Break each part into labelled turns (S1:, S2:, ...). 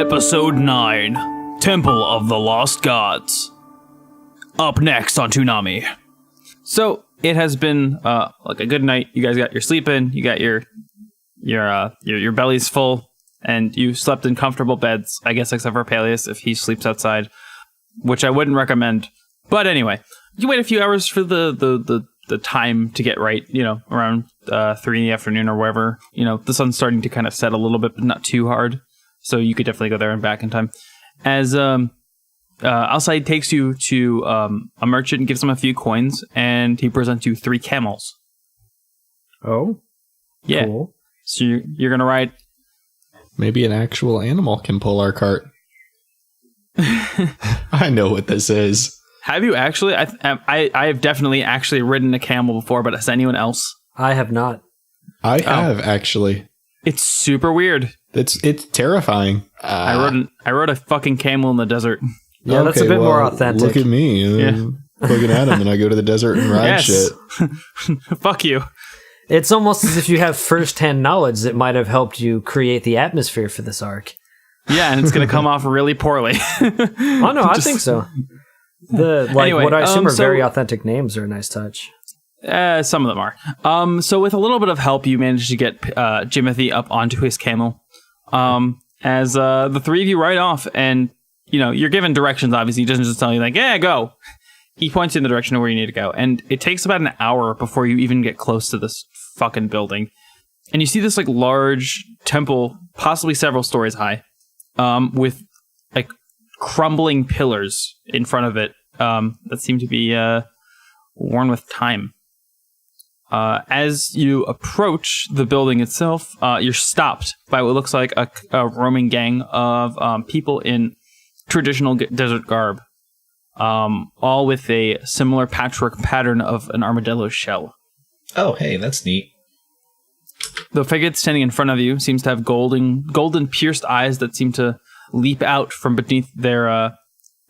S1: Episode 9, Temple of the Lost Gods. Up next on Toonami. So, it has been like a good night. You guys got your sleep in, you got your bellies full, and you slept in comfortable beds, I guess except for Paelius if he sleeps outside, which I wouldn't recommend. But anyway, you wait a few hours for the time to get right, around 3 in the afternoon or wherever. The sun's starting to kind of set a little bit, but not too hard. So you could definitely go there and back in time. As Alcide takes you to a merchant and gives him a few coins, and he presents you 3 camels.
S2: Oh?
S1: Yeah.
S2: Cool.
S1: So you're going to ride...
S3: Maybe an actual animal can pull our cart. I know what this is.
S1: Have you actually? I have definitely actually ridden a camel before, but has anyone else?
S2: I have not.
S3: I have, actually.
S1: It's super weird.
S3: It's terrifying.
S1: I rode a fucking camel in the desert.
S2: Yeah, that's a bit more authentic.
S3: Look at me. Looking at him, and I go to the desert and ride shit.
S1: Fuck you.
S2: It's almost as if you have first-hand knowledge that might have helped you create the atmosphere for this arc.
S1: Yeah, and it's going to come off really poorly.
S2: Oh, no, I think so. Anyway, what I assume are very authentic names are a nice touch.
S1: Some of them are. So with a little bit of help, you managed to get Jimothy up onto his camel. As the 3 of you ride off, and you're given directions. Obviously, he doesn't just tell you like, "Yeah, go." He points you in the direction of where you need to go, and it takes about an hour before you even get close to this fucking building. And you see this like large temple, possibly several stories high, with like crumbling pillars in front of it that seem to be worn with time. As you approach the building itself, you're stopped by what looks like a roaming gang of people in traditional desert garb, all with a similar patchwork pattern of an armadillo shell.
S4: Oh, hey, that's neat.
S1: The figure standing in front of you seems to have golden pierced eyes that seem to leap out from beneath their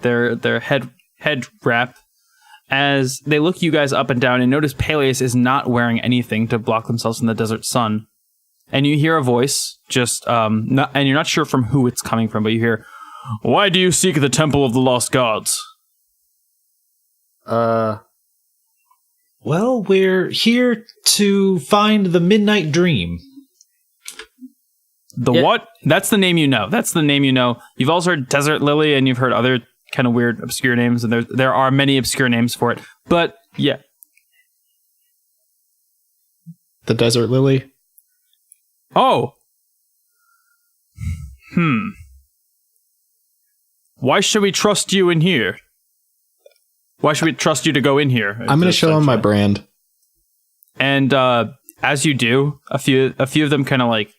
S1: head wrap. As they look you guys up and down and notice Paelius is not wearing anything to block themselves from the desert sun. And you hear a voice, and you're not sure from who it's coming from, but you hear, "Why do you seek the Temple of the Lost Gods?"
S4: Well, we're here to find the Midnight Dream.
S1: What? That's the name you know. That's the name you know. You've also heard Desert Lily, and you've heard other kind of weird, obscure names, and there are many obscure names for it. But, yeah.
S3: The Desert Lily?
S1: Oh! Why should we trust you in here? Why should we trust you to go in here?
S3: I'm going to show him my brand.
S1: And as you do, a few of them kind of like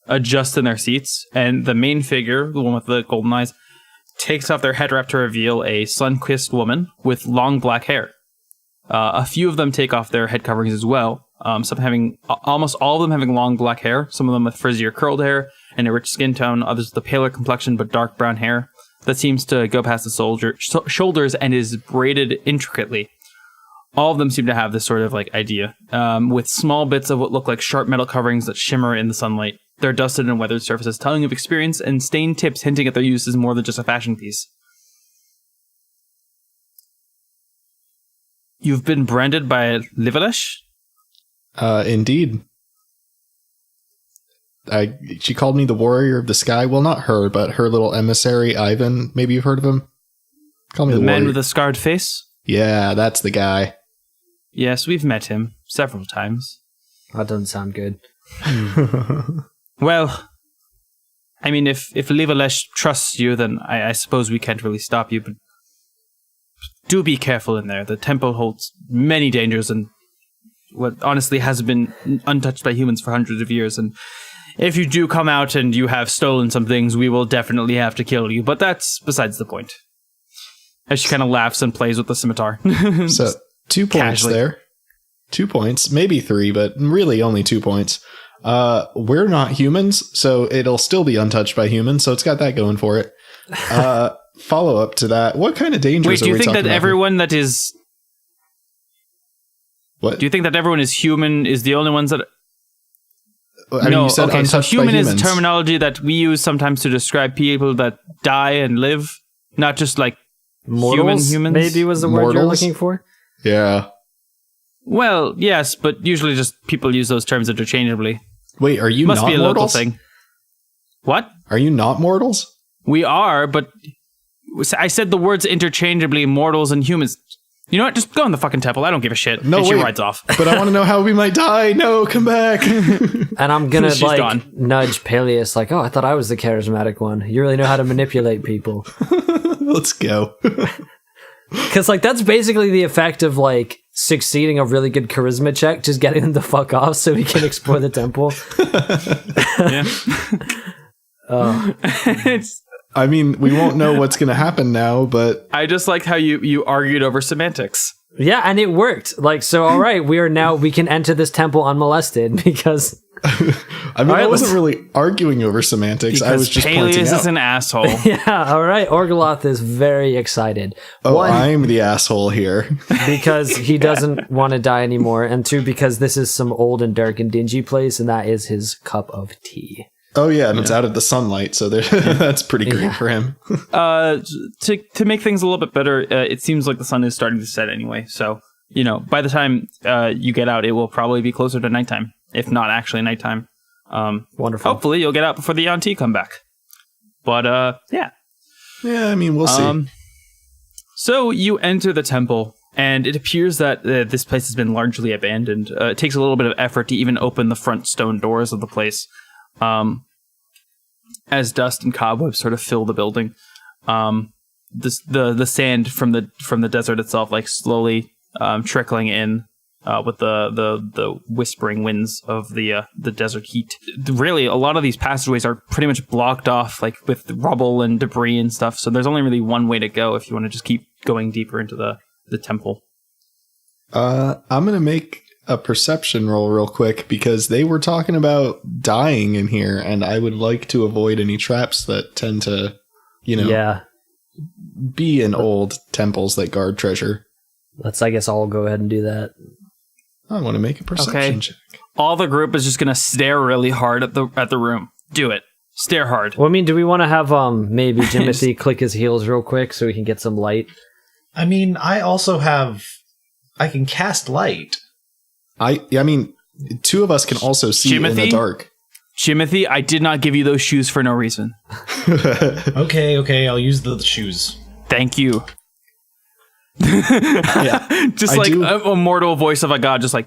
S1: adjust in their seats, and the main figure, the one with the golden eyes, takes off their head wrap to reveal a sun-kissed woman with long black hair. A few of them take off their head coverings as well. Almost all of them having long black hair. Some of them with frizzier curled hair and a rich skin tone. Others with a paler complexion but dark brown hair that seems to go past the shoulders and is braided intricately. All of them seem to have this sort of like idea, with small bits of what look like sharp metal coverings that shimmer in the sunlight. They're dusted and weathered surfaces telling of experience, and stained tips hinting at their use as more than just a fashion piece. You've been branded by Livelesh?
S3: Indeed. She called me the Warrior of the Sky. Well, not her, but her little emissary, Ivan. Maybe you've heard of him? Call me the
S1: man
S3: Warrior.
S1: with the scarred face?
S3: Yeah, that's the guy.
S1: Yes, we've met him several times.
S2: That doesn't sound good.
S1: Well, I mean, if Livelesh trusts you, then I suppose we can't really stop you, but do be careful in there. The temple holds many dangers and what honestly has been untouched by humans for hundreds of years, and if you do come out and you have stolen some things, we will definitely have to kill you, but that's besides the point. As she kind of laughs and plays with the scimitar.
S3: So, 2 points casually. There. 2 points, maybe 3, but really only 2 points. We're not humans, so it'll still be untouched by humans, so it's got that going for it. Follow up to that, what kind of dangers are we talking about? Wait, do you think that
S1: everyone that is...
S3: What?
S1: Do you think that everyone is human is the only ones that...
S3: I mean, you said untouched
S1: so human
S3: by
S1: is a
S3: humans.
S1: terminology that we use sometimes to describe people that die and live, not just like
S2: Mortals,
S1: humans.
S2: maybe was the word you're looking for.
S3: Yeah.
S1: Well, yes, but usually just people use those terms interchangeably.
S3: Wait, are you
S1: Must
S3: not
S1: be a
S3: mortals?
S1: local thing. What?
S3: Are you not mortals?
S1: We are, but I said the words interchangeably, mortals and humans. You know what? Just go in the fucking temple. I don't give a shit.
S3: No,
S1: and she
S3: wait.
S1: rides off.
S3: But I want to know how we might die. No, come back.
S2: And I'm gonna
S1: She's
S2: like
S1: gone.
S2: nudge Paelius, like, oh, I thought I was the charismatic one. You really know how to manipulate people.
S3: Let's go.
S2: Because like that's basically the effect of like succeeding a really good charisma check, just getting them to fuck off so we can explore the temple.
S1: Yeah. It's.
S3: I mean, we won't know what's going to happen now, but
S1: I just liked how you argued over semantics.
S2: Yeah, and it worked. Like, so all right, we can enter this temple unmolested because
S3: I mean, I wasn't really arguing over semantics. I was just pointing
S1: Paelius
S3: out.
S1: is an asshole.
S2: yeah, all right. Orgoloth is very excited.
S3: Oh,
S2: One,
S3: I'm the asshole here.
S2: because he doesn't want to die anymore, and two, because this is some old and dark and dingy place, and that is his cup of tea.
S3: Oh yeah, and it's out of the sunlight, so that's pretty great for him.
S1: To make things a little bit better, it seems like the sun is starting to set anyway. So, by the time you get out, it will probably be closer to nighttime, if not actually nighttime.
S2: Wonderful.
S1: Hopefully, you'll get out before the Yuan-ti come back. But, yeah.
S3: Yeah, I mean, we'll see.
S1: So, you enter the temple, and it appears that this place has been largely abandoned. It takes a little bit of effort to even open the front stone doors of the place. As dust and cobwebs sort of fill the building, the sand from the desert itself, like slowly trickling in with the whispering winds of the desert heat. Really, a lot of these passageways are pretty much blocked off, like with rubble and debris and stuff. So there's only really one way to go if you want to just keep going deeper into the temple.
S3: I'm gonna make a perception roll real quick because they were talking about dying in here, and I would like to avoid any traps that tend to, be in old temples that guard treasure.
S2: I guess I'll go ahead and do that.
S3: I want to make a perception check.
S1: All the group is just gonna stare really hard at the room. Do it. Stare hard.
S2: Well, I mean, do we want to have maybe Jimothy click his heels real quick so we can get some light?
S4: I mean, I can cast light.
S3: I mean, two of us can also see in the dark.
S1: Jimothy, I did not give you those shoes for no reason.
S4: Okay, I'll use the shoes.
S1: Thank you.
S3: Yeah,
S1: just like a mortal voice of a god, just like,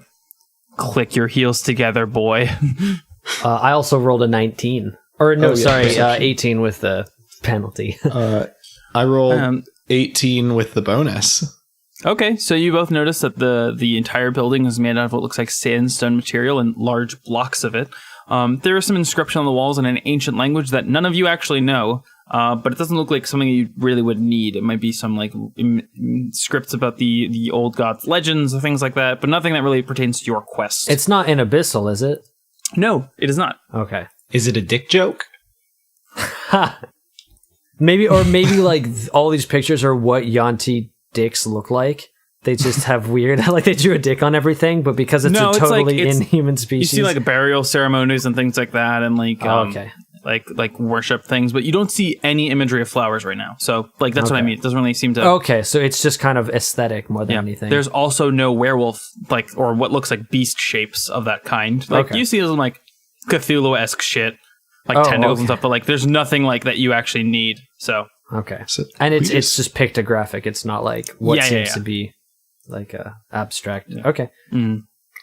S1: click your heels together, boy.
S2: I also rolled a 19. Or no, 18 with the penalty.
S3: I rolled 18 with the bonus.
S1: Okay, so you both notice that the entire building is made out of what looks like sandstone material and large blocks of it. There is some inscription on the walls in an ancient language that none of you actually know, but it doesn't look like something you really would need. It might be some like scripts about the old gods' legends or things like that, but nothing that really pertains to your quest.
S2: It's not in Abyssal, is it?
S1: No, it is not.
S2: Okay.
S4: Is it a dick joke?
S2: Maybe like all these pictures are what Yuan-ti dicks look like. They just have weird, like they drew a dick on everything, but because it's a totally inhuman species.
S1: You see like burial ceremonies and things like that, and like like worship things, but you don't see any imagery of flowers right now. So like that's what I mean. It doesn't really seem to.
S2: Okay, so it's just kind of aesthetic more than anything.
S1: There's also no werewolf or what looks like beast shapes of that kind. Like you see some like Cthulhu-esque shit, like tentacles and stuff, but like there's nothing like that you actually need. So.
S2: Okay, and it's just pictographic. It's not like what seems to be like abstract. Yeah. Okay,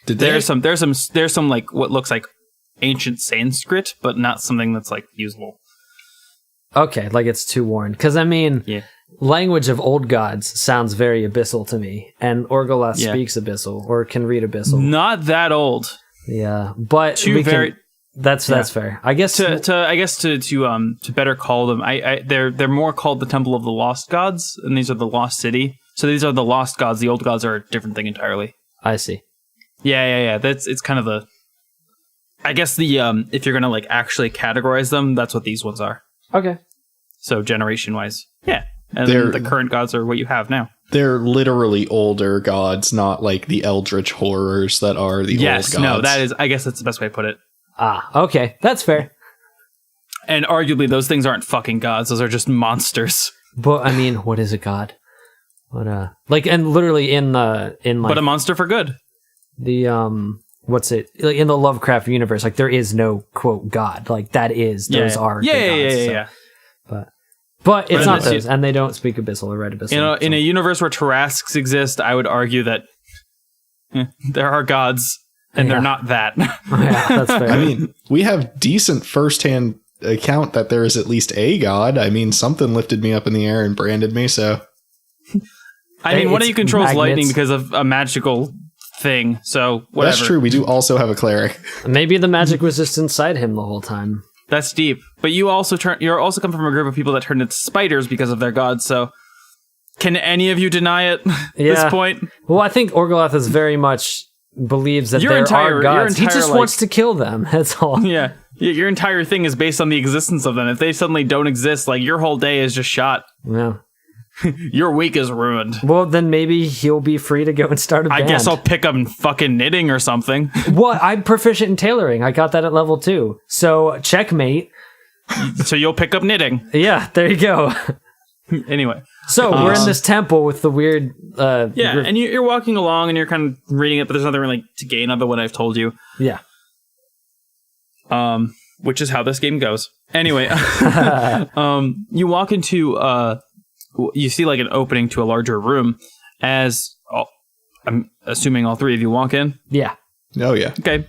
S1: there's some like what looks like ancient Sanskrit, but not something that's like usable.
S2: Okay, like it's too worn. Because I mean, language of old gods sounds very abyssal to me, and Orgoloth speaks abyssal or can read abyssal.
S1: Not that old.
S2: Yeah, but That's fair. I guess to better call them, they're more called the Temple of the Lost Gods, and these are the Lost City. So these are the Lost Gods. The Old Gods are a different thing entirely. I see.
S1: Yeah. It's kind of the. I guess the if you're gonna like actually categorize them, that's what these ones are.
S2: Okay.
S1: So generation wise, and the current gods are what you have now.
S3: They're literally older gods, not like the eldritch horrors that are the old gods.
S1: No, that is. I guess that's the best way to put it.
S2: Okay. That's fair.
S1: And arguably, those things aren't fucking gods. Those are just monsters.
S2: But, I mean, what is a god? What, and literally but
S1: a monster for good.
S2: The, what's it? Like, in the Lovecraft universe, like, there is no, quote, god. Like, that is, those are the gods.
S1: Yeah.
S2: But it's not those, and they don't speak Abyssal or write Abyssal.
S1: In a universe where Tarrasques exist, I would argue that there are gods, and they're not that.
S2: Yeah, that's fair.
S3: I mean, we have decent firsthand account that there is at least a god. I mean, something lifted me up in the air and branded me, so...
S1: I mean, one of you controls lightning because of a magical thing, so whatever.
S3: That's true, we do also have a cleric.
S2: Maybe the magic was just inside him the whole time.
S1: That's deep. But you're also come from a group of people that turned into spiders because of their gods, so can any of you deny it at this point?
S2: Well, I think Orgoloth is very much believes that there are gods. He just wants to kill them, that's all.
S1: Yeah. Your entire thing is based on the existence of them. If they suddenly don't exist, like, your whole day is just shot.
S2: Yeah.
S1: Your week is ruined.
S2: Well, then maybe he'll be free to go and start a band.
S1: I guess I'll pick up fucking knitting or something.
S2: What? I'm proficient in tailoring. I got that at level 2. So, checkmate.
S1: So you'll pick up knitting.
S2: Yeah, there you go.
S1: Anyway.
S2: So, we're in this temple with the weird...
S1: and you're walking along and you're kind of reading it, but there's nothing really to gain other than what I've told you.
S2: Yeah.
S1: Which is how this game goes. Anyway. You walk into... you see like an opening to a larger room I'm assuming all three of you walk in.
S2: Yeah.
S3: Oh, yeah.
S1: Okay.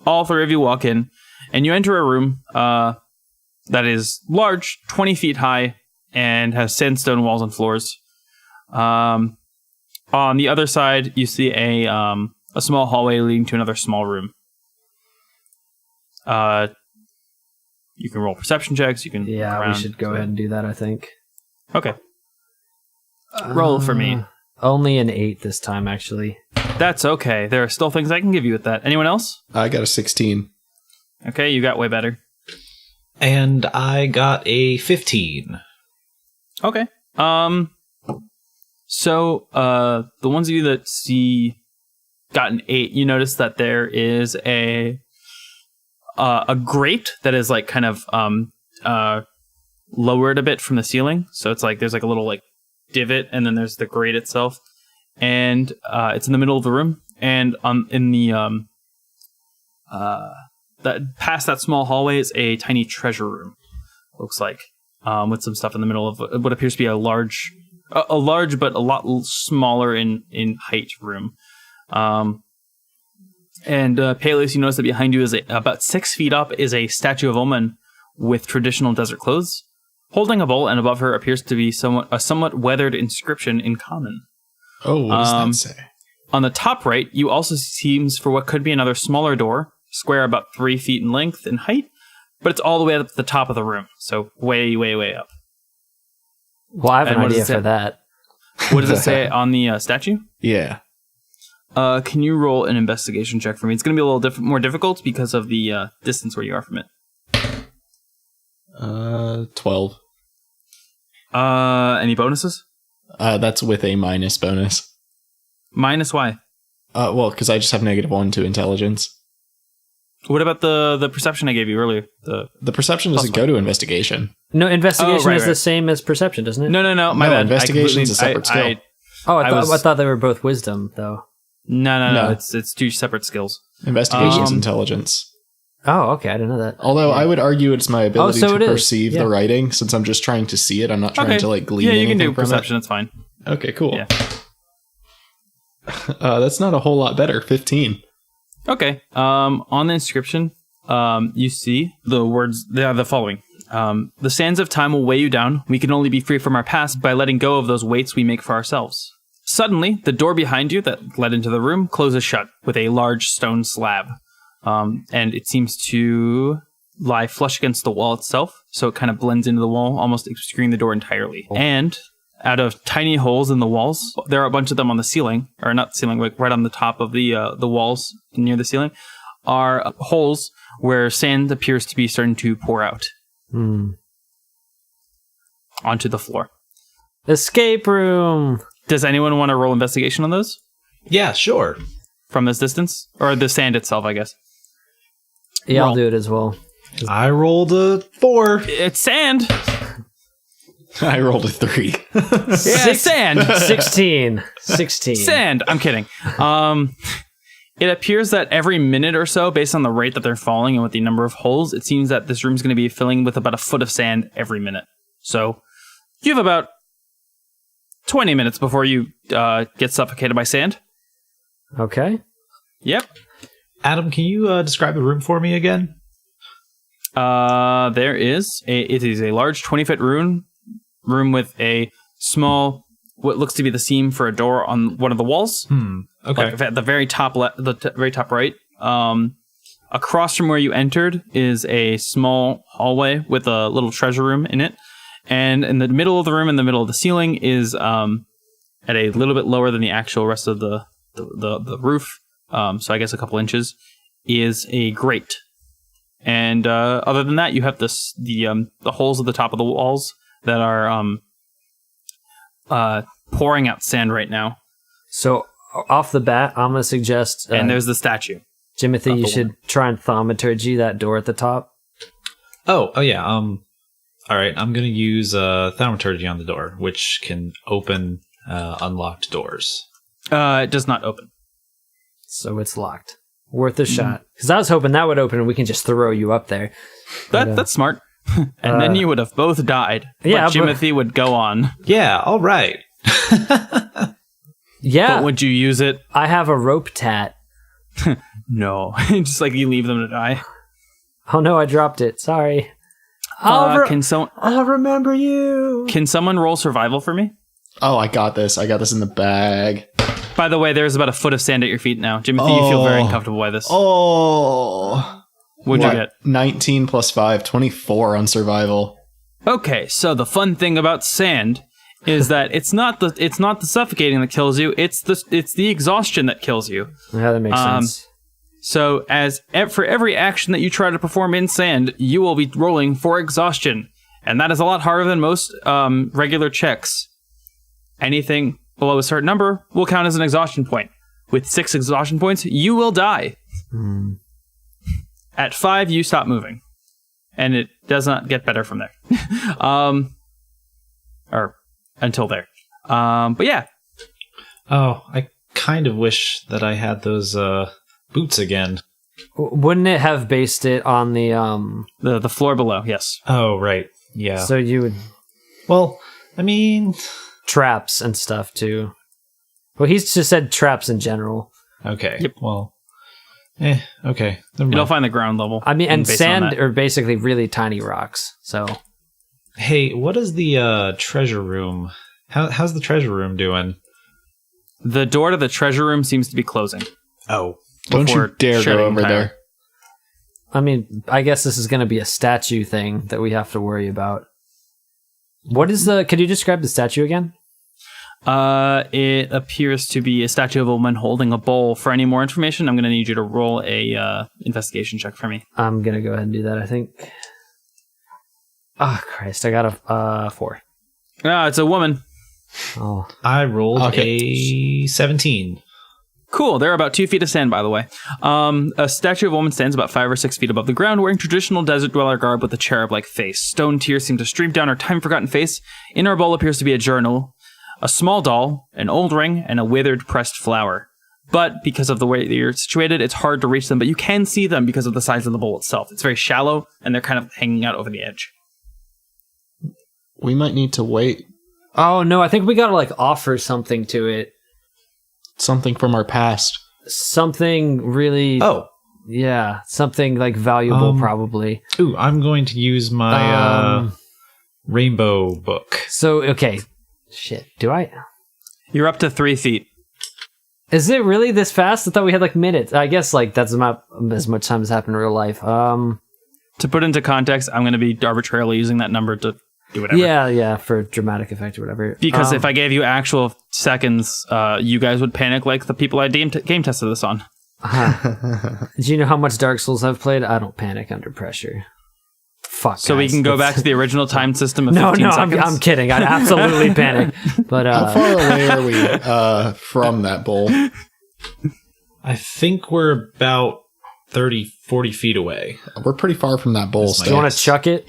S1: All three of you walk in and you enter a room that is large, 20 feet high, and has sandstone walls and floors. On the other side, you see a small hallway leading to another small room. You can roll perception checks. You can
S2: we should go ahead and do that, I think.
S1: Okay. Roll for me.
S2: Only an 8 this time, actually.
S1: That's okay. There are still things I can give you with that. Anyone else?
S3: I got a 16.
S1: Okay, you got way better.
S4: And I got a 15.
S1: Okay. So, the ones of you that got an 8, you notice that there is a grate that is like kind of lowered a bit from the ceiling. So it's like there's like a little like divot, and then there's the grate itself, and it's in the middle of the room, and in the past that small hallway is a tiny treasure room, looks like, with some stuff in the middle of what appears to be a large but a lot smaller in height room. And Paelius, you notice that behind you is about 6 feet up is a statue of a woman with traditional desert clothes, holding a bowl, and above her appears to be a somewhat weathered inscription in common.
S3: Oh, what does that say?
S1: On the top right, you also see for what could be another smaller door, square about 3 feet in length and height, but it's all the way up to the top of the room, so way, way, way up.
S2: Well, I have an idea for that.
S1: What does it say on the statue?
S3: Yeah.
S1: Can you roll an investigation check for me? It's going to be a little more difficult because of the distance where you are from it.
S3: 12.
S1: Any bonuses?
S3: That's with a minus bonus.
S1: Minus why?
S3: Well, because I just have -1 to intelligence.
S1: What about the perception I gave you earlier?
S3: The perception doesn't go to investigation.
S2: No, investigation is the same as perception, doesn't it?
S1: No. My bad.
S3: Investigation is a separate skill.
S2: I thought they were both wisdom, though.
S1: No. It's two separate skills.
S3: Investigation is intelligence.
S2: Oh, okay. I didn't know that.
S3: Although I would argue it's my ability to perceive the writing, since I'm just trying to see it. I'm not trying to like glean anything from it.
S1: Yeah, you can do perception. It's fine.
S3: Okay, cool.
S1: Yeah.
S3: That's not a whole lot better. 15.
S1: Okay. On the inscription, you see the words. They are the following. The sands of time will weigh you down. We can only be free from our past by letting go of those weights we make for ourselves. Suddenly, the door behind you that led into the room closes shut with a large stone slab. And it seems to lie flush against the wall itself, so it kind of blends into the wall, almost obscuring the door entirely. Oh. And out of tiny holes in the walls, there are a bunch of them on the ceiling, or not the ceiling, like right on the top of the walls near the ceiling, are holes where sand appears to be starting to pour out onto the floor.
S2: Escape room!
S1: Does anyone want to roll investigation on those?
S4: Yeah, sure.
S1: From this distance? Or the sand itself, I guess.
S2: Yeah, I'll do it as well.
S4: I rolled a 4.
S1: It's sand.
S3: I rolled a 3.
S1: Yeah, sand.
S2: 16.
S1: Sand. I'm kidding. It appears that every minute or so, based on the rate that they're falling and with the number of holes, it seems that this room's going to be filling with about a foot of sand every minute. So you have about 20 minutes before you get suffocated by sand.
S2: Okay.
S1: Yep.
S4: Adam, can you describe the room for me again?
S1: It is a large 20-foot room with a small, what looks to be the seam for a door on one of the walls.
S4: Okay.
S1: Like at the very top very top right. Across from where you entered is a small hallway with a little treasure room in it. And in the middle of the room, in the middle of the ceiling, is at a little bit lower than the actual rest of the roof. So I guess a couple inches, is a grate. And other than that, you have the holes at the top of the walls that are pouring out sand right now.
S2: So off the bat, I'm going to suggest...
S1: and there's the statue.
S2: Jimothy, you should try and thaumaturgy that door at the top.
S4: Oh yeah. All right, I'm going to use thaumaturgy on the door, which can open unlocked doors.
S1: It does not open.
S2: So it's locked. Worth a shot. Because I was hoping that would open and we can just throw you up there.
S1: That's smart. And then you would have both died.
S2: Yeah,
S1: but Jimothy would go on.
S4: Yeah, all right.
S2: Yeah.
S1: But would you use it?
S2: I have a rope tat.
S1: No. Just like you leave them to die.
S2: Oh no, I dropped it. Sorry.
S1: I'll
S2: remember you.
S1: Can someone roll survival for me?
S3: Oh, I got this. I got this in the bag.
S1: By the way, there's about a foot of sand at your feet now. Jimothy, you feel very uncomfortable by this.
S3: Oh.
S1: What'd you get?
S3: 19 plus 5, 24 on survival.
S1: Okay, so the fun thing about sand is that it's not the suffocating that kills you, it's the exhaustion that kills you.
S2: Yeah, that makes sense.
S1: So for every action that you try to perform in sand, you will be rolling for exhaustion. And that is a lot harder than most regular checks. Anything below a certain number will count as an exhaustion point. With 6 exhaustion points, you will die. At 5, you stop moving. And it does not get better from there. Or until there. But yeah.
S4: Oh, I kind of wish that I had those boots again.
S2: Wouldn't it have based it on
S1: the floor below? Yes.
S4: Oh, right. Yeah.
S2: So you would...
S4: Well, I mean...
S2: Traps and stuff, too. Well, he's just said traps in general.
S4: Okay.
S1: Yep.
S4: Well... okay.
S1: You'll find the ground level.
S2: I mean, and sand are basically really tiny rocks, so...
S4: Hey, what is the treasure room? How's the treasure room doing?
S1: The door to the treasure room seems to be closing.
S4: Oh.
S3: Don't you dare go over there.
S2: I mean, I guess this is going to be a statue thing that we have to worry about. What is could you describe the statue again?
S1: It appears to be a statue of a woman holding a bowl. For any more information, I'm going to need you to roll a investigation check for me. I'm
S2: going to go ahead and do that, I think. Oh, Christ, I got a 4.
S1: It's a woman.
S2: Oh,
S4: I rolled a 17.
S1: Cool. There are about 2 feet of sand, by the way. A statue of a woman stands about 5 or 6 feet above the ground, wearing traditional desert dweller garb with a cherub-like face. Stone tears seem to stream down her time-forgotten face. In her bowl appears to be a journal, a small doll, an old ring, and a withered pressed flower. But because of the way that you're situated, it's hard to reach them, but you can see them because of the size of the bowl itself. It's very shallow, and they're kind of hanging out over the edge.
S3: We might need to wait.
S2: Oh, no, I think we gotta, offer something to it.
S3: Something from our past.
S2: Something really...
S4: Oh.
S2: Yeah, something, valuable, probably.
S4: Ooh, I'm going to use my rainbow book.
S2: So, okay. Shit, do I...
S1: You're up to 3 feet.
S2: Is it really this fast? I thought we had, minutes. I guess, that's not as much time as happened in real life.
S1: To put into context, I'm going to be arbitrarily using that number to do whatever.
S2: Yeah, for dramatic effect or whatever.
S1: Because if I gave you actual seconds, you guys would panic like the people I game tested this on.
S2: Do you know how much Dark Souls I've played? I don't panic under pressure. Fuck.
S1: So
S2: guys.
S1: we can go back to the original time system of 15 seconds?
S2: I'm kidding. I'd absolutely panic. But
S3: how far away are we from that bowl?
S4: I think we're about 30, 40 feet away.
S3: We're pretty far from that bowl.
S5: Do you want to chuck it?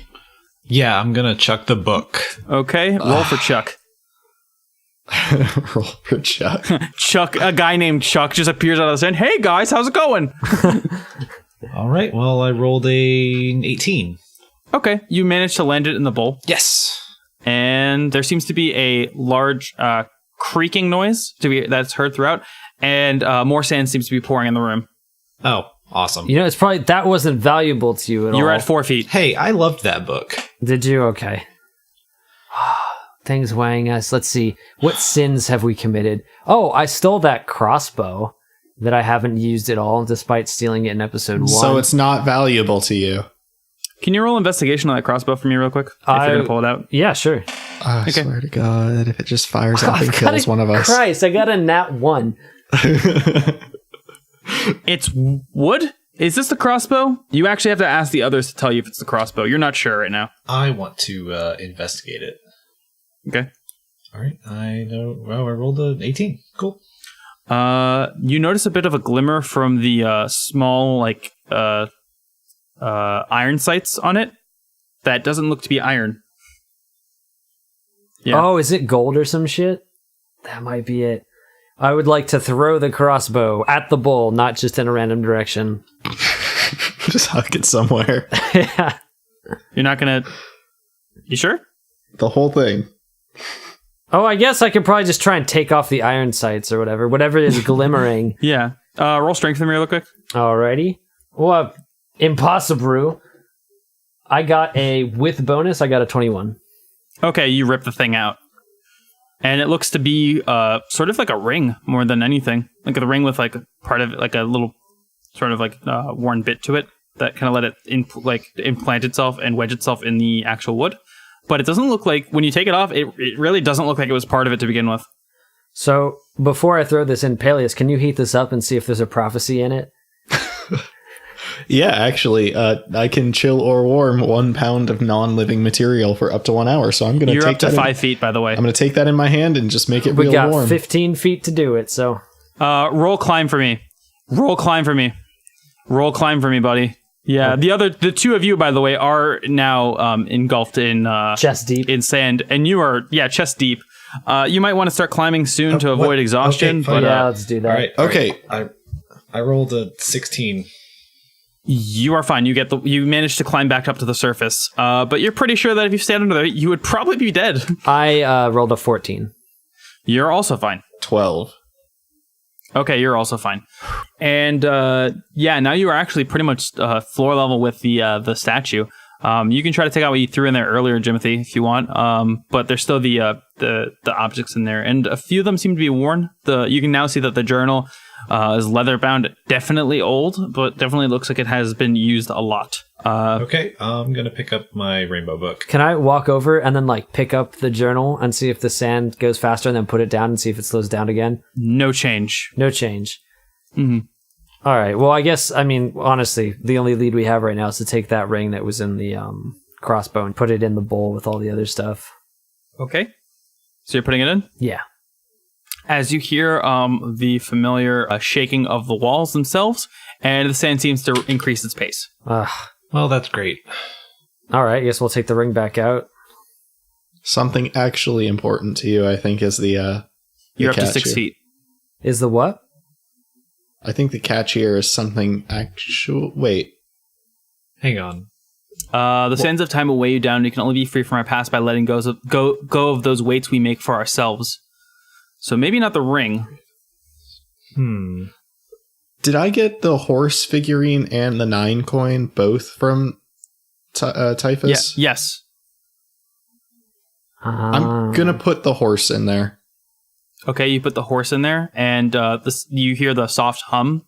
S4: Yeah, I'm going to chuck the book.
S1: Okay, roll for Chuck.
S3: Roll for Chuck.
S1: Chuck, a guy named Chuck just appears out of the sand. Hey guys, how's it going?
S4: All right, well, I rolled an 18.
S1: Okay, you managed to land it in the bowl.
S4: Yes.
S1: And there seems to be a large creaking noise that's heard throughout, and more sand seems to be pouring in the room.
S4: Oh, awesome.
S5: You know, it's probably that wasn't valuable to you at all.
S1: You're at 4 feet.
S4: Hey, I loved that book.
S5: Did you? Okay. Things weighing us. Let's see. What sins have we committed? Oh, I stole that crossbow that I haven't used at all, despite stealing it in episode 1.
S3: So it's not valuable to you.
S1: Can you roll investigation on that crossbow for me real quick? If you're going to pull it out.
S5: Yeah, sure.
S3: I swear to God, if it just fires up and kills one of us.
S5: Christ, I got a nat 1.
S1: It's wood? Is this the crossbow? You actually have to ask the others to tell you if it's the crossbow. You're not sure right now.
S4: I want to investigate it.
S1: Okay.
S4: All right. I know. Well, I rolled an 18. Cool.
S1: You notice a bit of a glimmer from the small, like, iron sights on it. That doesn't look to be iron.
S5: Yeah. Oh, is it gold or some shit? That might be it. I would like to throw the crossbow at the bull, not just in a random direction.
S3: Just huck it somewhere.
S5: Yeah.
S1: You're not gonna... You sure?
S3: The whole thing.
S5: Oh, I guess I could probably just try and take off the iron sights or whatever is glimmering.
S1: Yeah. Roll strength for me real quick.
S5: Alrighty. Well, impossible. I got with bonus, I got a 21.
S1: Okay, you rip the thing out. And it looks to be sort of like a ring more than anything. Like a ring with like part of it, like a little sort of like worn bit to it that kind of let it implant itself and wedge itself in the actual wood. But it doesn't look like, when you take it off, it really doesn't look like it was part of it to begin with.
S5: So, before I throw this in, Paelius, can you heat this up and see if there's a prophecy in it?
S3: Yeah, actually, I can chill or warm 1 pound of non-living material for up to 1 hour. So I'm going to take
S1: up to 5 feet, by the way.
S3: I'm going to take that in my hand and just make it real warm.
S5: We got 15 feet to do it, so...
S1: roll climb for me. Roll climb for me. Roll climb for me, buddy. Yeah, the two of you, by the way, are now engulfed in...
S5: chest deep.
S1: In sand, and you are, chest deep. You might want to start climbing soon to avoid exhaustion.
S5: Okay, but yeah, let's do that.
S4: All right,
S3: okay.
S4: I rolled a 16.
S1: You are fine. You managed to climb back up to the surface, but you're pretty sure that if you stand under there, you would probably be dead.
S5: I rolled a 14.
S1: You're also fine.
S3: 12.
S1: Okay, you're also fine. And now you are actually pretty much floor level with the statue. You can try to take out what you threw in there earlier, Jimothy, if you want. But there's still the objects in there, and a few of them seem to be worn. You can now see that the journal is leather bound, definitely old, but definitely looks like it has been used a lot.
S4: Okay, I'm gonna pick up my rainbow book.
S5: Can I walk over and then pick up the journal and see if the sand goes faster, and then put it down and see if it slows down again?
S1: No change.
S5: No change.
S1: Mm-hmm.
S5: All right. Well, I guess, honestly, the only lead we have right now is to take that ring that was in the crossbow and put it in the bowl with all the other stuff.
S1: Okay. So you're putting it in?
S5: Yeah.
S1: As you hear the familiar shaking of the walls themselves, and the sand seems to increase its pace.
S4: Well, that's great.
S5: All right, I guess we'll take the ring back out.
S3: Something actually important to you, I think, is the
S1: You're up to 6 feet.
S5: Is the what?
S3: I think the catch here is something actual... Wait.
S4: Hang on.
S1: The sands of time will weigh you down. You can only be free from our past by letting go of those weights we make for ourselves. So maybe not the ring.
S3: Did I get the horse figurine and the 9 coin both from Typhus?
S1: Yeah, yes.
S3: I'm going to put the horse in there.
S1: Okay, you put the horse in there, and you hear the soft hum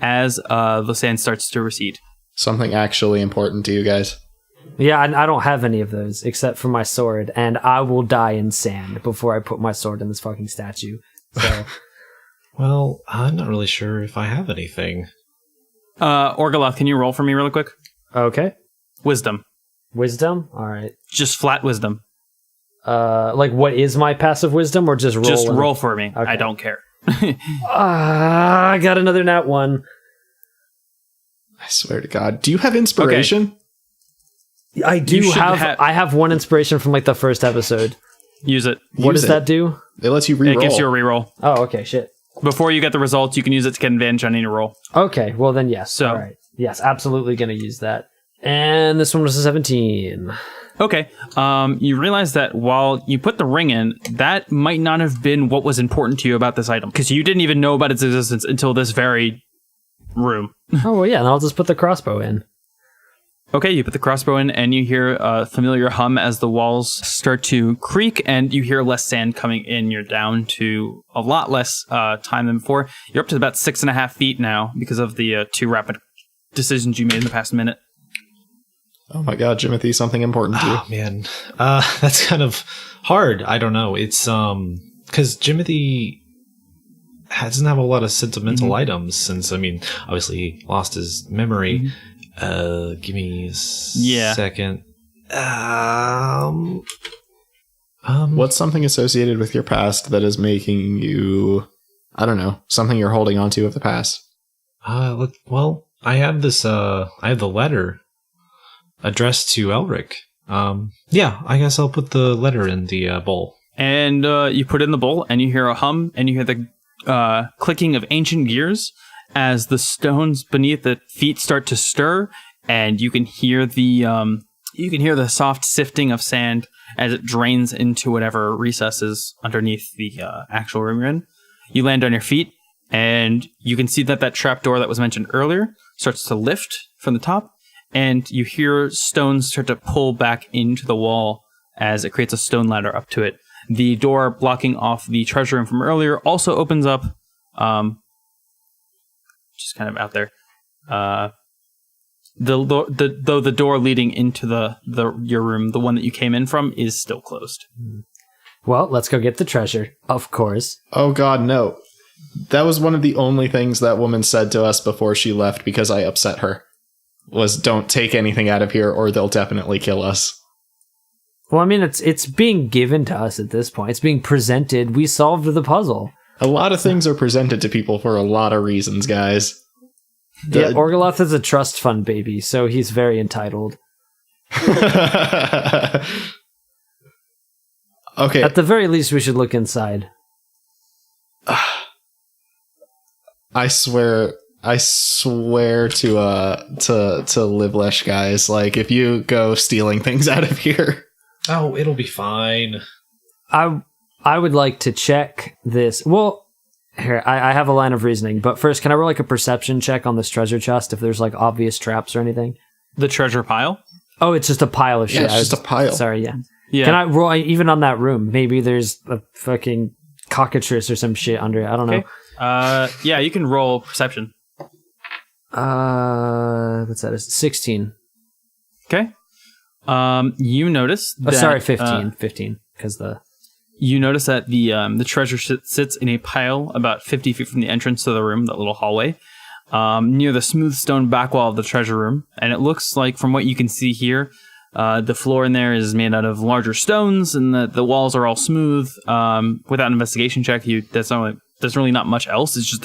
S1: as the sand starts to recede.
S3: Something actually important to you guys.
S5: Yeah, I don't have any of those except for my sword, and I will die in sand before I put my sword in this fucking statue. So,
S4: well, I'm not really sure if I have anything.
S1: Orgoloth, can you roll for me really quick?
S5: Okay.
S1: Wisdom.
S5: Wisdom? All right.
S1: Just flat wisdom.
S5: What is my passive wisdom, or just roll?
S1: Just roll for me.
S5: Okay.
S1: I don't care.
S5: I got another nat 1.
S3: I swear to God. Do you have inspiration?
S5: Okay. I do have. I have one inspiration from like the first episode.
S1: Use it.
S5: What does that do?
S3: It lets you reroll.
S1: It gives you a reroll.
S5: Oh, okay, shit.
S1: Before you get the results, you can use it to get advantage on any roll.
S5: Okay, well then yes.
S1: So,
S5: all right. Yes, absolutely going to use that. And this one was a 17.
S1: Okay. You realize that while you put the ring in, that might not have been what was important to you about this item, because you didn't even know about its existence until this very room.
S5: Oh, well, yeah, and I'll just put the crossbow in.
S1: Okay, you put the crossbow in, and you hear a familiar hum as the walls start to creak, and you hear less sand coming in. You're down to a lot less time than before. You're up to about 6.5 feet now because of the 2 rapid decisions you made in the past minute.
S3: Oh my God, Jimothy, something important to you.
S4: Oh man, that's kind of hard. I don't know. It's because Jimothy doesn't have a lot of sentimental items since, I mean, obviously he lost his memory. Give me a second.
S3: What's something associated with your past that is making you, I don't know, something you're holding on to of the past?
S4: Well, I have this, I have the letter addressed to Elric. Yeah, I guess I'll put the letter in the bowl.
S1: And you put it in the bowl, and you hear a hum, and you hear the clicking of ancient gears as the stones beneath the feet start to stir, and you can hear the soft sifting of sand as it drains into whatever recesses underneath the actual room you're in. You land on your feet, and you can see that trapdoor that was mentioned earlier starts to lift from the top, and you hear stones start to pull back into the wall as it creates a stone ladder up to it. The door blocking off the treasure room from earlier also opens up, just kind of out there. Though the door leading into your room, the one that you came in from, is still closed.
S5: Well, let's go get the treasure, of course.
S3: Oh God, no. That was one of the only things that woman said to us before she left because I upset her. Was don't take anything out of here or they'll definitely kill us.
S5: Well, I mean, it's being given to us at this point. It's being presented. We solved the puzzle.
S3: A lot of things are presented to people for a lot of reasons, guys.
S5: Yeah, Orgoloth is a trust fund baby, so he's very entitled.
S3: Okay.
S5: At the very least, we should look inside.
S3: I swear to Livlesh, guys. Like, if you go stealing things out of here.
S4: Oh, it'll be fine.
S5: I would like to check this. Well, here, I have a line of reasoning, but first, can I roll like a perception check on this treasure chest if there's like obvious traps or anything?
S1: The treasure pile?
S5: Oh, it's just a pile of shit.
S3: Yeah, it's just a pile.
S5: Sorry, yeah.
S1: Yeah.
S5: Can I roll even on that room? Maybe there's a fucking cockatrice or some shit under it. I don't know.
S1: Yeah, you can roll perception.
S5: What's that? 16.
S1: Okay. You notice that...
S5: 15. 15, because
S1: You notice that the treasure sits in a pile about 50 feet from the entrance to the room, that little hallway, near the smooth stone back wall of the treasure room. And it looks like, from what you can see here, the floor in there is made out of larger stones, and the walls are all smooth. Without an investigation check, there's really not much else. It's just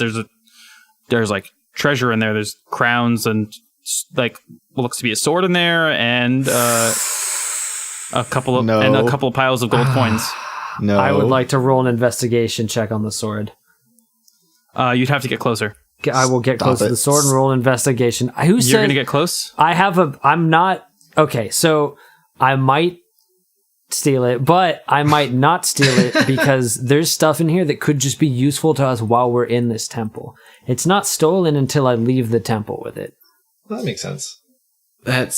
S1: there's like treasure in there. There's crowns and like what looks to be a sword in there, and a couple of piles of gold coins.
S3: No.
S5: I would like to roll an investigation check on the sword.
S1: You'd have to get closer.
S5: I will get close to the sword and roll an investigation. You're
S1: going to get close?
S5: I'm not... Okay, so I might steal it, but I might not steal it because there's stuff in here that could just be useful to us while we're in this temple. It's not stolen until I leave the temple with it.
S4: Well, that makes sense.
S3: That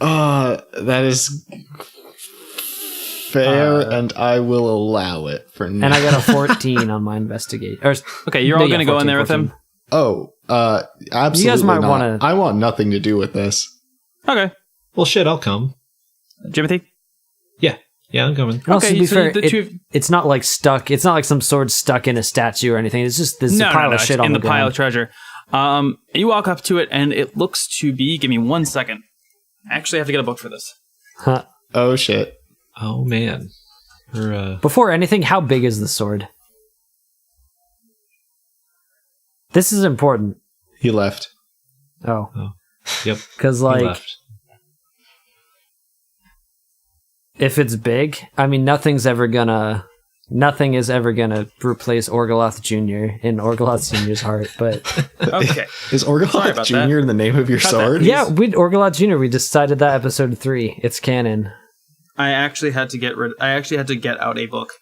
S3: is fair, and I will allow it for now.
S5: And I got a 14 on my investigation.
S1: Okay, you're all going to go in there 14. With him?
S3: Oh, absolutely. You guys might want to... I want nothing to do with this.
S1: Okay.
S4: Well, shit, I'll come.
S1: Jimothy?
S4: Yeah, I'm coming.
S5: Okay, to be fair, it's not like stuck. It's not like some sword stuck in a statue or anything. It's just this pile of shit on the ground.
S1: Pile of treasure. You walk up to it, and it looks to be... Give me 1 second. I actually have to get a book for this.
S5: Huh.
S3: Oh, shit.
S4: Oh, man.
S5: Before anything, how big is the sword? This is important.
S3: He left.
S5: Oh.
S4: Yep.
S5: Because, like, if it's big, I mean, nothing is ever gonna replace Orgoloth Jr. in Orgoloth Jr.'s heart, but...
S1: Okay.
S3: Is Orgoloth Jr. in the name of your sword?
S5: Yeah, Orgoloth Jr., we decided that episode 3. It's canon.
S1: I actually had to get out a book.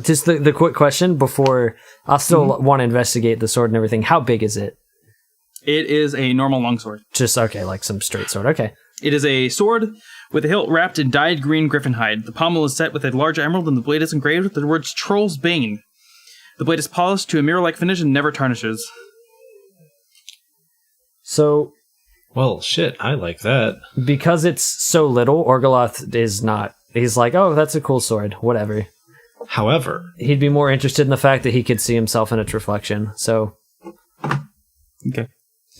S5: Just the quick question before... I'll still want to investigate the sword and everything. How big is it?
S1: It is a normal longsword.
S5: Just, okay, like some straight sword. Okay.
S1: It is a sword with a hilt wrapped in dyed green griffin hide. The pommel is set with a large emerald, and the blade is engraved with the words Troll's Bane. The blade is polished to a mirror-like finish and never tarnishes.
S5: So...
S4: Well, shit, I like that.
S5: Because it's so little, Orgoloth is not... He's like, oh, that's a cool sword. Whatever.
S4: However...
S5: He'd be more interested in the fact that he could see himself in its reflection, so...
S1: Okay.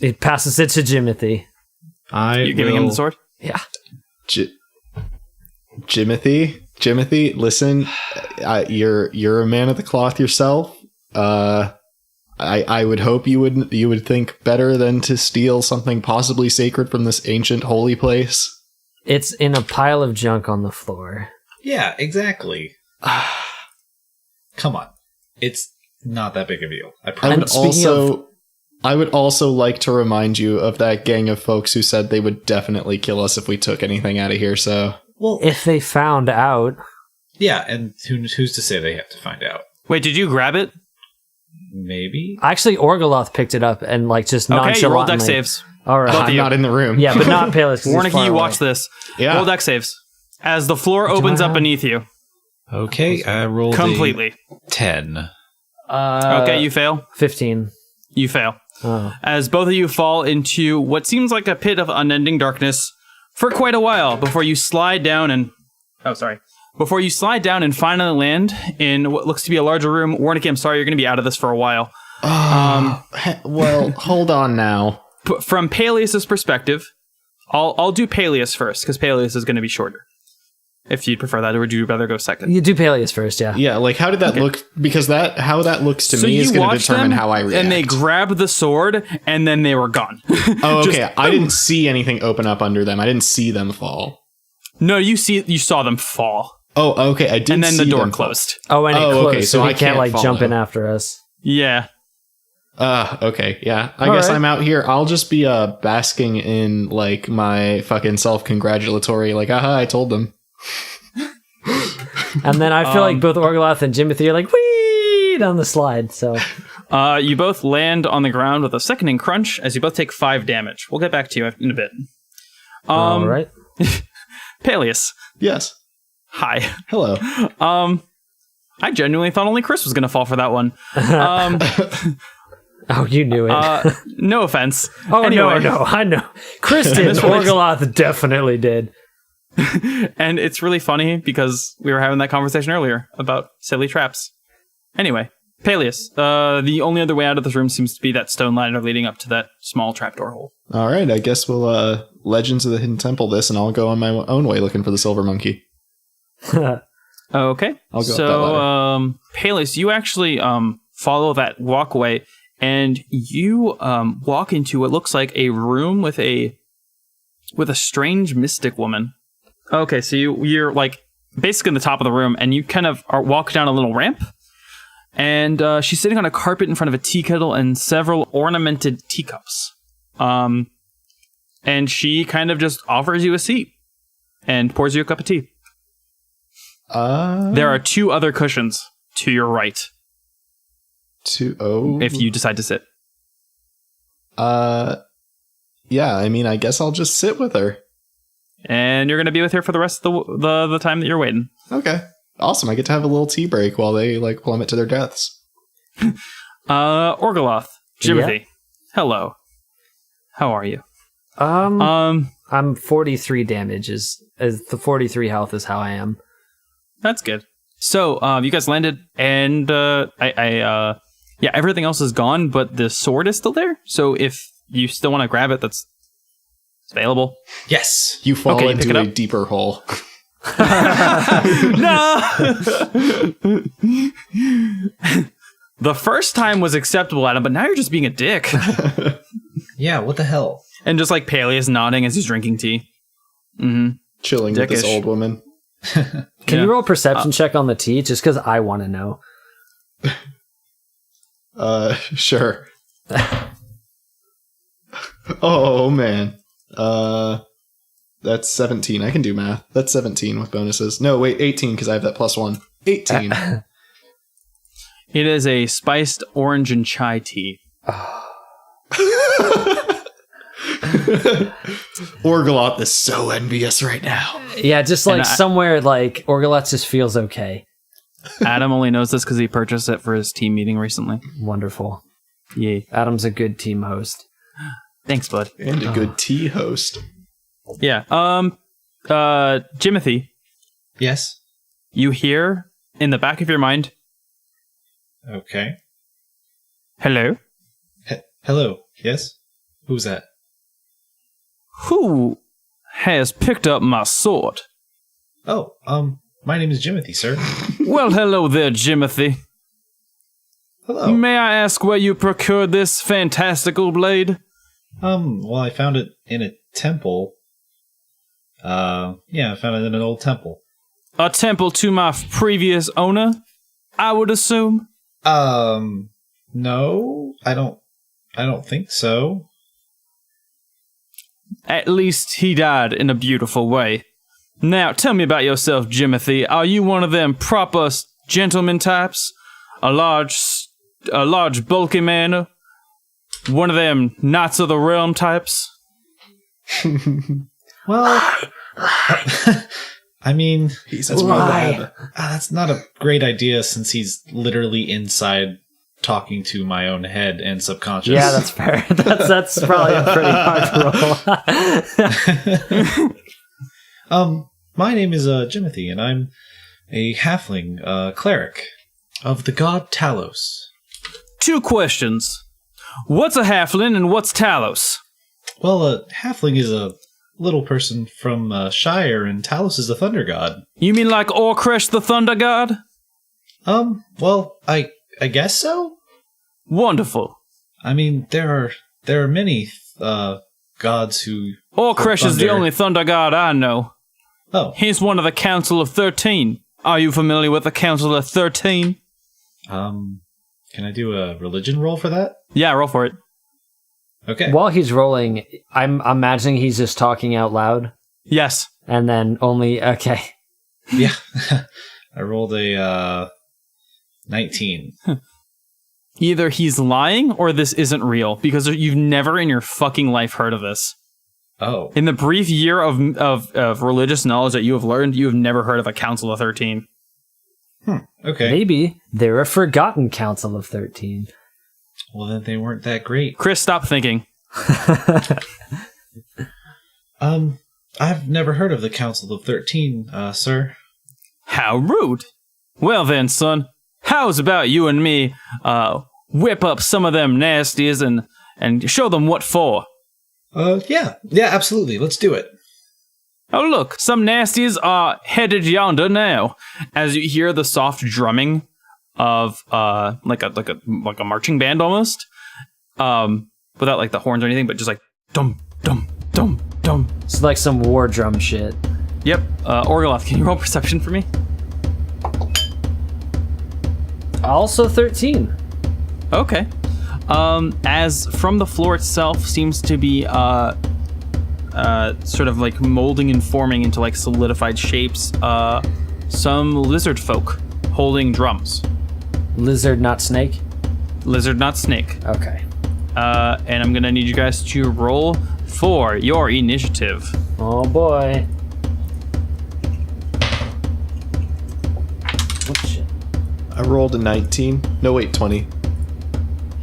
S5: He passes it to Jimothy.
S1: You're giving him the sword?
S5: Yeah.
S3: Jimothy, listen, you're a man of the cloth yourself. I would hope you would think better than to steal something possibly sacred from this ancient holy place.
S5: It's in a pile of junk on the floor.
S6: Yeah, exactly. Come on. It's not that big a deal. I promise.
S3: I would also like to remind you of that gang of folks who said they would definitely kill us if we took anything out of here, so...
S6: Well,
S5: if they found out...
S6: Yeah, and who's to say they have to find out?
S1: Wait, did you grab it?
S6: Maybe?
S5: Actually, Orgoloth picked it up and, like, just nonchalantly...
S1: Okay, you roll dex saves.
S5: All right.
S3: I'm not in the room.
S5: Yeah, but not Paelius.
S1: Warncke, you watch this.
S3: Yeah.
S1: Roll dex saves. As the floor opens up beneath you.
S4: Okay, I rolled
S1: completely.
S4: 10.
S1: Okay, you fail.
S5: 15.
S1: You fail.
S5: Oh.
S1: As both of you fall into what seems like a pit of unending darkness for quite a while before you slide down and... Before you slide down and finally land in what looks to be a larger room. Warncke, I'm sorry, you're going to be out of this for a while.
S3: Well, hold on now.
S1: From Paelius' perspective, I'll do Paelius first, because Paelius is going to be shorter. If you'd prefer that, or would you rather go second?
S5: You do Paelius first, yeah.
S3: Yeah, like, how did that look? Because how that looks to me is going to determine how I react.
S1: And they grabbed the sword, and then they were gone.
S3: Oh, okay. I didn't see anything open up under them. I didn't see them fall.
S1: No, you saw them fall.
S3: Oh, okay. I did.
S1: And then
S3: see
S1: the door
S3: them
S1: closed.
S5: Oh, and it closed,
S3: okay,
S5: so
S3: I
S5: he can't like
S3: follow.
S5: jump in after us.
S1: Yeah.
S3: Okay, yeah. I guess I'm out here. I'll just be basking in like my fucking self-congratulatory, like, aha, I told them.
S5: And then I feel like both Orgoloth and Jimothy are like, whee, down the slide, so...
S1: You both land on the ground with a sickening crunch as you both take 5 damage. We'll get back to you in a bit.
S5: All right.
S1: Paelius.
S3: Yes.
S1: Hi.
S3: Hello.
S1: I genuinely thought only Chris was going to fall for that one.
S5: Oh, you knew it.
S1: No offense.
S5: Oh,
S1: anyway.
S5: no, I know. Chris did. Orgoloth definitely did.
S1: And it's really funny because we were having that conversation earlier about silly traps. Anyway, Paelius, the only other way out of this room seems to be that stone ladder leading up to that small trapdoor hole.
S3: All right, I guess we'll Legends of the Hidden Temple this, and I'll go on my own way looking for the silver monkey.
S1: Okay.
S3: I'll go up that ladder.
S1: Paelius, you actually follow that walkway, and you walk into what looks like a room with a strange mystic woman. Okay, so you're like basically in the top of the room, and you kind of walk down a little ramp, and she's sitting on a carpet in front of a tea kettle and several ornamented teacups. And she kind of just offers you a seat and pours you a cup of tea. There are 2 other cushions to your right. If you decide to sit.
S3: Yeah, I mean, I guess I'll just sit with her.
S1: And you're going to be with her for the rest of the time that you're waiting.
S3: Okay. Awesome. I get to have a little tea break while they like plummet to their deaths.
S1: Orgoloth, Jimothy,
S5: yeah.
S1: Hello. How are you?
S5: I'm 43 damage. The 43 health is how I am.
S1: That's good. So, you guys landed, and everything else is gone, but the sword is still there. So if you still want to grab it, it's available.
S6: Yes.
S3: You fall into a deeper hole.
S1: No! The first time was acceptable, Adam, but now you're just being a dick.
S6: Yeah, what the hell?
S1: And just like Paelius nodding as he's drinking tea. Mm-hmm.
S3: Chilling with this old woman.
S5: Can you roll a perception check on the tea? Just because I want to know.
S3: Sure. Oh, man. That's 17. I can do math. That's 17 with bonuses. No, wait, 18 because I have that plus 1. 18.
S1: It is a spiced orange and chai tea.
S3: Orgoloth is so envious right now.
S5: Yeah, just like somewhere like Orgoloths just feels okay.
S1: Adam only knows this because he purchased it for his team meeting recently.
S5: Wonderful.
S1: Yeah.
S5: Adam's a good team host.
S1: Thanks, bud.
S3: And a good tea host.
S1: Yeah. Jimothy.
S6: Yes?
S1: You hear in the back of your mind.
S6: Okay.
S1: Hello?
S6: Hello. Yes? Who's that?
S1: Who has picked up my sword?
S6: Oh, my name is Jimothy, sir.
S1: Well, hello there, Jimothy.
S6: Hello.
S1: May I ask where you procured this fantastical blade?
S6: Well, I found it in a temple. I found it in an old temple.
S1: A temple to my previous owner, I would assume?
S6: No, I don't think so.
S1: At least he died in a beautiful way. Now, tell me about yourself, Jimothy. Are you one of them proper gentleman types? A large bulky man? One of them Knights of the Realm types?
S6: Well, I mean,
S3: why?
S6: That's not a great idea since he's literally inside talking to my own head and subconscious.
S5: Yeah, that's fair. That's probably a pretty hard roll.
S6: My name is Jimothy, and I'm a halfling cleric of the god Talos.
S1: 2 questions. What's a halfling and what's Talos?
S6: Well, a halfling is a little person from Shire, and Talos is the thunder god.
S1: You mean like Orcresh the thunder god?
S6: Well, I guess so.
S1: Wonderful.
S6: I mean, there are many gods who.
S1: Orcresh is the only thunder god I know.
S6: Oh,
S1: He's one of the Council of 13. Are you familiar with the Council of 13?
S6: can I do a religion roll for that?
S1: Yeah, roll for it.
S6: Okay.
S5: While he's rolling, I'm imagining he's just talking out loud.
S1: Yes.
S5: And then okay.
S6: Yeah. I rolled a 19.
S1: Either he's lying or this isn't real, because you've never in your fucking life heard of this.
S6: Oh.
S1: In the brief year of religious knowledge that you have learned, you have never heard of a Council of 13.
S6: Okay.
S5: Maybe they're a forgotten Council of 13.
S6: Well, then they weren't that great.
S1: Chris, stop thinking.
S6: I've never heard of the Council of 13, sir.
S1: How rude. Well then, son, how's about you and me whip up some of them nasties and show them what for?
S6: Yeah, absolutely. Let's do it.
S1: Oh look, some nasties are headed yonder now. As you hear the soft drumming of like a marching band almost, without like the horns or anything, but just like dum dum dum dum.
S5: It's like some war drum shit.
S1: Yep. Orgoloth, can you roll perception for me?
S5: Also 13.
S1: Okay. As from the floor itself seems to be sort of like molding and forming into like solidified shapes, some lizard folk holding drums.
S5: Lizard, not snake?
S1: Lizard, not snake.
S5: Okay.
S1: And I'm gonna need you guys to roll for your initiative.
S5: Oh boy. Oh shit.
S3: I rolled a 19. No, wait, 20.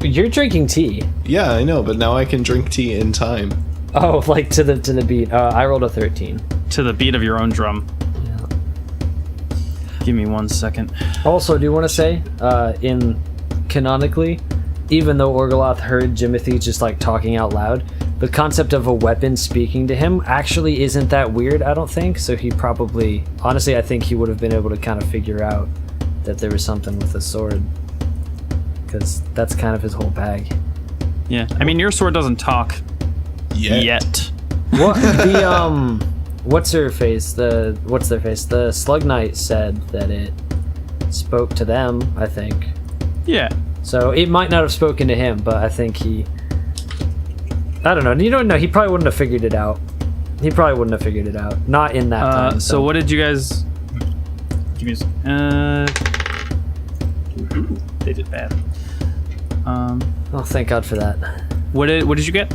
S5: You're drinking tea.
S3: Yeah, I know, but now I can drink tea in time.
S5: Oh, like to the beat. I rolled a 13.
S1: To the beat of your own drum.
S5: Yeah.
S1: Give me 1 second.
S5: Also, do you want to say, canonically, even though Orgoloth heard Jimothy just like talking out loud, the concept of a weapon speaking to him actually isn't that weird, I don't think. So he probably, honestly, I think he would have been able to kind of figure out that there was something with a sword. Because that's kind of his whole bag.
S1: Yeah. I mean, your sword doesn't talk yet.
S5: What the what's their face? The Slug Knight said that it spoke to them, I think.
S1: Yeah.
S5: So it might not have spoken to him, but I think I don't know. You don't know. He probably wouldn't have figured it out. Not in that time.
S1: So what did you guys... Give me a second. They did bad.
S5: Oh, thank God for that.
S1: What did you get?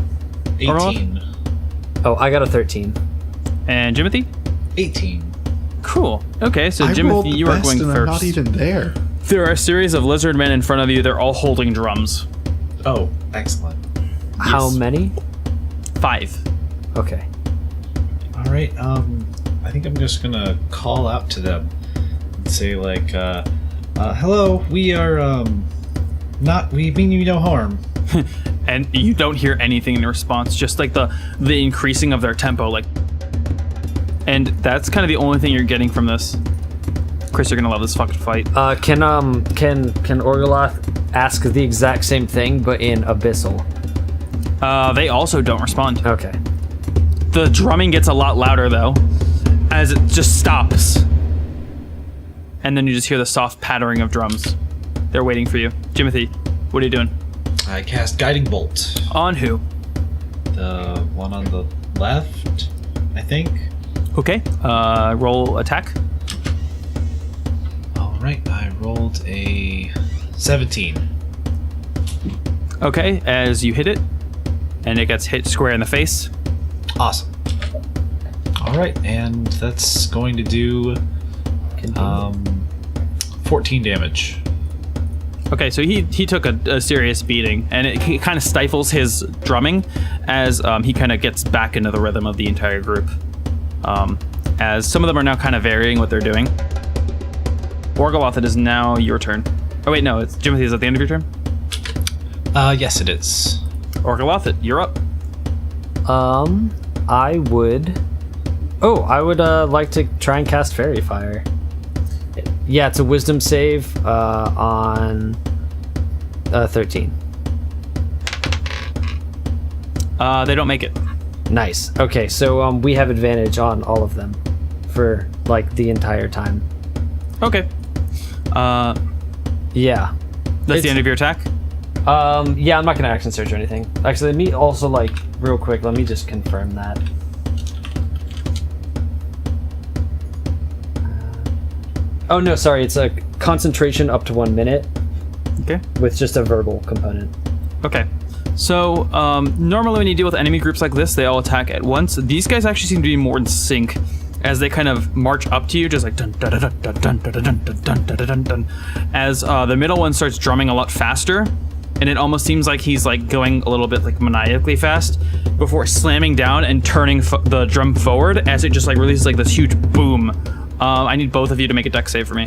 S6: 18.
S5: Oh, I got a 13.
S1: And Jimothy?
S6: 18.
S1: Cool. Okay, so
S3: I rolled
S1: Jimothy,
S3: the
S1: you are
S3: best
S1: going
S3: and
S1: first.
S3: I'm not even there.
S1: There are a series of lizard men in front of you. They're all holding drums.
S6: Oh, excellent.
S5: How many?
S1: 5.
S5: Okay.
S6: All right. I think I'm just gonna call out to them and say like, "Hello, we are we mean you no harm."
S1: And you don't hear anything in response. Just like the increasing of their tempo, like. And that's kind of the only thing you're getting from this. Chris, you're gonna love this fucking fight.
S5: Can Orgoloth ask the exact same thing but in Abyssal?
S1: They also don't respond.
S5: Okay.
S1: The drumming gets a lot louder though, as it just stops. And then you just hear the soft pattering of drums. They're waiting for you. Jimothy, what are you doing?
S6: I cast Guiding Bolt.
S1: On who?
S6: The one on the left, I think.
S1: Okay. Roll attack.
S6: All right, I rolled a 17.
S1: Okay, as you hit it, and it gets hit square in the face.
S6: Awesome. All right, and that's going to do 14 damage.
S1: Okay, so he took a serious beating, and it kind of stifles his drumming as he kind of gets back into the rhythm of the entire group. As some of them are now kind of varying what they're doing. Orgoloth, it is now your turn. Oh wait, no, it's Jimothy. Is at the end of your turn?
S6: Yes, it is.
S1: Orgoloth, you're up.
S5: I would like to try and cast Fairy Fire. Yeah, it's a Wisdom save on 13.
S1: They don't make it.
S5: Nice. Okay, so we have advantage on all of them for like the entire time.
S1: Okay.
S5: Yeah.
S1: That's the end of your attack?
S5: Yeah, I'm not gonna action surge or anything. Actually, let me also real quick, let me just confirm that. Oh no, sorry, it's a concentration up to 1 minute.
S1: Okay.
S5: With just a verbal component.
S1: Okay. So, normally when you deal with enemy groups like this, they all attack at once. These guys actually seem to be more in sync as they kind of march up to you, just like dun dun dun dun dun dun dun dun dun dun dun. As the middle one starts drumming a lot faster, and it almost seems like he's like going a little bit like maniacally fast before slamming down and turning the drum forward as it just like releases like this huge boom. I need both of you to make a dex save for me.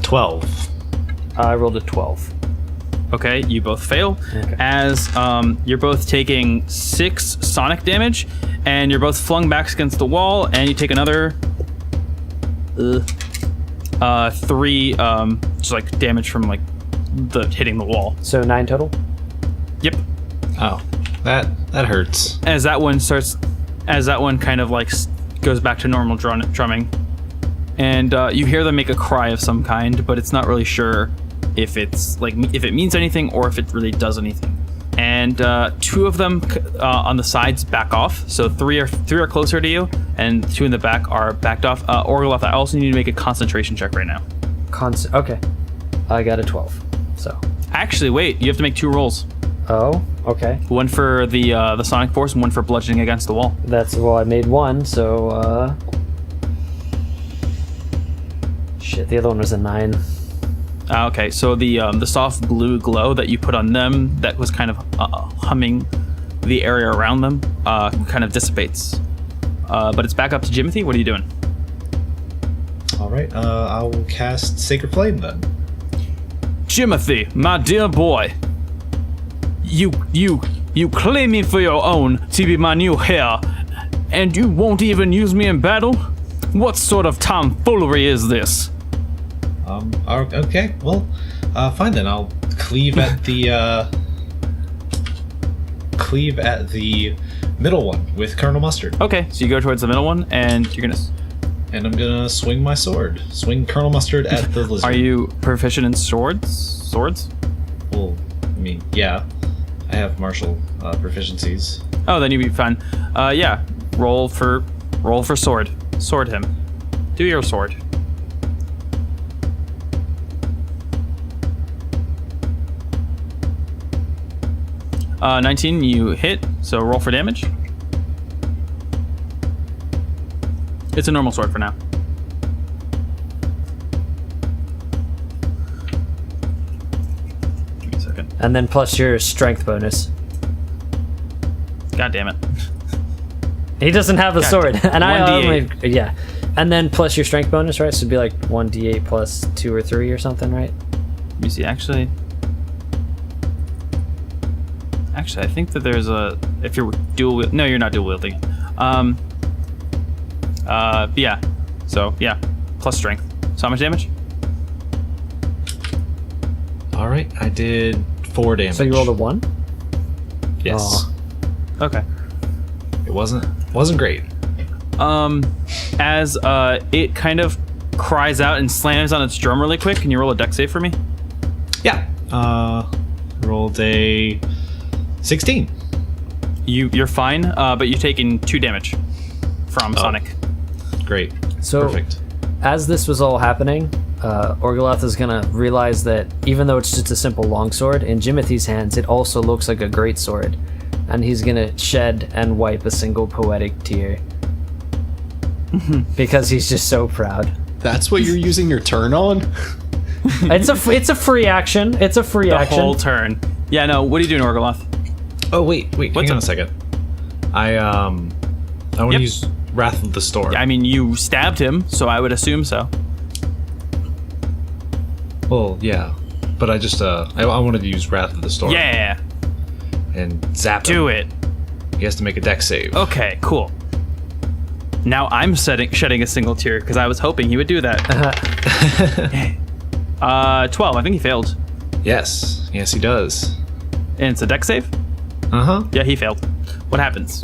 S6: 12.
S5: I rolled a 12.
S1: Okay, you both fail. Okay. As you're both taking 6 sonic damage, and you're both flung back against the wall, and you take another 3 just like damage from like the hitting the wall.
S5: So 9 total?
S1: Yep.
S6: Oh, that hurts.
S1: As that one kind of like goes back to normal drumming, and you hear them make a cry of some kind, but it's not really sure if it's like if it means anything or if it really does anything. And 2 of them on the sides back off, so 3 are closer to you, and 2 in the back are backed off. Orgoloth, I also need you to make a concentration check right now.
S5: Okay, I got a 12. So
S1: actually, wait, you have to make 2 rolls.
S5: Oh, okay.
S1: One for the sonic force, and one for bludgeoning against the wall.
S5: I made 1, so shit. The other one was a 9.
S1: Okay, so the soft blue glow that you put on them, that was kind of humming the area around them, kind of dissipates. But it's back up to Jimothy. What are you doing?
S6: All right, I will cast Sacred Flame then.
S1: Jimothy, my dear boy, you claim me for your own to be my new heir, and you won't even use me in battle? What sort of tomfoolery is this?
S6: Okay, well, fine then. I'll cleave at the cleave at the middle one with Colonel Mustard.
S1: Okay, so you go towards the middle one, and you're gonna.
S6: And I'm gonna swing my sword. Swing Colonel Mustard at the lizard.
S1: Are you proficient in swords?
S6: Well, I mean, yeah. I have martial proficiencies.
S1: Oh, then you'd be fine. Yeah. Roll for sword. Sword him. Do your sword. 19, you hit, so roll for damage. It's a normal sword for now. Give me a second.
S5: And then plus your strength bonus.
S1: God damn it.
S5: He doesn't have a sword. And I
S1: 1d8.
S5: only, yeah. And then plus your strength bonus, right? So it'd be like 1d8 plus 2 or 3 or something, right?
S1: Let me see, actually, I think that there's a, if you're no, you're not dual wielding. Yeah. So, yeah, plus strength. So how much damage?
S6: All right, I did 4 damage.
S5: So you rolled a 1?
S6: Yes.
S5: Aw.
S1: Okay.
S6: It wasn't great.
S1: As it kind of cries out and slams on its drum really quick, can you roll a dex save for me?
S6: Yeah. Rolled a 16.
S1: You're fine, but you've taken 2 damage from Sonic.
S6: Great.
S5: So,
S6: Perfect.
S5: as this was all happening, Orgoloth is gonna realize that even though it's just a simple longsword, in Jimothy's hands, it also looks like a greatsword. And he's gonna shed and wipe a single poetic tear. Because he's just so proud.
S3: That's what you're using your turn on?
S5: It's a free action. It's a free action.
S1: The whole turn. Yeah, no, what are you doing, Orgoloth?
S6: Oh, wait. Hang on a second. I want to use Wrath of the Storm.
S1: I mean, you stabbed him, so I would assume so.
S6: Well, yeah. But I just, I wanted to use Wrath of the Storm.
S1: Yeah.
S6: And zap him.
S1: Do it.
S6: He has to make a dex save.
S1: Okay, cool. Now I'm shedding a single tear because I was hoping he would do that. 12. I think he failed.
S6: Yes, he does.
S1: And it's a dex save?
S6: Uh-huh.
S1: Yeah, he failed. What happens?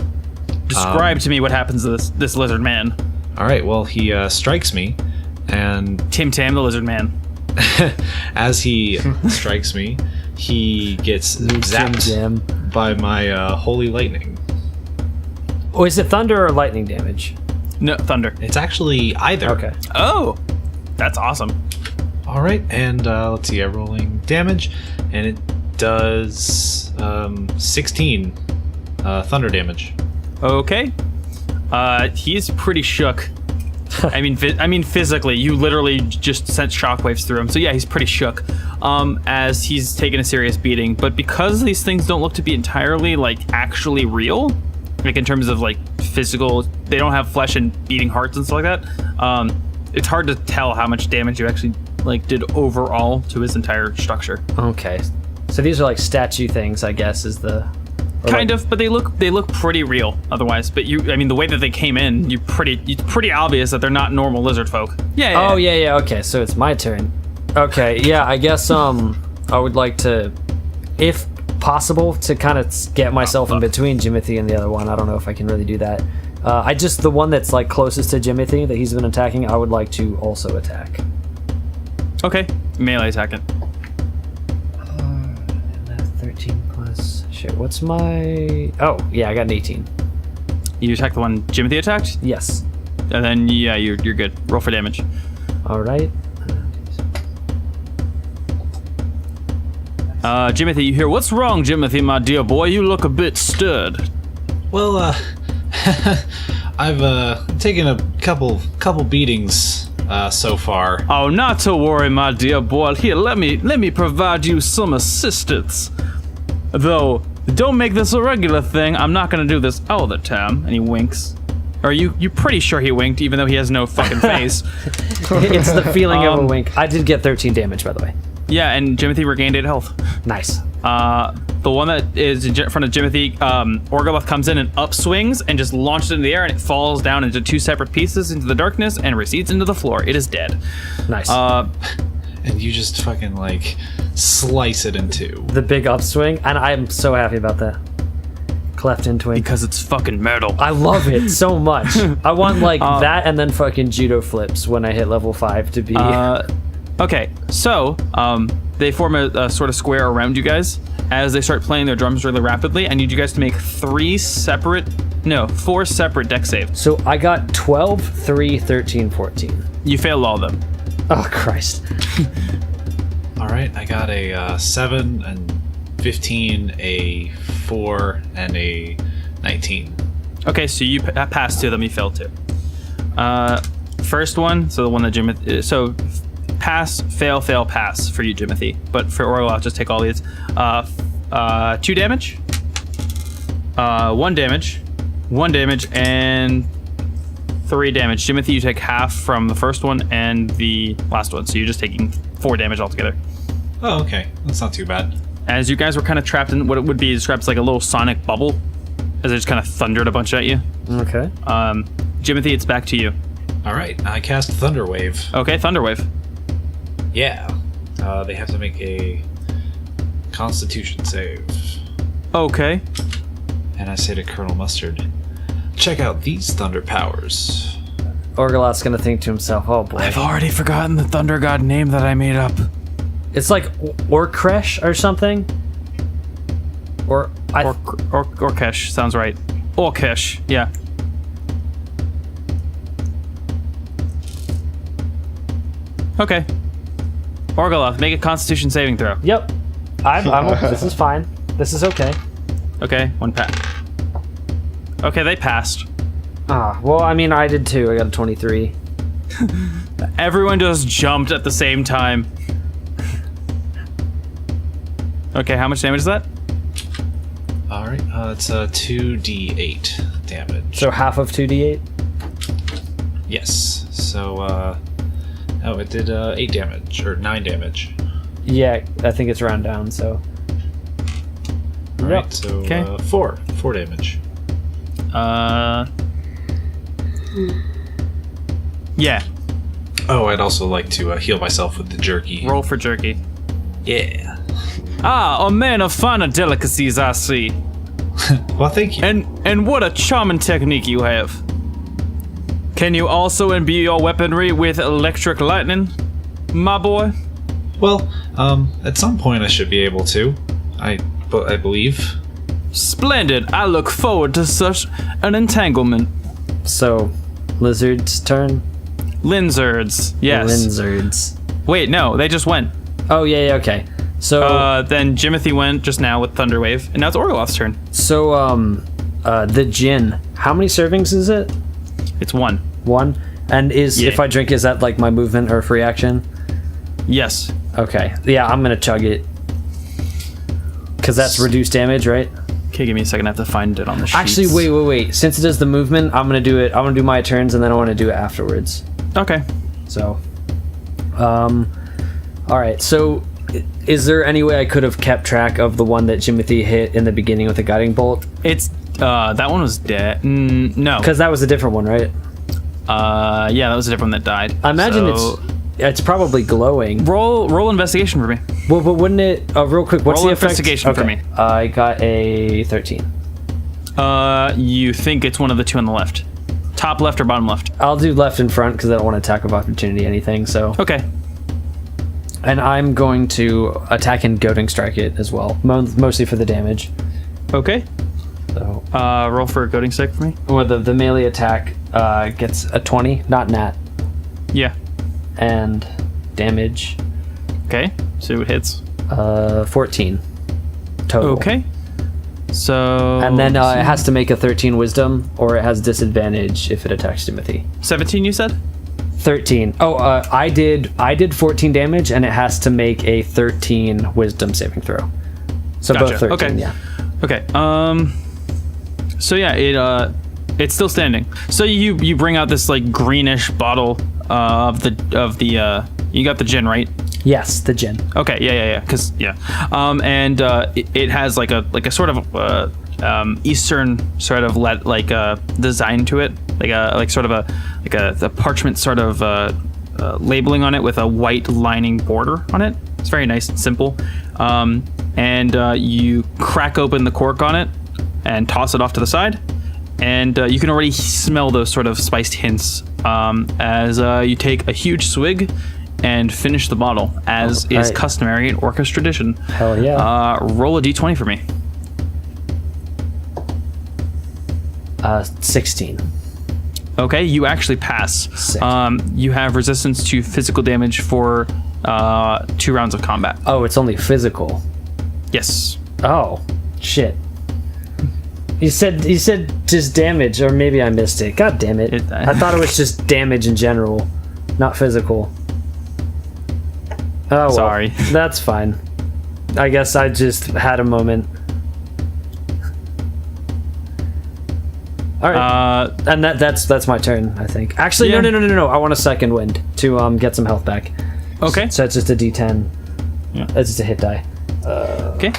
S1: Describe to me what happens to this lizard man.
S6: All right, well, he strikes me, and
S1: Tim Tam, the lizard man.
S6: as he strikes me, he gets zapped by my holy lightning.
S5: Oh, is it thunder or lightning damage?
S1: No, thunder.
S6: It's actually either.
S5: Okay.
S1: Oh, that's awesome.
S6: All right, and let's see, I'm rolling damage, and it does 16 thunder damage.
S1: Okay. He's pretty shook. I mean, physically, you literally just sent shockwaves through him. So yeah, he's pretty shook, as he's taken a serious beating. But because these things don't look to be entirely actually real, in terms of physical, they don't have flesh and beating hearts and stuff like that. It's hard to tell how much damage you actually did overall to his entire structure.
S5: Okay. So these are statue things, I guess, is the...
S1: Kind of, but they look pretty real otherwise. But the way that they came in, it's pretty obvious that they're not normal lizard folk. Yeah.
S5: Oh, yeah. Okay, so it's my turn. Okay, yeah, I guess I would like to, if possible, to kind of get myself in between Jimothy and the other one. I don't know if I can really do that. The one that's closest to Jimothy that he's been attacking, I would like to also attack.
S1: Okay, melee attacking.
S5: And that 13 plus... Shit, what's my... Oh, yeah, I got an 18.
S1: You attack the one Jimothy attacked?
S5: Yes.
S1: And then, yeah, you're good. Roll for damage.
S5: All right.
S1: Jimothy, you hear, "What's wrong, Jimothy, my dear boy? You look a bit stirred."
S6: Well, I've taken a couple beatings so far.
S1: Oh, not to worry, my dear boy. Here, let me provide you some assistance. Though, don't make this a regular thing. I'm not gonna do this all the time. And he winks. Or you're pretty sure he winked, even though he has no fucking face.
S5: It's the feeling of a wink. I did get 13 damage, by the way.
S1: Yeah, and Jimothy regained 8 health.
S5: Nice.
S1: The one that is in front of Jimothy, Orgoloth comes in and upswings and just launches it in the air, and it falls down into 2 separate pieces into the darkness and recedes into the floor. It is dead.
S5: Nice.
S6: And you just fucking slice it in 2.
S5: The big upswing, and I'm so happy about that. Cleft in Twain.
S1: Because it's fucking metal.
S5: I love it so much. I want like that and then fucking judo flips when I hit level 5 to be...
S1: Okay, so they form a sort of square around you guys as they start playing their drums really rapidly. I need you guys to make 4 separate deck saves.
S5: So I got 12, 3, 13, 14.
S1: You failed all of them.
S5: Oh, Christ.
S4: All right, I got a 7 and 15, a 4, and a 19.
S1: Okay, so you passed 2 of them, you failed 2. First one, so the one that Jimothy... So pass, fail, fail, pass for you, Jimothy. But for Orgoloth, just take all these. 2 damage, 1 damage, 1 damage, and 3 damage. Jimothy, you take half from the first one and the last one, so you're just taking 4 damage altogether.
S4: Oh, okay. That's not too bad.
S1: As you guys were kind of trapped in what it would be described as like a little sonic bubble, as it just kind of thundered a bunch at you.
S5: Okay.
S1: Jimothy, it's back to you.
S4: All right, I cast Thunder Wave.
S1: Okay, Thunder Wave.
S4: Yeah. They have to make a Constitution save.
S1: Okay.
S4: And I say to Colonel Mustard, check out these thunder powers.
S5: Orgoloth's gonna think to himself, oh boy.
S1: I've already forgotten the thunder god name that I made up.
S5: It's like Orcresh or something?
S1: Orkesh, sounds right. Orkesh, yeah. Okay. Orgoloth, make a Constitution saving throw.
S5: Yep. This is fine. This is okay.
S1: Okay, 1 pass. Okay, they passed.
S5: Well, I mean, I did too. I got a 23.
S1: Everyone just jumped at the same time. Okay, how much damage is that?
S4: All right, it's a 2d8 damage.
S5: So half of 2d8?
S4: Yes. So, it did 8 damage, or 9 damage.
S5: Yeah, I think it's round down, so...
S4: All right, so
S1: okay.
S4: 4 damage.
S1: Yeah.
S4: Oh, I'd also like to heal myself with the jerky.
S1: Roll for jerky.
S4: Yeah.
S1: A man of finer delicacies, I see.
S4: Well, thank you.
S1: And what a charming technique you have. Can you also imbue your weaponry with electric lightning, my boy?
S4: Well, at some point I should be able to. I believe.
S1: Splendid. I look forward to such an entanglement.
S5: So, Lizard's turn?
S1: Linzards, yes.
S5: Linzards.
S1: Wait, no, they just went.
S5: Oh, yeah, okay. So
S1: then Jimothy went just now with Thunder Wave, and now it's Orgoloth's turn.
S5: So, the gin, how many servings is it?
S1: It's 1.
S5: 1? And if I drink, is that like my movement or free action?
S1: Yes.
S5: Okay. Yeah, I'm gonna chug it. Because that's reduced damage, right?
S1: Okay, give me a second. I have to find it on the sheets.
S5: Actually, wait. Since it does the movement, I'm gonna do it. I'm gonna do my turns, and then I want to do it afterwards.
S1: Okay.
S5: So, all right. So, is there any way I could have kept track of the one that Jimothy hit in the beginning with the guiding bolt?
S1: It's that one was dead. No,
S5: because that was a different one, right?
S1: Yeah, that was a different one that died.
S5: I imagine it's probably glowing.
S1: Roll investigation for me.
S5: Well, but wouldn't it? Real quick, what's the effect?
S1: Investigation for me.
S5: I got a 13.
S1: You think it's one of the 2 on the left, top left or bottom left?
S5: I'll do left in front because I don't want to attack of opportunity anything. So
S1: okay.
S5: And I'm going to attack and goading strike it as well, mostly for the damage.
S1: Okay.
S5: So
S1: roll for a goading strike for me.
S5: Or the melee attack gets a 20, not nat.
S1: Yeah.
S5: And damage.
S1: Okay. So it hits.
S5: 14 total.
S1: Okay. So
S5: and then it has to make a 13 wisdom, or it has disadvantage if it attacks Jimothy.
S1: 17, you said?
S5: 13. Oh, I did 14 damage, and it has to make a 13 wisdom saving throw. So
S1: gotcha.
S5: both 13.
S1: Okay.
S5: Yeah.
S1: Okay. So yeah, it's still standing. So you bring out this like greenish bottle of the you got the gin, right?
S5: Yes, the gin. Okay,
S1: yeah. Because and it has like a sort of Eastern sort of design to it, like sort of a parchment sort of labeling on it with a white lining border on it. It's very nice and simple. And you crack open the cork on it, and toss it off to the side. And you can already smell those sort of spiced hints as you take a huge swig and finish the bottle, as is customary in Orcish tradition.
S5: Hell yeah.
S1: Roll a d20 for me.
S5: 16.
S1: Okay, you actually pass.
S5: Sick.
S1: You have resistance to physical damage for 2 rounds of combat.
S5: Oh, it's only physical.
S1: Yes.
S5: Oh, shit. You said just damage, or maybe I missed it. God damn it. I thought it was just damage in general, not physical. Oh, well,
S1: sorry.
S5: That's fine. I guess I just had a moment. All right. And that's my turn, I think. Actually,
S1: yeah.
S5: No. I want a second wind to get some health back.
S1: Okay.
S5: So it's just a D10.
S1: Yeah.
S5: It's just a hit die.
S1: Okay.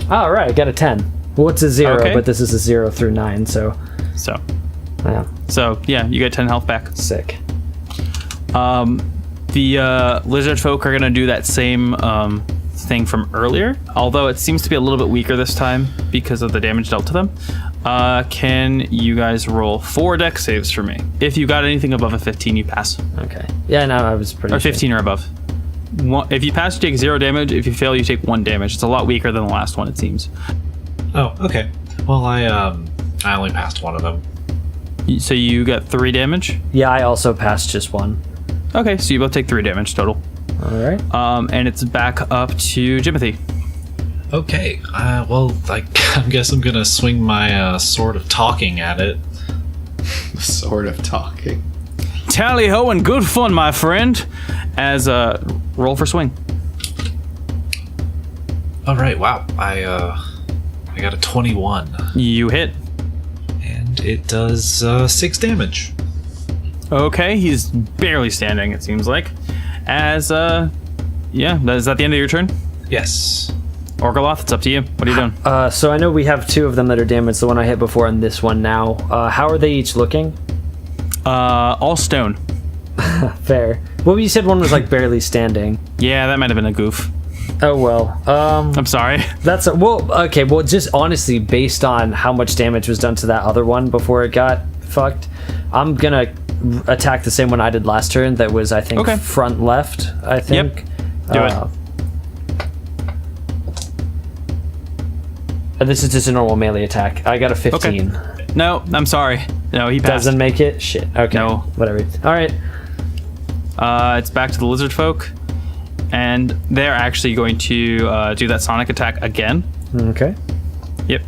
S5: All right, I got a 10. Well, it's a 0,
S1: Okay.
S5: but this is a 0 through 9, so yeah.
S1: So yeah, you get 10 health back.
S5: Sick.
S1: The lizard folk are gonna do that same thing from earlier, although it seems to be a little bit weaker this time because of the damage dealt to them. Can you guys roll 4 dex saves for me? If you got anything above a 15, you pass.
S5: Okay. Yeah, no, I was pretty
S1: Or 15 or above. If you pass, you take 0 damage. If you fail, you take 1 damage. It's a lot weaker than the last one, it seems.
S4: Oh, okay. Well, I only passed one of them.
S1: So you got 3 damage?
S5: Yeah, I also passed just 1.
S1: Okay, so you both take 3 damage total.
S5: All right.
S1: And it's back up to Jimothy.
S4: Okay. Well, I guess I'm gonna swing my sword of talking at it.
S3: Sword of talking.
S1: Tally ho and good fun, my friend. As roll for swing.
S4: All right. Wow. I got a 21,
S1: You hit.
S4: and it does 6 damage.
S1: Okay, he's barely standing, it seems like. As, yeah, is that the end of your turn?
S4: Yes.
S1: Orgoloth, it's up to you. What are you doing?
S5: So I know we have 2 of them that are damaged, the one I hit before and this one now. How are they each looking?
S1: All stone.
S5: Fair. Well, you said one was like barely standing.
S1: Yeah, that might have been a goof.
S5: Oh, well.
S1: I'm sorry.
S5: That's okay. Well, just honestly, based on how much damage was done to that other one before it got fucked, I'm gonna attack the same one I did last turn. That was, I think, front left. I think.
S1: Yep. Do it.
S5: And this is just a normal melee attack. I got a 15.
S1: Okay. No, I'm sorry. No, he passed.
S5: Doesn't make it. Shit. Okay.
S1: No.
S5: Whatever. All right.
S1: It's back to the lizard folk, and they're actually going to do that sonic attack again.
S5: Okay.
S1: Yep.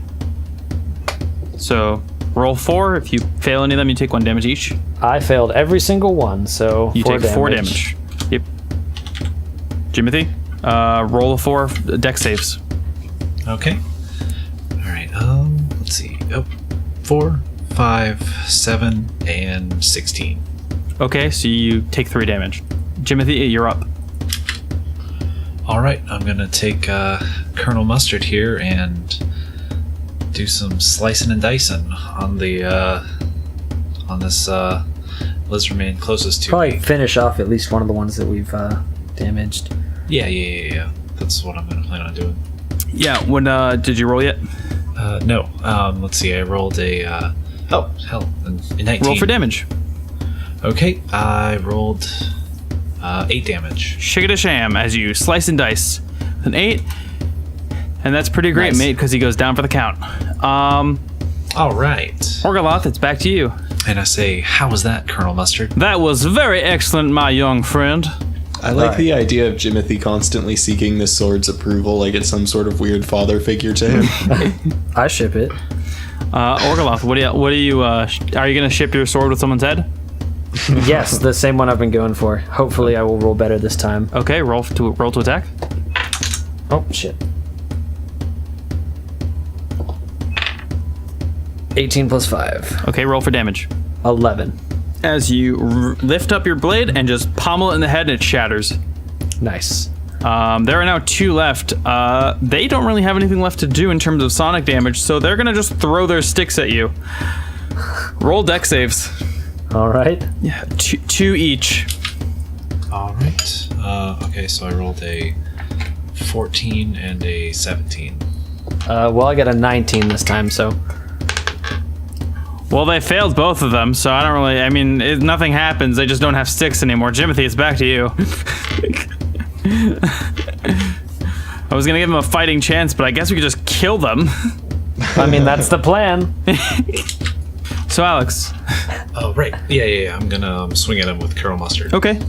S1: So roll 4. If you fail any of them, you take 1 damage each.
S5: I failed every single one, so
S1: You take 4 damage. Yep. Jimothy, roll a 4 dex saves.
S4: Okay. All right. Let's see. 4, 5, 7, and 16.
S1: Okay, so you take 3 damage. Jimothy, you're up.
S4: All right. I'm gonna take Colonel Mustard here and do some slicing and dicing on the on this lizard man closest to
S5: Probably
S4: me.
S5: finish off at least one of the ones that we've damaged.
S4: Yeah. That's what I'm gonna plan on doing.
S1: Yeah, when did you roll yet?
S4: No. Let's see. I rolled a oh hell, a 19.
S1: Roll for damage.
S4: Okay, I rolled 8 damage.
S1: Shigga-da-sham as you slice and dice. An 8. And that's pretty great,
S5: Nice.
S1: mate, because he goes down for the count.
S4: All right.
S1: Orgoloth, it's back to you.
S4: And I say, how was that, Colonel Mustard?
S1: That was very excellent, my young friend.
S3: I like the idea of Jimothy constantly seeking this sword's approval, like it's some sort of weird father figure to him.
S5: I ship it.
S1: Orgoloth, what do you are you gonna ship your sword with someone's head?
S5: Yes, the same one I've been going for. Hopefully I will roll better this time.
S1: Okay, roll to attack.
S5: Oh, shit. 18 plus 5.
S1: Okay, roll for damage.
S5: 11.
S1: As you lift up your blade and just pommel it in the head and it shatters.
S5: Nice.
S1: There are now 2 left. They don't really have anything left to do in terms of sonic damage, so they're gonna just throw their sticks at you. Roll dex saves.
S5: All right.
S1: Yeah, 2 each.
S4: All right. Okay, so I rolled a 14 and a 17.
S5: Well, I got a 19 this time, so.
S1: Well, they failed both of them, so I don't really... I mean, nothing happens. They just don't have sticks anymore. Jimothy, it's back to you. I was going to give them a fighting chance, but I guess we could just kill them.
S5: I mean, that's the plan.
S1: So, Alex.
S4: Oh, right. Yeah. I'm going to swing at him with Curl Mustard.
S1: Okay.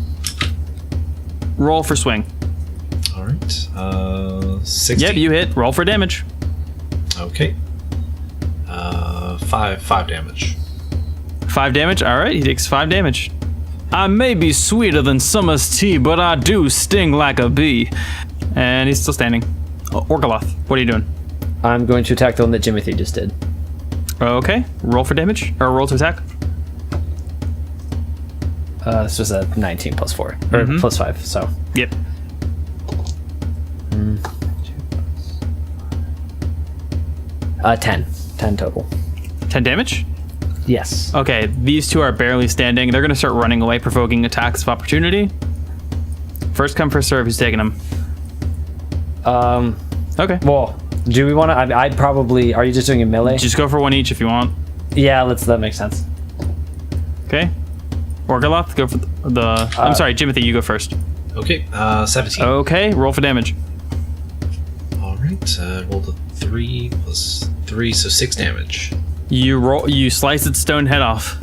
S1: Roll for swing.
S4: All right. 16.
S1: Yep, you hit. Roll for damage.
S4: Okay. 5 damage.
S1: 5 damage? All right, he takes 5 damage. I may be sweeter than summer's tea, but I do sting like a bee. And he's still standing. Orgoloth, what are you doing?
S5: I'm going to attack the one that Jimothy just did.
S1: Okay, roll for damage, or roll to attack.
S5: This was a 19 plus 4, or plus 5, so.
S1: Yep.
S5: 10 total.
S1: 10 damage?
S5: Yes.
S1: Okay, these two are barely standing. They're going to start running away, provoking attacks of opportunity. First come, first serve. Who's taking them? Okay.
S5: Well, do we want to? I'd probably. Are you just doing a melee?
S1: Just go for one each if you want.
S5: Yeah, that makes sense.
S1: Okay. Orgoloth, go for the. I'm sorry, Jimothy, you go first.
S4: Okay. 17.
S1: Okay, roll for damage.
S4: All right. Rolled a 3 plus 3, so 6 damage.
S1: You slice its stone head off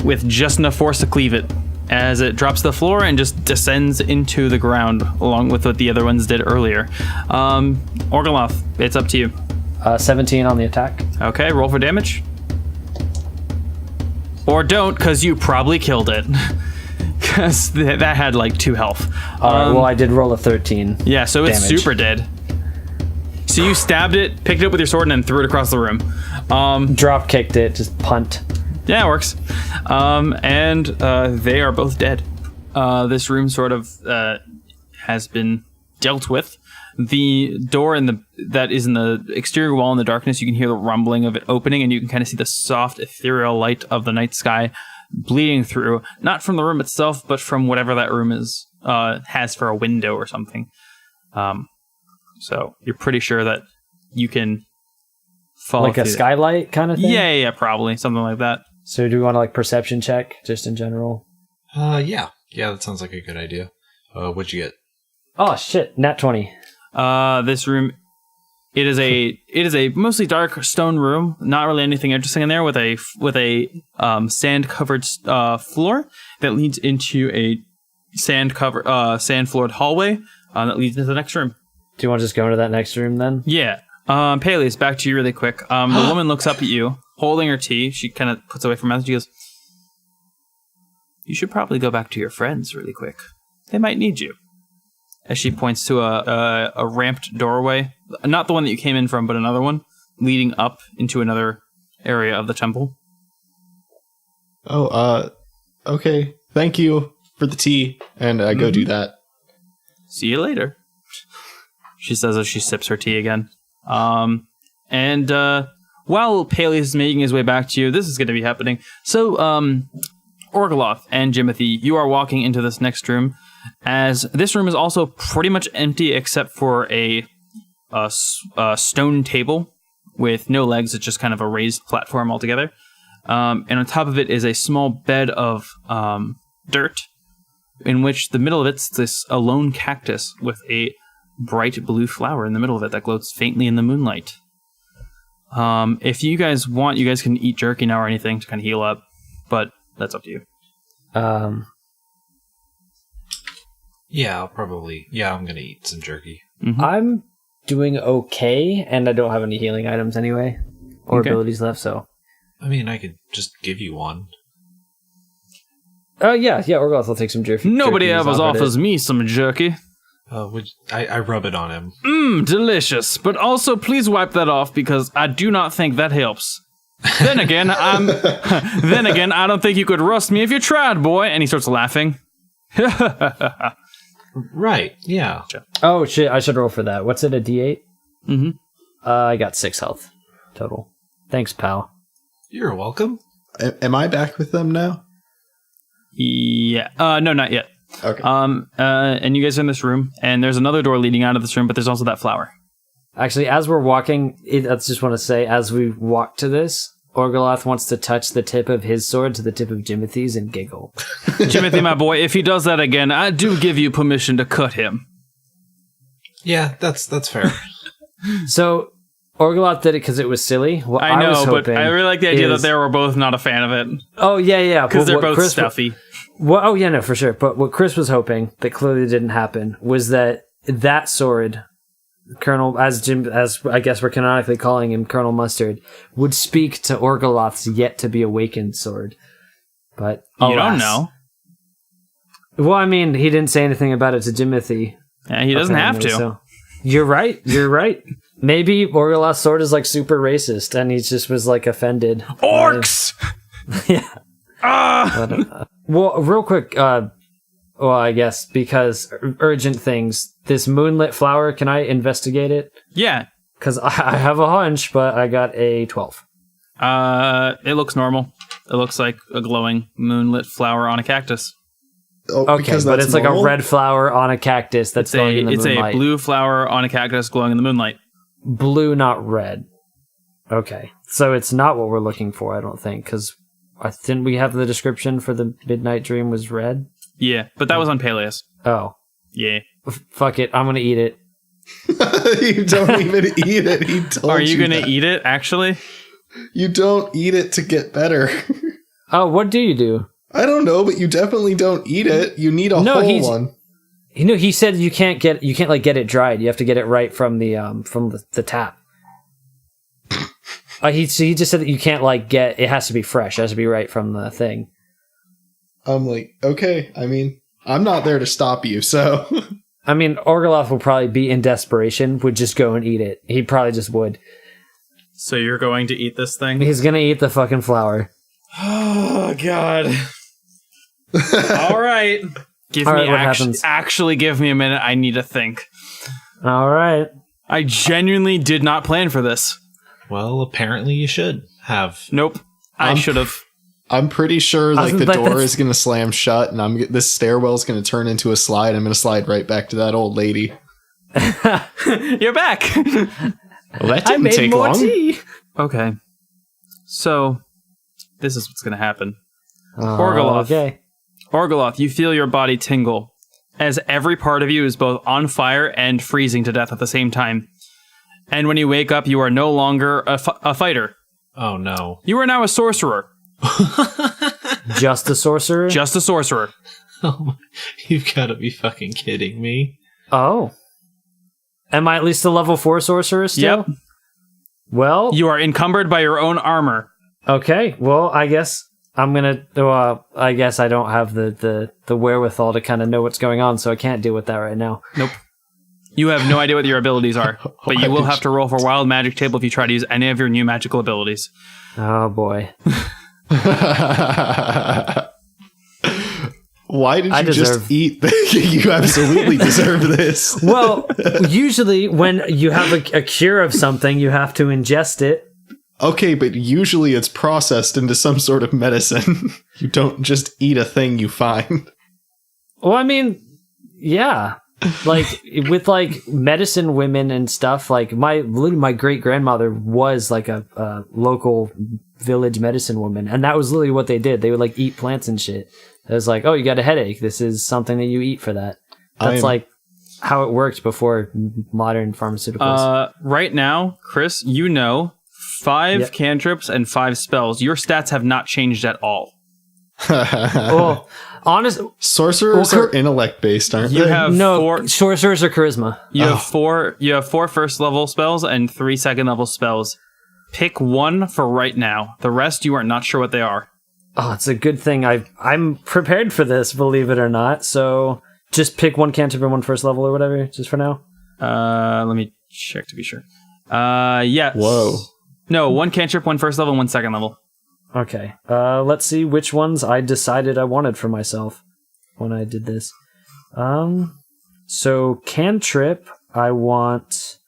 S1: with just enough force to cleave it as it drops to the floor and just descends into the ground along with what the other ones did earlier. Orgoloth, it's up to you.
S5: 17 on the attack.
S1: Okay, roll for damage. Or don't, because you probably killed it. Because that had like 2 health.
S5: Well, I did roll a 13.
S1: Yeah, so it's
S5: damage.
S1: super dead. So you stabbed it, picked it up with your sword, and then threw it across the room.
S5: Drop kicked it, just punt.
S1: Yeah, it works. And they are both dead. This room sort of has been dealt with. The door that is in the exterior wall in the darkness, you can hear the rumbling of it opening, and you can kind of see the soft, ethereal light of the night sky bleeding through, not from the room itself, but from whatever that room has for a window or something. So you're pretty sure that you can follow
S5: like a skylight kind of thing?
S1: Yeah, probably. Something like that.
S5: So do we want to perception check just in general?
S4: Yeah, that sounds like a good idea. What'd you get?
S5: Oh shit, nat 20.
S1: This room, it is a mostly dark stone room. Not really anything interesting in there. With a sand covered floor that leads into a sand floored hallway that leads into the next room.
S5: Do you want to just go into that next room then?
S1: Yeah. Paelius, back to you really quick. The woman looks up at you, holding her tea. She kind of puts away from her mouth. She goes, "You should probably go back to your friends really quick. They might need you." As she points to a ramped doorway, not the one that you came in from, but another one, leading up into another area of the temple.
S3: Oh, okay. Thank you for the tea, and I go do that.
S1: See you later, she says as she sips her tea again. While Paelius is making his way back to you, this is going to be happening. So, Orgoloth and Jimothy, you are walking into this next room, as this room is also pretty much empty except for a stone table with no legs. It's just kind of a raised platform altogether. And on top of it is a small bed of dirt, in which the middle of it's a lone cactus with a bright blue flower in the middle of it that glows faintly in the moonlight. If you guys want, you guys can eat jerky now or anything to kind of heal up, but that's up to you.
S4: Yeah, I'm gonna eat some jerky.
S1: Mm-hmm.
S5: I'm doing okay, and I don't have any healing items anyway, or abilities left, so.
S4: I mean, I could just give you one.
S5: Oh, yeah, Orgoloth will take some jerky.
S1: Nobody ever offers me some jerky.
S4: I rub it on him.
S1: Delicious. But also, please wipe that off, because I do not think that helps. Then again, I don't think you could rust me if you tried, boy. And he starts laughing.
S4: Right, yeah.
S5: Oh, shit, I should roll for that. What's it, a D8?
S1: Mm-hmm.
S5: I got 6 health total. Thanks, pal.
S4: You're welcome.
S3: Am I back with them now?
S1: Yeah. No, not yet.
S3: Okay.
S1: And you guys are in this room, and there's another door leading out of this room, but there's also that flower.
S5: Actually, as we're walking, I just want to say, as we walk to this, Orgoloth wants to touch the tip of his sword to the tip of Jimothy's and giggle.
S1: Jimothy, my boy, if he does that again, I do give you permission to cut him.
S4: Yeah, that's fair.
S5: So, Orgoloth did it because it was silly. What
S1: I know, but I really like the idea that they were both not a fan of it.
S5: Oh, yeah.
S1: Because they're both stuffy.
S5: No, for sure. But what Chris was hoping, that clearly didn't happen, was that sword... Colonel, as I guess we're canonically calling him Colonel Mustard, would speak to Orgoloth's yet to be awakened sword. But
S1: you don't know.
S5: Well, I mean, he didn't say anything about it to Jimothy.
S1: Yeah, he doesn't have to.
S5: So. You're right. Maybe Orgoloth's sword is like super racist, and he just was like offended.
S1: Orcs.
S5: Yeah. Well, real quick. Well, I guess because urgent things. This moonlit flower, can I investigate it?
S1: Yeah.
S5: Because I have a hunch, but I got a 12.
S1: It looks normal. It looks like a glowing moonlit flower on a cactus.
S3: Oh,
S5: okay, but it's normal? Like a red flower on a cactus that's glowing in the moonlight.
S1: It's a blue flower on a cactus glowing in the moonlight.
S5: Blue, not red. Okay. So it's not what we're looking for, I don't think, because didn't we have the description for the Midnight Dream was red?
S1: Yeah, but that was on Paelius.
S5: Oh.
S1: Yeah.
S5: Fuck it, I'm gonna eat it.
S3: You don't even eat it. He told
S1: Are you gonna eat it, actually?
S3: You don't eat it to get better.
S5: Oh, what do you do?
S3: I don't know, but you definitely don't eat it. You need a whole one.
S5: He said you can't get it dried. You have to get it right from the tap. He just said that you can't it has to be fresh. It has to be right from the thing.
S3: I'm like, okay. I mean, I'm not there to stop you, so.
S5: I mean, Orgoloth will probably be in desperation, would just go and eat it. He probably just would.
S1: So you're going to eat this thing?
S5: He's gonna eat the fucking flower.
S1: Oh, God. All right. Actually, give me a minute. I need to think.
S5: All right.
S1: I genuinely did not plan for this.
S4: Well, apparently you should have.
S1: Nope. I should have.
S3: I'm pretty sure the door is going to slam shut and this stairwell is going to turn into a slide. I'm going to slide right back to that old lady.
S1: You're back.
S3: Well, that didn't take long.
S5: Tea.
S1: Okay. So, this is what's going to happen. Orgoloth.
S5: Okay.
S1: Orgoloth, you feel your body tingle as every part of you is both on fire and freezing to death at the same time. And when you wake up, you are no longer a fighter.
S4: Oh, no.
S1: You are now a sorcerer.
S5: Just a sorcerer?
S1: Just a sorcerer.
S4: Oh, you've got to be fucking kidding me.
S5: Oh. Am I at least a level 4 sorcerer still?
S1: Yep.
S5: Well...
S1: You are encumbered by your own armor.
S5: Okay, well, I guess I'm gonna... I guess I don't have the wherewithal to kind of know what's going on, so I can't deal with that right now.
S1: Nope. You have no idea what your abilities are, but you will have to roll for Wild Magic Table if you try to use any of your new magical abilities.
S5: Oh, boy.
S3: Why did you just eat? You absolutely deserve this.
S5: Well, usually when you have a cure of something, you have to ingest it.
S3: Okay, but usually it's processed into some sort of medicine. You don't just eat a thing you find.
S5: Well, I mean, yeah. Like, with, like, medicine women and stuff, like, my great-grandmother was, like, a local village medicine woman, and that was literally what they did. They would, like, eat plants and shit. It was like, oh, you got a headache. This is something that you eat for that. That's, like, how it worked before modern pharmaceuticals.
S1: Right now, Chris, you know, 5 cantrips and 5 spells. Your stats have not changed at all.
S5: Well...
S3: Sorcerers are intellect based, aren't
S1: you
S3: they?
S1: Have
S5: sorcerers are charisma.
S1: You have 4 first level spells and 3 second level spells. Pick one for right now. The rest you are not sure what they are.
S5: Oh, it's a good thing I'm prepared for this, believe it or not. So just pick one cantrip and one first level or whatever, just for now.
S1: Let me check to be sure. Yes.
S3: Whoa.
S1: No, 1 cantrip, 1 first level, 1 second level.
S5: Okay, let's see which ones I decided I wanted for myself when I did this. So cantrip, I want...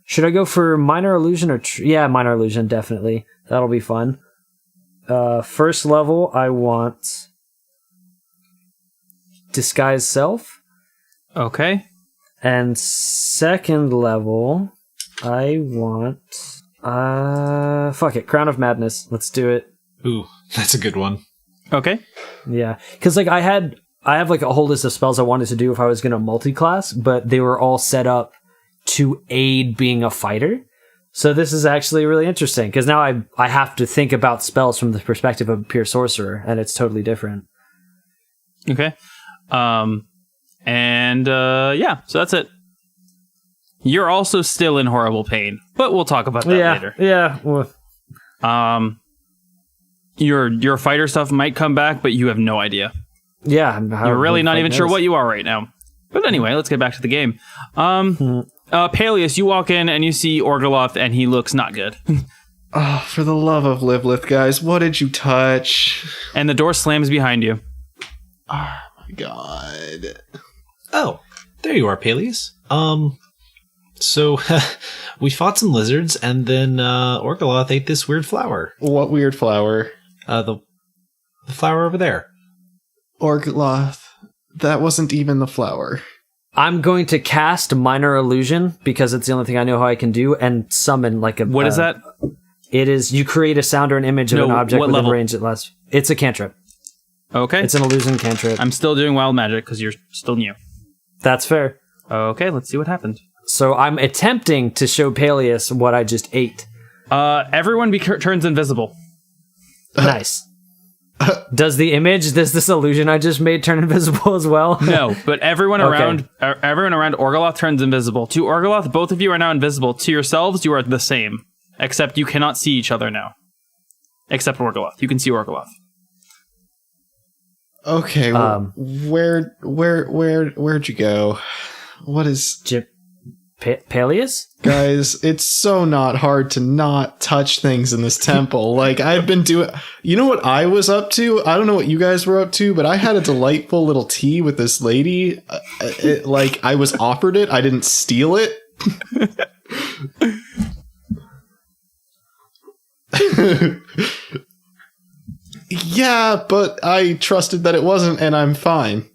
S5: Should I go for minor illusion or... Yeah, minor illusion, definitely. That'll be fun. First level, I want... disguise self.
S1: Okay.
S5: And second level... I want... fuck it. Crown of Madness. Let's do it.
S4: Ooh, that's a good one.
S1: Okay.
S5: Yeah. Because, like, I have, like, a whole list of spells I wanted to do if I was going to multi-class, but they were all set up to aid being a fighter. So this is actually really interesting, because now I have to think about spells from the perspective of a pure sorcerer, and it's totally different.
S1: Okay. So that's it. You're also still in horrible pain, but we'll talk about that later.
S5: Yeah. Well,
S1: your fighter stuff might come back, but you have no idea.
S5: Yeah.
S1: You're really not even sure what you are right now. But anyway, let's get back to the game. Paelius, you walk in and you see Orgoloth, and he looks not good.
S3: Oh, for the love of Livlith, guys, what did you touch?
S1: And the door slams behind you.
S3: Oh my god.
S4: Oh, there you are, Paelius. So we fought some lizards, and then Orgoloth ate this weird flower.
S3: What weird flower?
S4: The flower over there.
S3: Orgoloth, that wasn't even the flower.
S5: I'm going to cast Minor Illusion, because it's the only thing I know how I can do, and summon like a...
S1: What is that?
S5: It is, you create a sound or an image of an object within range that lasts... It's a cantrip.
S1: Okay.
S5: It's an illusion cantrip.
S1: I'm still doing wild magic, because you're still new.
S5: That's fair.
S1: Okay, let's see what happened.
S5: So I'm attempting to show Paelius what I just ate.
S1: Everyone turns invisible.
S5: Nice. Does this illusion I just made turn invisible as well?
S1: No, but everyone around Orgoloth turns invisible. To Orgoloth, both of you are now invisible. To yourselves, you are the same, except you cannot see each other now. Except Orgoloth, you can see Orgoloth.
S3: Okay, where'd you go? What is
S5: Paelius?
S3: Guys, it's so not hard to not touch things in this temple. Like, I've been doing... You know what I was up to? I don't know what you guys were up to, but I had a delightful little tea with this lady. I was offered it. I didn't steal it. Yeah, but I trusted that it wasn't, and I'm fine.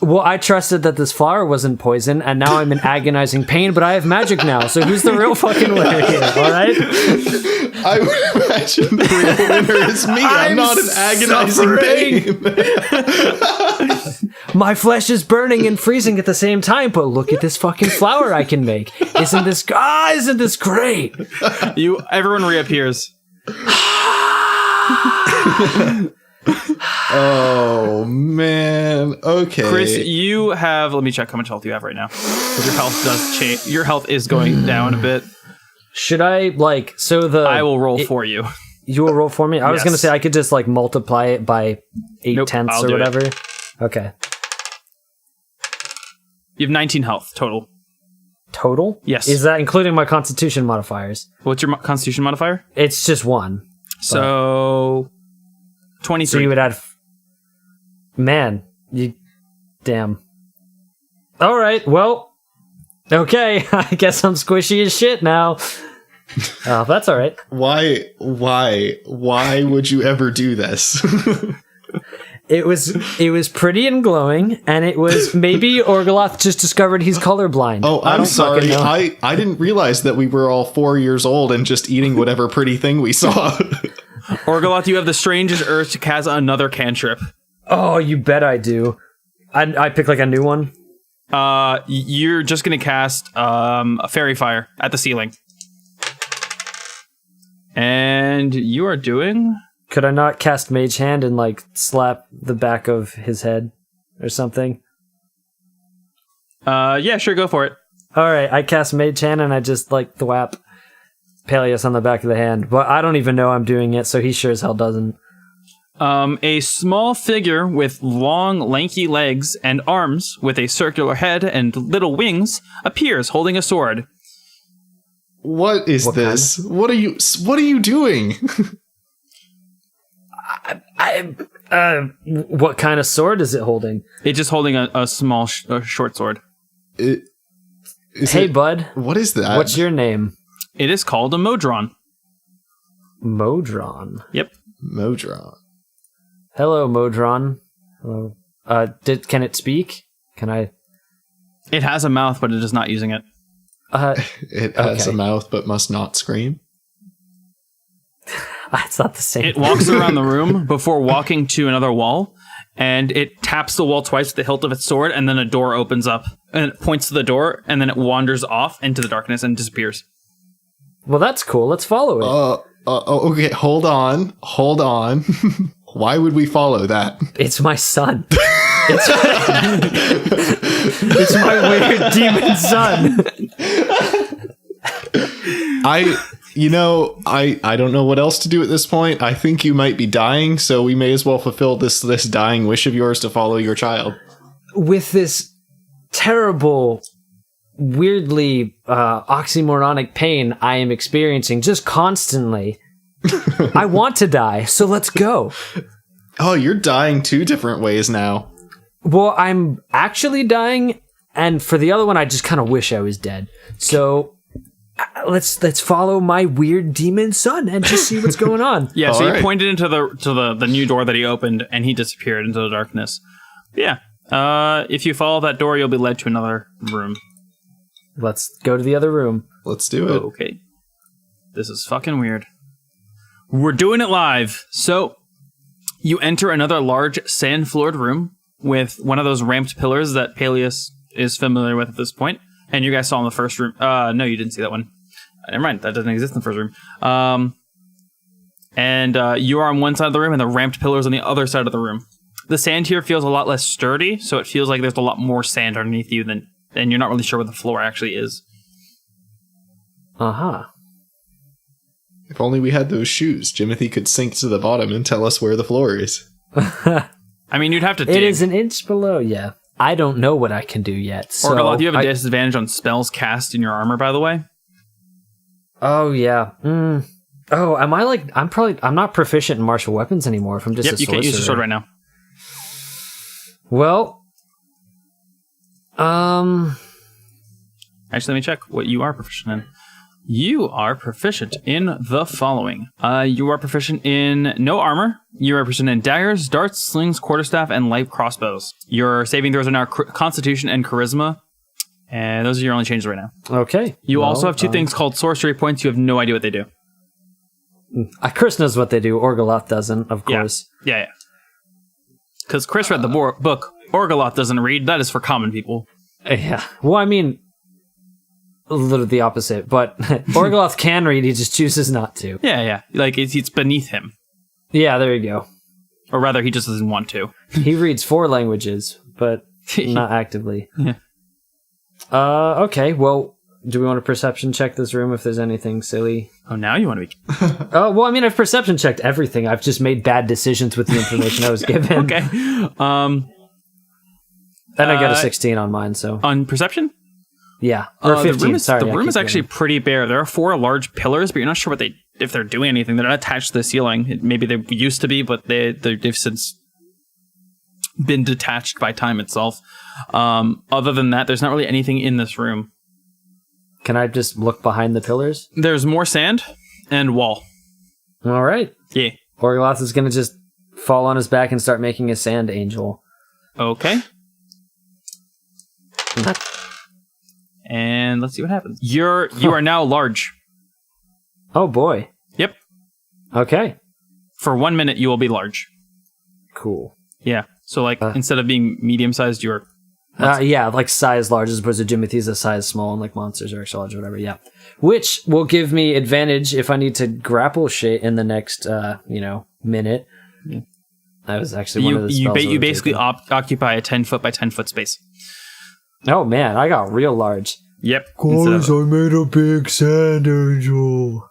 S5: Well, I trusted that this flower wasn't poison, and now I'm in agonizing pain, but I have magic now, so who's the real fucking winner here, alright?
S3: I would imagine the real winner is me. I'm not in agonizing pain.
S5: My flesh is burning and freezing at the same time, but look at this fucking flower I can make. Isn't this great?
S1: Everyone reappears.
S3: Oh man. Okay.
S1: Chris, you have, let me check how much health you have right now. Because your health does change. Your health is going down a bit.
S5: Should I I
S1: will roll for you.
S5: You will roll for me? I was gonna say I could just multiply it by 8/10 or whatever. Okay.
S1: You have 19 health total.
S5: Total?
S1: Yes.
S5: Is that including my constitution modifiers?
S1: What's your constitution modifier?
S5: It's just 1.
S1: So 23.
S5: So you would add... Man, you... Damn. Alright, well... Okay, I guess I'm squishy as shit now. Oh, that's alright.
S3: Why would you ever do this?
S5: It was pretty and glowing, and it was maybe Orgoloth just discovered he's colorblind.
S3: Oh, I'm sorry. I didn't realize that we were all 4 years old and just eating whatever pretty thing we saw.
S1: Orgoloth, you have the strangest urge to cast another cantrip.
S5: Oh, you bet I do. I pick a new one.
S1: You're just gonna cast a fairy fire at the ceiling, and you are doing.
S5: Could I not cast Mage Hand and slap the back of his head or something?
S1: Yeah, sure, go for it.
S5: All right, I cast Mage Hand and I just thwap Paelius on the back of the hand, but I don't even know I'm doing it, so he sure as hell doesn't.
S1: A small figure with long, lanky legs and arms with a circular head and little wings appears holding a sword.
S3: What is this? What are you doing?
S5: What kind of sword is it holding?
S1: It's just holding a small, short sword.
S5: Bud.
S3: What is that?
S5: What's your name?
S1: It is called a Modron.
S5: Modron?
S1: Yep.
S3: Modron.
S5: Hello, Modron. Hello. Can it speak? Can I?
S1: It has a mouth, but it is not using it.
S3: It has a mouth but must not scream.
S5: It's not the same.
S1: It walks around the room before walking to another wall, and it taps the wall twice with the hilt of its sword, and then a door opens up, and it points to the door, and then it wanders off into the darkness and disappears.
S5: Well, that's cool. Let's follow it.
S3: Okay, hold on. Why would we follow that?
S5: It's my son. It's my weird demon son.
S3: I don't know what else to do at this point. I think you might be dying, so we may as well fulfill this dying wish of yours to follow your child.
S5: With this terrible, weirdly oxymoronic pain I am experiencing just constantly, I want to die, so let's go.
S3: Oh, you're dying 2 different ways now.
S5: Well, I'm actually dying, and for the other one, I just kind of wish I was dead. So let's follow my weird demon son and just see what's going on.
S1: Yeah, so he pointed into the new door that he opened, and he disappeared into the darkness. Yeah, if you follow that door, you'll be led to another room.
S5: Let's go to the other room.
S3: Let's do it.
S1: Okay. This is fucking weird. We're doing it live. So you enter another large sand-floored room with one of those ramped pillars that Paelius is familiar with at this point. And you guys saw in the first room. No, you didn't see that one. Never mind. That doesn't exist in the first room. And you are on one side of the room and the ramped pillars on the other side of the room. The sand here feels a lot less sturdy, so it feels like there's a lot more sand underneath you and you're not really sure where the floor actually is.
S5: Uh-huh.
S3: If only we had those shoes, Jimothy could sink to the bottom and tell us where the floor is.
S1: I mean, you'd have to dig.
S5: It is an inch below, yeah. I don't know what I can do yet. So
S1: Orgoloth, you have a disadvantage on spells cast in your armor, by the way.
S5: Oh, yeah. Oh, am I like... I'm not proficient in martial weapons anymore if I'm just a sorcerer.
S1: You can't use your sword right now.
S5: Well...
S1: Actually, let me check what you are proficient in. You are proficient in the following. You are proficient in no armor. You are proficient in daggers, darts, slings, quarterstaff, and light crossbows. Your saving throws are now Constitution and Charisma. And those are your only changes right now.
S5: Okay.
S1: You also have 2 things called sorcery points. You have no idea what they do.
S5: Chris knows what they do. Orgoloth doesn't, of course.
S1: Yeah. Because Chris read the book. Orgoloth doesn't read. That is for common people.
S5: Yeah. Well, I mean... a little the opposite, but Orgoloth can read, he just chooses not to.
S1: Yeah. Like, it's beneath him.
S5: Yeah, there you go.
S1: Or rather, he just doesn't want to.
S5: He reads 4 languages, but not actively.
S1: Yeah.
S5: Okay, well, do we want to perception check this room if there's anything silly?
S1: Oh, now you want to be...
S5: Oh, well, I mean, I've perception checked everything. I've just made bad decisions with the information I was given.
S1: Okay.
S5: And I got a 16 on mine, so...
S1: On perception?
S5: Yeah, or 15.
S1: The room is actually pretty bare. There are 4 large pillars, but you're not sure if they're doing anything. They're not attached to the ceiling. Maybe they used to be, but they've since been detached by time itself. Other than that, there's not really anything in this room.
S5: Can I just look behind the pillars?
S1: There's more sand and wall.
S5: All right.
S1: Yeah.
S5: Orgoloth is going to just fall on his back and start making a sand angel.
S1: Okay. And let's see what happens. You are now large.
S5: Oh boy.
S1: Yep.
S5: Okay.
S1: For 1 minute, you will be large.
S5: Cool.
S1: Yeah. So instead of being medium-sized, you're...
S5: yeah, like size large as opposed to Jimothy's a size small and like monsters are extra large or whatever, yeah. Which will give me advantage if I need to grapple shit in the next, minute. Yeah. That was actually one of the spells.
S1: You basically occupy a 10-foot by 10-foot space.
S5: Oh man, I got real large.
S1: Yep.
S7: Guys, I made a big sand angel.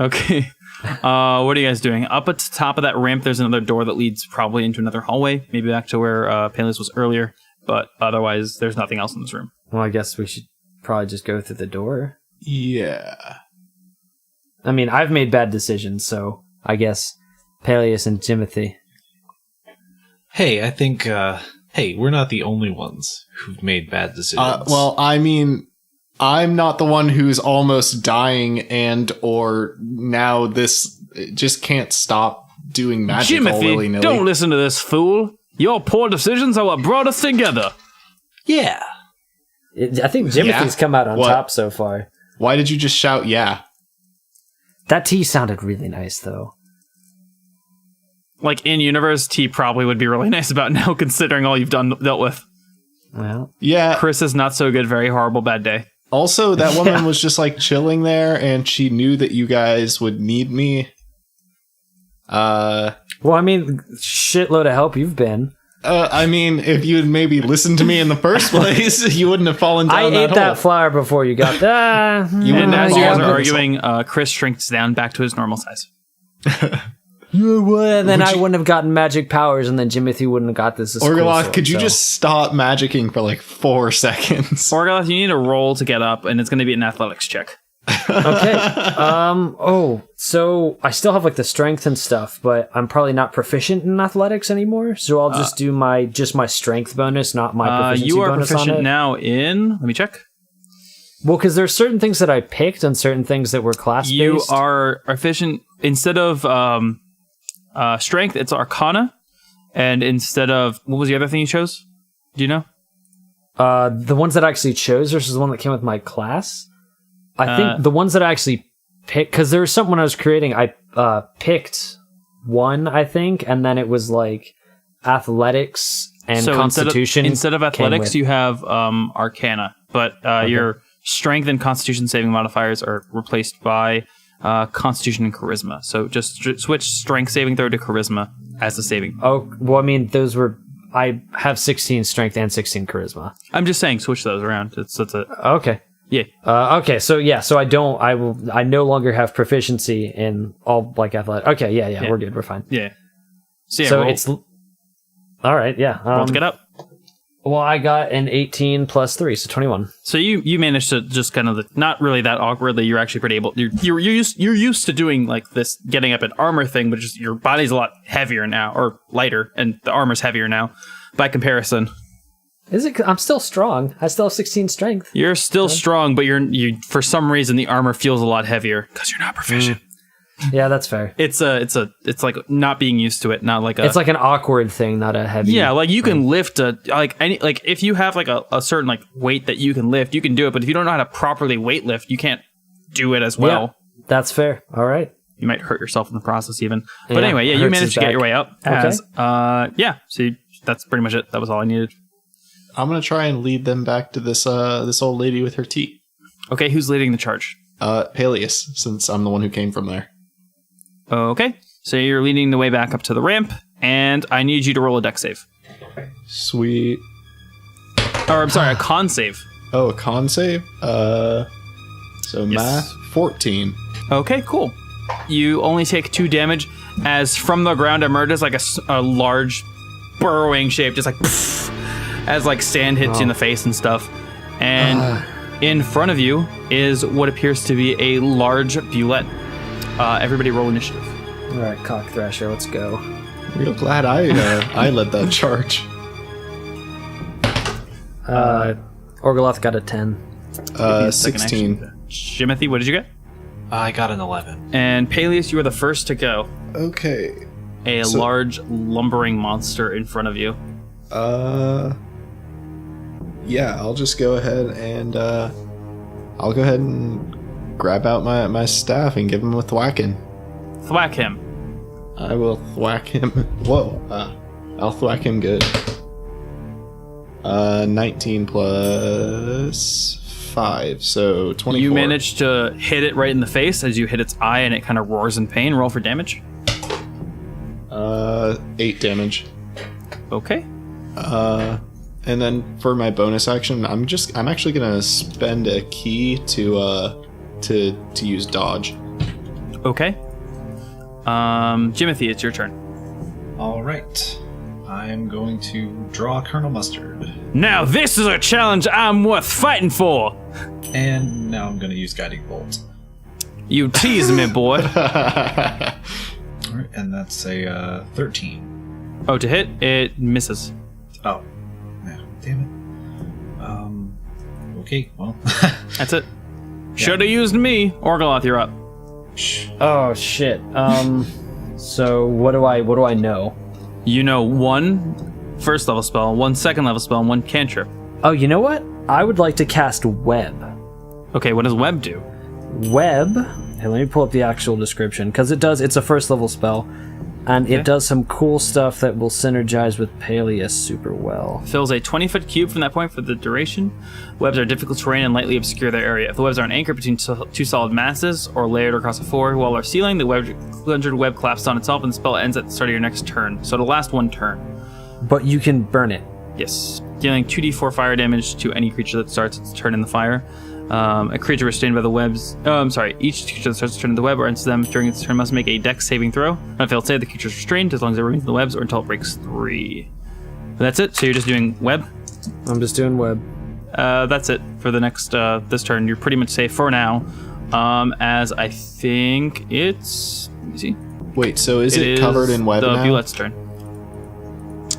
S1: Okay. What are you guys doing? Up at the top of that ramp, there's another door that leads probably into another hallway, maybe back to where Paelius was earlier, but otherwise there's nothing else in this room.
S5: Well, I guess we should probably just go through the door.
S3: Yeah.
S5: I mean, I've made bad decisions, so I guess Paelius and Jimothy.
S4: Hey, I think, we're not the only ones who've made bad decisions.
S3: Well, I mean, I'm not the one who's almost dying or now this just can't stop doing magic all willy-nilly.
S1: Jimothy, don't listen to this fool. Your poor decisions are what brought us together.
S4: Yeah.
S5: I think Jimothy's come out on top so far.
S3: Why did you just shout yeah?
S5: That T sounded really nice, though.
S1: Like, in universe, T probably would be really nice about now, considering all you've dealt with.
S5: Well,
S3: yeah.
S1: Chris is not so good, very horrible, bad day.
S3: Also, that woman was just like chilling there, and she knew that you guys would need me.
S5: Well, I mean, shitload of help you've been.
S3: I mean, if you had maybe listened to me in the first place, you wouldn't have fallen down
S5: I ate that flower before you got there.
S1: And as you guys are arguing, Chris shrinks down back to his normal size.
S5: And then I wouldn't have gotten magic powers, and then Jimothy wouldn't have got this.
S3: Orgoloth, could you just stop magicking for like 4 seconds?
S1: Orgoloth, you need a roll to get up, and it's going to be an athletics check.
S5: Okay. So I still have like the strength and stuff, but I'm probably not proficient in athletics anymore. So I'll just do my strength bonus, not my proficiency bonus.
S1: You are proficient now in. Let me check.
S5: Well, because there's certain things that I picked and certain things that were class based.
S1: You are efficient instead of strength. It's Arcana, and instead of what was the other thing you chose? Do you know?
S5: The ones that I actually chose versus the one that came with my class. I think the ones that I actually picked, because there was something when I was creating, I picked one, I think, and then it was like athletics and constitution.
S1: Instead of athletics, you have Arcana, but your strength and constitution saving modifiers are replaced by constitution and charisma. So just switch strength saving throw to charisma as the saving.
S5: Oh, well, I mean, those were... I have 16 strength and 16 charisma.
S1: I'm just saying, switch those around. That's it.
S5: Okay.
S1: Yeah.
S5: Okay. So I no longer have proficiency in all like athletic. Okay. Yeah. We're good. We're fine.
S1: Yeah.
S5: So it's all right. Yeah.
S1: Roll to get up.
S5: Well, I got an 18 plus 3, so 21.
S1: So you managed to just kind of not really that awkwardly. You're actually pretty able. You're used to doing like this getting up an armor thing, but just your body's a lot heavier now or lighter, and the armor's heavier now by comparison.
S5: Is it? I'm still strong. I still have 16 strength.
S1: You're still strong, but you for some reason the armor feels a lot heavier because you're not proficient.
S5: Yeah, that's fair.
S1: It's like not being used to it, not like
S5: it's like an awkward thing, not a heavy.
S1: Yeah, like you can lift if you have like a certain like weight that you can lift, you can do it. But if you don't know how to properly weight lift, you can't do it as well.
S5: Yeah, that's fair. All right.
S1: You might hurt yourself in the process even. But anyway, you managed to get your way up. So that's pretty much it. That was all I needed.
S3: I'm gonna try and lead them back to this old lady with her tea.
S1: Okay, who's leading the charge?
S3: Paelius, since I'm the one who came from there.
S1: Okay, so you're leading the way back up to the ramp, and I need you to roll a dex save.
S3: Sweet.
S1: Or I'm sorry, a con save.
S3: Oh, a con save? Math 14.
S1: Okay, cool. You only take 2 damage as from the ground emerges like a large burrowing shape, just like poof, as like sand hits you in the face and stuff. And in front of you is what appears to be a large bullet. Everybody roll initiative.
S5: All right, cock thrasher, let's go.
S3: Real glad I led that charge.
S5: Orgoloth got a 10.
S3: 16.
S1: Jimothy, what did you get?
S4: I got an 11.
S1: And Paelius, you were the first to go.
S3: Okay.
S1: A large lumbering monster in front of you.
S3: Yeah, I'll just go ahead and I'll go ahead and grab out my staff and give him a thwacking.
S1: Thwack him.
S3: I will thwack him. Whoa. I'll thwack him good. 19 plus 5, so 24.
S1: You managed to hit it right in the face as you hit its eye, and it kind of roars in pain. Roll for damage.
S3: 8 damage.
S1: Okay.
S3: And then for my bonus action, I'm actually gonna spend a key to use dodge.
S1: Okay. Jimothy, it's your turn.
S6: All right. I'm going to draw Colonel Mustard.
S1: Now this is a challenge I'm worth fighting for.
S6: And now I'm going to use Guiding Bolt.
S1: You tease me, boy.
S6: All right, and that's a 13.
S1: Oh, to hit, it misses.
S6: Oh, yeah, damn it. Okay, well.
S1: That's it. Should have used me. Orgoloth, you're up.
S5: Oh shit. So what do I know?
S1: You know 1 first level spell, 1 second level spell, and 1 cantrip.
S5: Oh, you know what? I would like to cast Web.
S1: Okay, what does web do?
S5: Web, and let me pull up the actual description, because it's a first level spell, and it does some cool stuff that will synergize with Paelius super well.
S1: Fills a 20-foot cube from that point for the duration. Webs are difficult terrain and lightly obscure their area. If the webs are anchored between two solid masses or layered across a floor wall or ceiling, the conjured web collapses on itself and the spell ends at the start of your next turn. So it'll last one turn.
S5: But you can burn it.
S1: Yes. Dealing 2d4 fire damage to any creature that starts its turn in the fire. A creature restrained by the webs... Each creature that starts to turn into the web or enters them during its turn must make a dex saving throw. On a failed save, the creature is restrained as long as it remains in the webs or until it breaks 3. That's it? So you're just doing web?
S5: I'm just doing Web.
S1: That's it for the next... this turn. You're pretty much safe for now. As I think it's... Let me see.
S3: Wait, so is it covered in web now?
S1: The Violet's turn.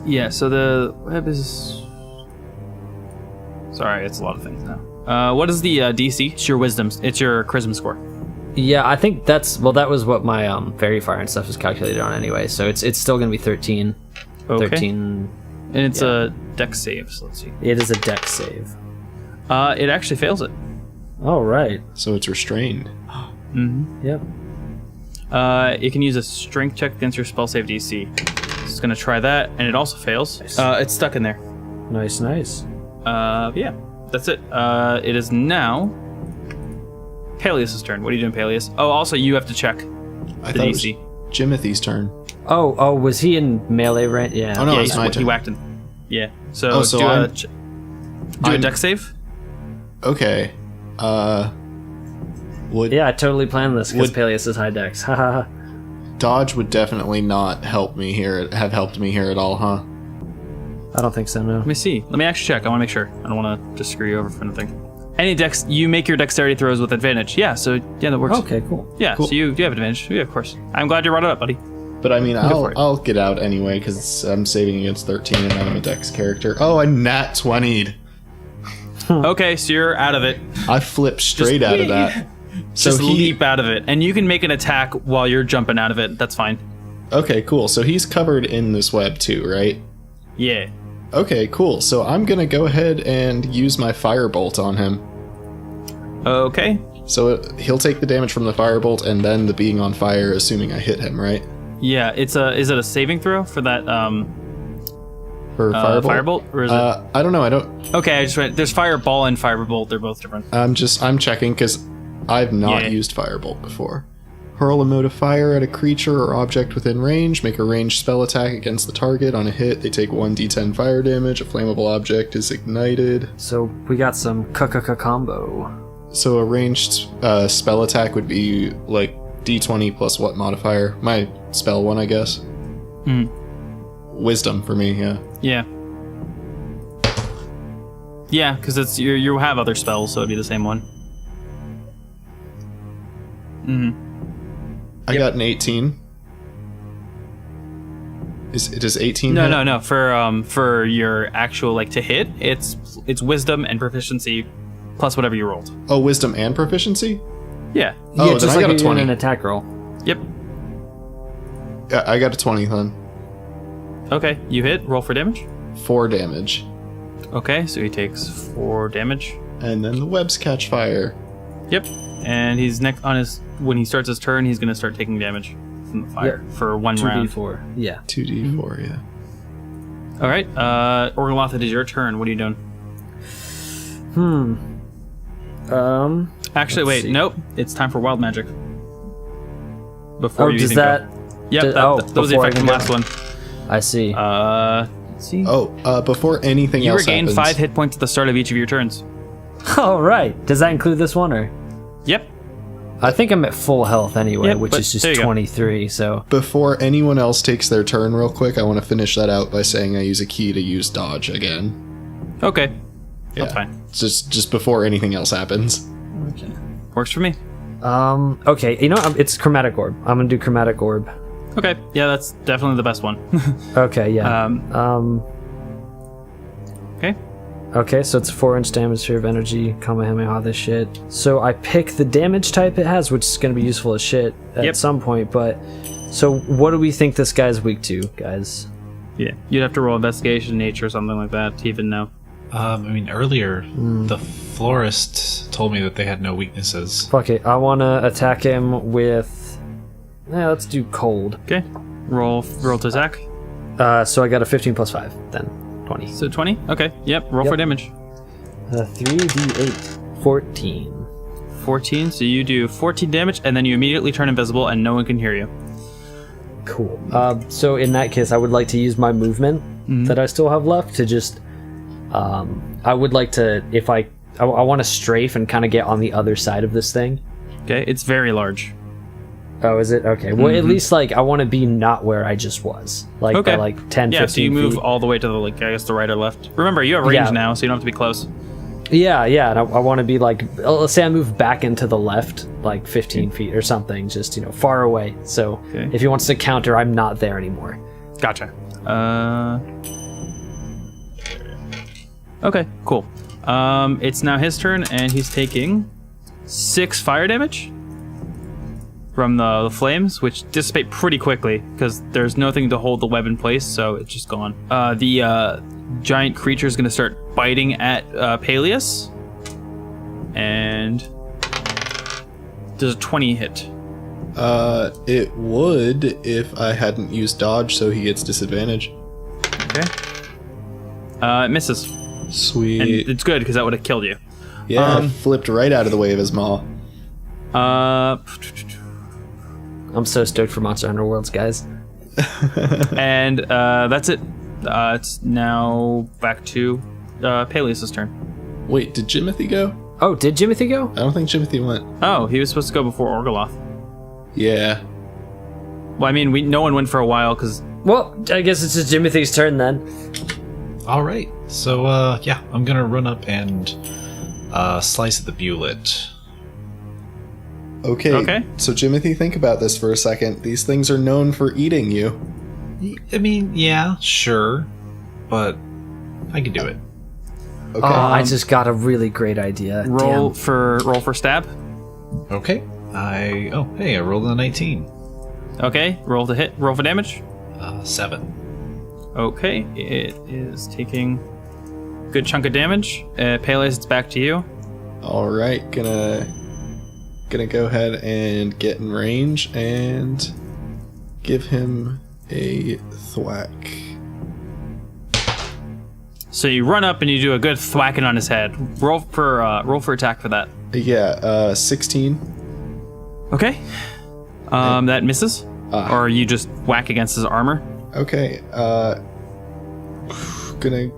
S1: Yeah, so the web is... Sorry, it's a lot of things now. What is the DC? It's your wisdom. It's your charisma score.
S5: Yeah, I think that was what my fairy fire and stuff is calculated on anyway. So it's still going to be 13.
S1: Okay.
S5: 13.
S1: And it's a dex save. So let's see.
S5: It is a dex save.
S1: It actually fails it.
S5: All right.
S3: So it's restrained.
S5: Mm-hmm. Yep.
S1: It can use a strength check against your spell save DC. It's going to try that, and it also fails.
S5: Nice.
S1: It's stuck in there.
S5: Nice.
S1: Yeah. That's it. It is now Paelius' turn. What are you doing, Paelius? Oh, also, you have to check the DC.
S3: It was Jimothy's turn.
S5: Oh, was he in melee range? Yeah.
S3: Oh, no,
S1: yeah,
S3: it's my turn.
S1: He whacked him. Yeah. So,
S3: I'm-
S1: do a dex save.
S3: Okay.
S5: Yeah, I totally planned this because Paelius is high dex. Haha.
S3: Dodge would definitely not help me here. Have helped me here at all, huh?
S5: I don't think so, no.
S1: Let me see. Let me actually check. I want to make sure. I don't want to just screw you over for nothing. You make your dexterity throws with advantage. Yeah, so that works.
S5: Okay, cool.
S1: Yeah,
S3: Cool.
S1: so you have advantage. Yeah, of course. I'm glad you brought it up, buddy.
S3: But I mean,
S1: for it.
S3: I'll get out anyway because I'm saving against 13 and I'm a dex character. Oh, I nat 20'd.
S1: Okay, so you're out of it.
S3: I flipped straight out of that.
S1: Just leap out of it. And you can make an attack while you're jumping out of it. That's fine.
S3: Okay, cool. So he's covered in this web too, right?
S1: Yeah.
S3: Okay, cool. So I'm gonna go ahead and use my firebolt on him.
S1: Okay.
S3: So he'll take the damage from the firebolt and then the being on fire, assuming I hit him, right?
S1: Yeah, is it a saving throw for that
S3: For firebolt?
S1: Or is it?
S3: I don't know. I don't.
S1: Okay, I just read. There's fireball and firebolt. They're both different.
S3: I'm checking because I've not used firebolt before. Hurl a mote of fire at a creature or object within range. Make a ranged spell attack against the target. On a hit, they take 1d10 fire damage. A flammable object is ignited.
S5: So we got some combo.
S3: So a ranged spell attack would be like d20 plus what modifier? My spell one, I guess. Wisdom for me, yeah.
S1: Yeah. Yeah, because it's you have other spells, so it'd be the same one.
S3: I got an 18. Does 18 hit?
S1: No. For your actual to hit, it's wisdom and proficiency plus whatever you rolled.
S3: Oh, wisdom and proficiency?
S1: Yeah.
S3: Oh,
S5: Yeah,
S3: then
S5: just
S3: I
S5: like
S3: got a 20.
S5: an attack roll.
S1: Yep.
S3: Yeah, I got a 20 then.
S1: Okay, you hit. Roll for damage.
S3: 4 damage.
S1: Okay, so he takes 4 damage.
S3: And then the webs catch fire.
S1: Yep. And he's when he starts his turn, he's gonna start taking damage from the fire for 1 round.
S5: 2d4. Yeah.
S3: 2d4, yeah.
S1: All right, Orgoloth, it is your turn. What are you doing? Actually, wait, nope. It's time for wild magic. Before you
S5: does
S1: even
S5: that?
S1: go. Yep, that was the
S5: before I
S1: effect from
S5: can
S1: last
S5: go.
S1: one.
S5: I see.
S1: Let's see.
S3: Before anything
S1: You
S3: else
S1: regain
S3: happens,
S1: 5 hit points at the start of each of your turns.
S5: All right. Does that include this one or?
S1: Yep.
S5: I think I'm at full health anyway,
S1: Yep,
S5: which
S1: but
S5: is
S1: there
S5: just
S1: you go.
S5: 23. So
S3: Before anyone else takes their turn real quick, I want to finish that out by saying I use a key to use dodge again.
S1: Okay.
S3: Yeah.
S1: That's fine.
S3: Just before anything else happens.
S1: Works for me.
S5: okay. You know, it's chromatic orb. I'm gonna do chromatic orb.
S1: Okay. Yeah, that's definitely the best one.
S5: Okay. Yeah.
S1: Okay.
S5: Okay, so it's a 4-inch damage sphere of energy, Kamehameha this shit. So I pick the damage type it has, which is going to be useful as shit at some point, but... So what do we think this guy's weak to, guys?
S1: Yeah. You'd have to roll investigation, nature, or something like that to even know.
S6: Earlier, the florist told me that they had no weaknesses.
S5: Fuck it. I want to attack him with... let's do cold.
S1: Okay. Roll to attack.
S5: So I got a 15 plus 5, then 20.
S1: So 20? Okay. Yep. Roll for damage.
S5: 3d8. 14.
S1: 14. So you do 14 damage, and then you immediately turn invisible, and no one can hear you.
S5: Cool. So in that case, I would like to use my movement that I still have left to just... I would like to, if I want to strafe and kind of get on the other side of this thing.
S1: Okay, it's very large.
S5: Oh, is it? Okay. Well, at least, like, I want to be not where I just was. Like,
S1: okay.
S5: by, like, 10, 15
S1: Yeah, so you move
S5: feet.
S1: all the way to the, like, I guess the right or left. Remember, you have range now, so you don't have to be close.
S5: Yeah, and I want to be, like, let's say I move back into the left, like, 15 feet or something, just, far away. So, if he wants to counter, I'm not there anymore.
S1: Gotcha. Okay, cool. It's now his turn, and he's taking 6 fire damage from the flames, which dissipate pretty quickly because there's nothing to hold the web in place, so it's just gone. The giant creature is going to start biting at Paelius, and does a 20 hit?
S3: It would if I hadn't used dodge, so he gets disadvantage.
S1: Okay. It misses.
S3: Sweet.
S1: And it's good because that would have killed you.
S3: Yeah, I flipped right out of the way of his maw.
S5: I'm so stoked for Monster Hunter Worlds, guys.
S1: And that's it. It's now back to Paelius' turn.
S3: Wait, did Jimothy go?
S5: Oh, did Jimothy go?
S3: I don't think Jimothy went.
S1: Oh, he was supposed to go before Orgoloth.
S3: Yeah.
S1: Well, I mean, no one went for a while because...
S5: Well, I guess it's just Jimothy's turn then.
S6: All right. So, I'm going to run up and slice at the Bewlet.
S3: Okay. So, Jimothy, think about this for a second. These things are known for eating you.
S6: I mean, yeah, sure. But I can do it.
S3: Okay.
S5: I just got a really great idea.
S1: Roll for stab.
S6: Okay. I rolled a 19.
S1: Okay, roll to hit. Roll for damage.
S6: 7.
S1: Okay, it is taking a good chunk of damage. Paelius, it's back to you.
S3: All right, gonna go ahead and get in range and give him a thwack.
S1: So you run up and you do a good thwacking on his head. Roll for attack for that.
S3: Yeah, 16.
S1: Okay. That misses. Or you just whack against his armor.
S3: Okay. Gonna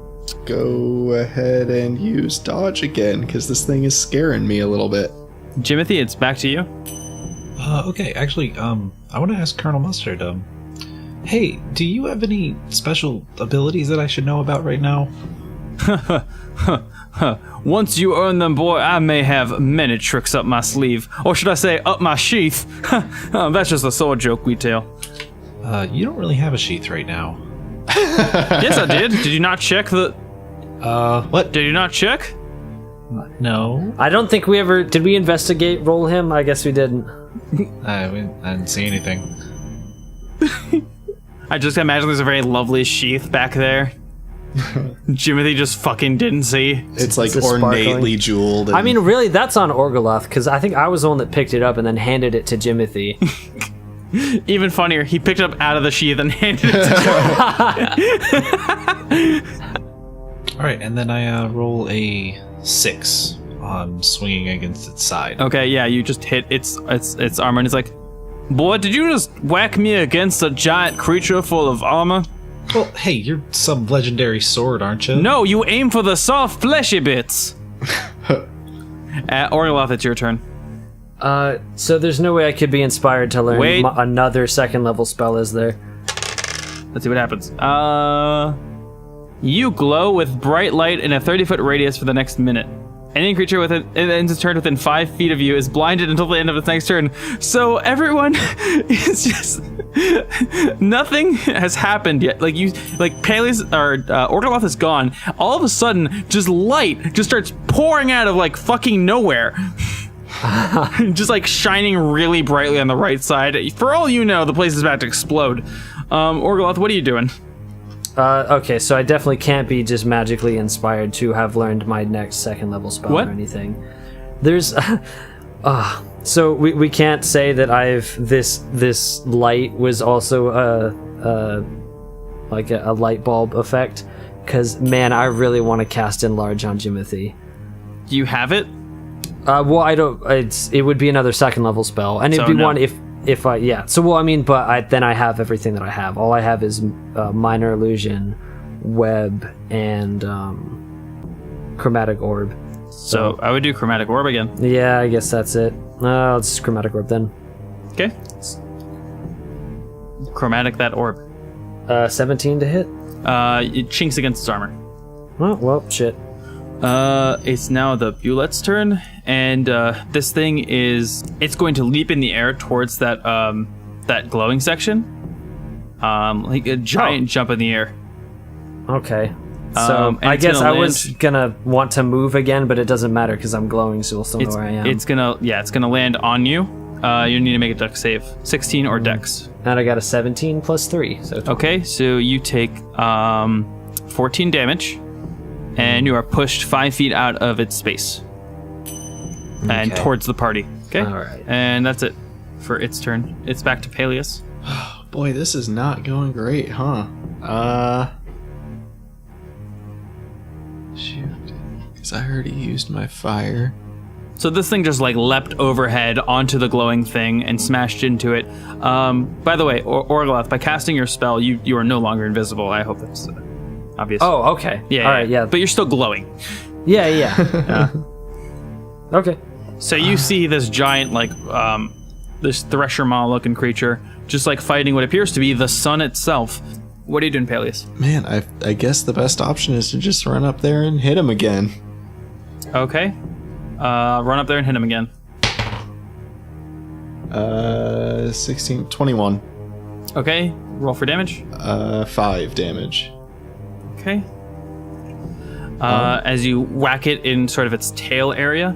S3: go ahead and use dodge again because this thing is scaring me a little bit.
S1: Jimothy, it's back to you.
S6: Okay. Actually, I want to ask Colonel Mustard. Hey, do you have any special abilities that I should know about right now?
S1: Once you earn them, boy, I may have many tricks up my sleeve. Or should I say, up my sheath. That's just a sword joke we tell.
S6: You don't really have a sheath right now.
S1: Yes, I did. Did you not check the...
S6: What?
S1: Did you not check?
S6: No.
S5: I don't think we ever... Did we investigate roll him? I guess we didn't.
S6: I didn't see anything.
S1: I just imagine there's a very lovely sheath back there. Jimothy just fucking didn't see.
S3: It's like
S5: It's
S3: ornately
S5: sparkling.
S3: jeweled.
S5: I mean, really, that's on Orgoloth, because I think I was the one that picked it up and then handed it to Jimothy.
S1: Even funnier, he picked it up out of the sheath and handed it to
S6: All right, and then I roll a 6 on swinging against its side.
S1: Okay, yeah, you just hit its armor, and it's like, boy, did you just whack me against a giant creature full of armor?
S6: Well, hey, you're some legendary sword, aren't you?
S1: No, you aim for the soft, fleshy bits. Orgoloth, it's your turn.
S5: So there's no way I could be inspired to learn another second level spell, is there?
S1: Let's see what happens. You glow with bright light in a 30-foot radius for the next minute. Any creature within ends its turn within 5 feet of you is blinded until the end of its next turn. So everyone is just nothing has happened yet. Paelius or Orgoloth is gone. All of a sudden, just light just starts pouring out of like fucking nowhere. Just like shining really brightly on the right side. For all you know, the place is about to explode. Orgoloth, what are you doing?
S5: Okay, so I definitely can't be just magically inspired to have learned my next second level spell or anything. There's so we can't say that I've this light was also like a light bulb effect, because man, I really want to cast Enlarge on Jimothy.
S1: Do you have it?
S5: Well, I don't. It would be another second level spell, and it'd be one if I So well, I mean, but then I have everything that I have. All I have is minor illusion, web, and chromatic orb.
S1: So I would do chromatic orb again.
S5: Yeah, I guess that's it. It's chromatic orb then.
S1: Okay. Chromatic that orb.
S5: 17 to hit.
S1: It chinks against its armor.
S5: Oh, well, shit.
S1: It's now the Bulet's turn, and this thing it's going to leap in the air towards that that glowing section, like a giant jump in the air.
S5: Okay. So I guess I was gonna want to move again, but it doesn't matter because I'm glowing, so we'll still know where I am.
S1: It's gonna land on you. You need to make a dex save, 16 or dex.
S5: And I got a 17 plus 3. So 20.
S1: Okay, so you take 14 damage, and you are pushed 5 feet out of its space and towards the party. Okay,
S5: all right,
S1: and that's it for its turn. It's back to Paelius.
S3: Boy, this is not going great, huh? Shoot, because I already used my fire.
S1: So this thing just like leapt overhead onto the glowing thing and smashed into it. By the way, Orgoloth, by casting your spell, you are no longer invisible. I hope that's obvious.
S5: Oh, okay.
S1: Yeah.
S5: All right. Yeah.
S1: But you're still glowing.
S5: Yeah. Okay.
S1: So you see this giant, like, this Thresher Maw looking creature, just like fighting what appears to be the sun itself. What are you doing, Paelius?
S3: Man, I guess the best option is to just run up there and hit him again.
S1: Okay. Run up there and hit him again.
S3: 16, 21.
S1: Okay. Roll for damage.
S3: 5 damage.
S1: Okay. As you whack it in sort of its tail area,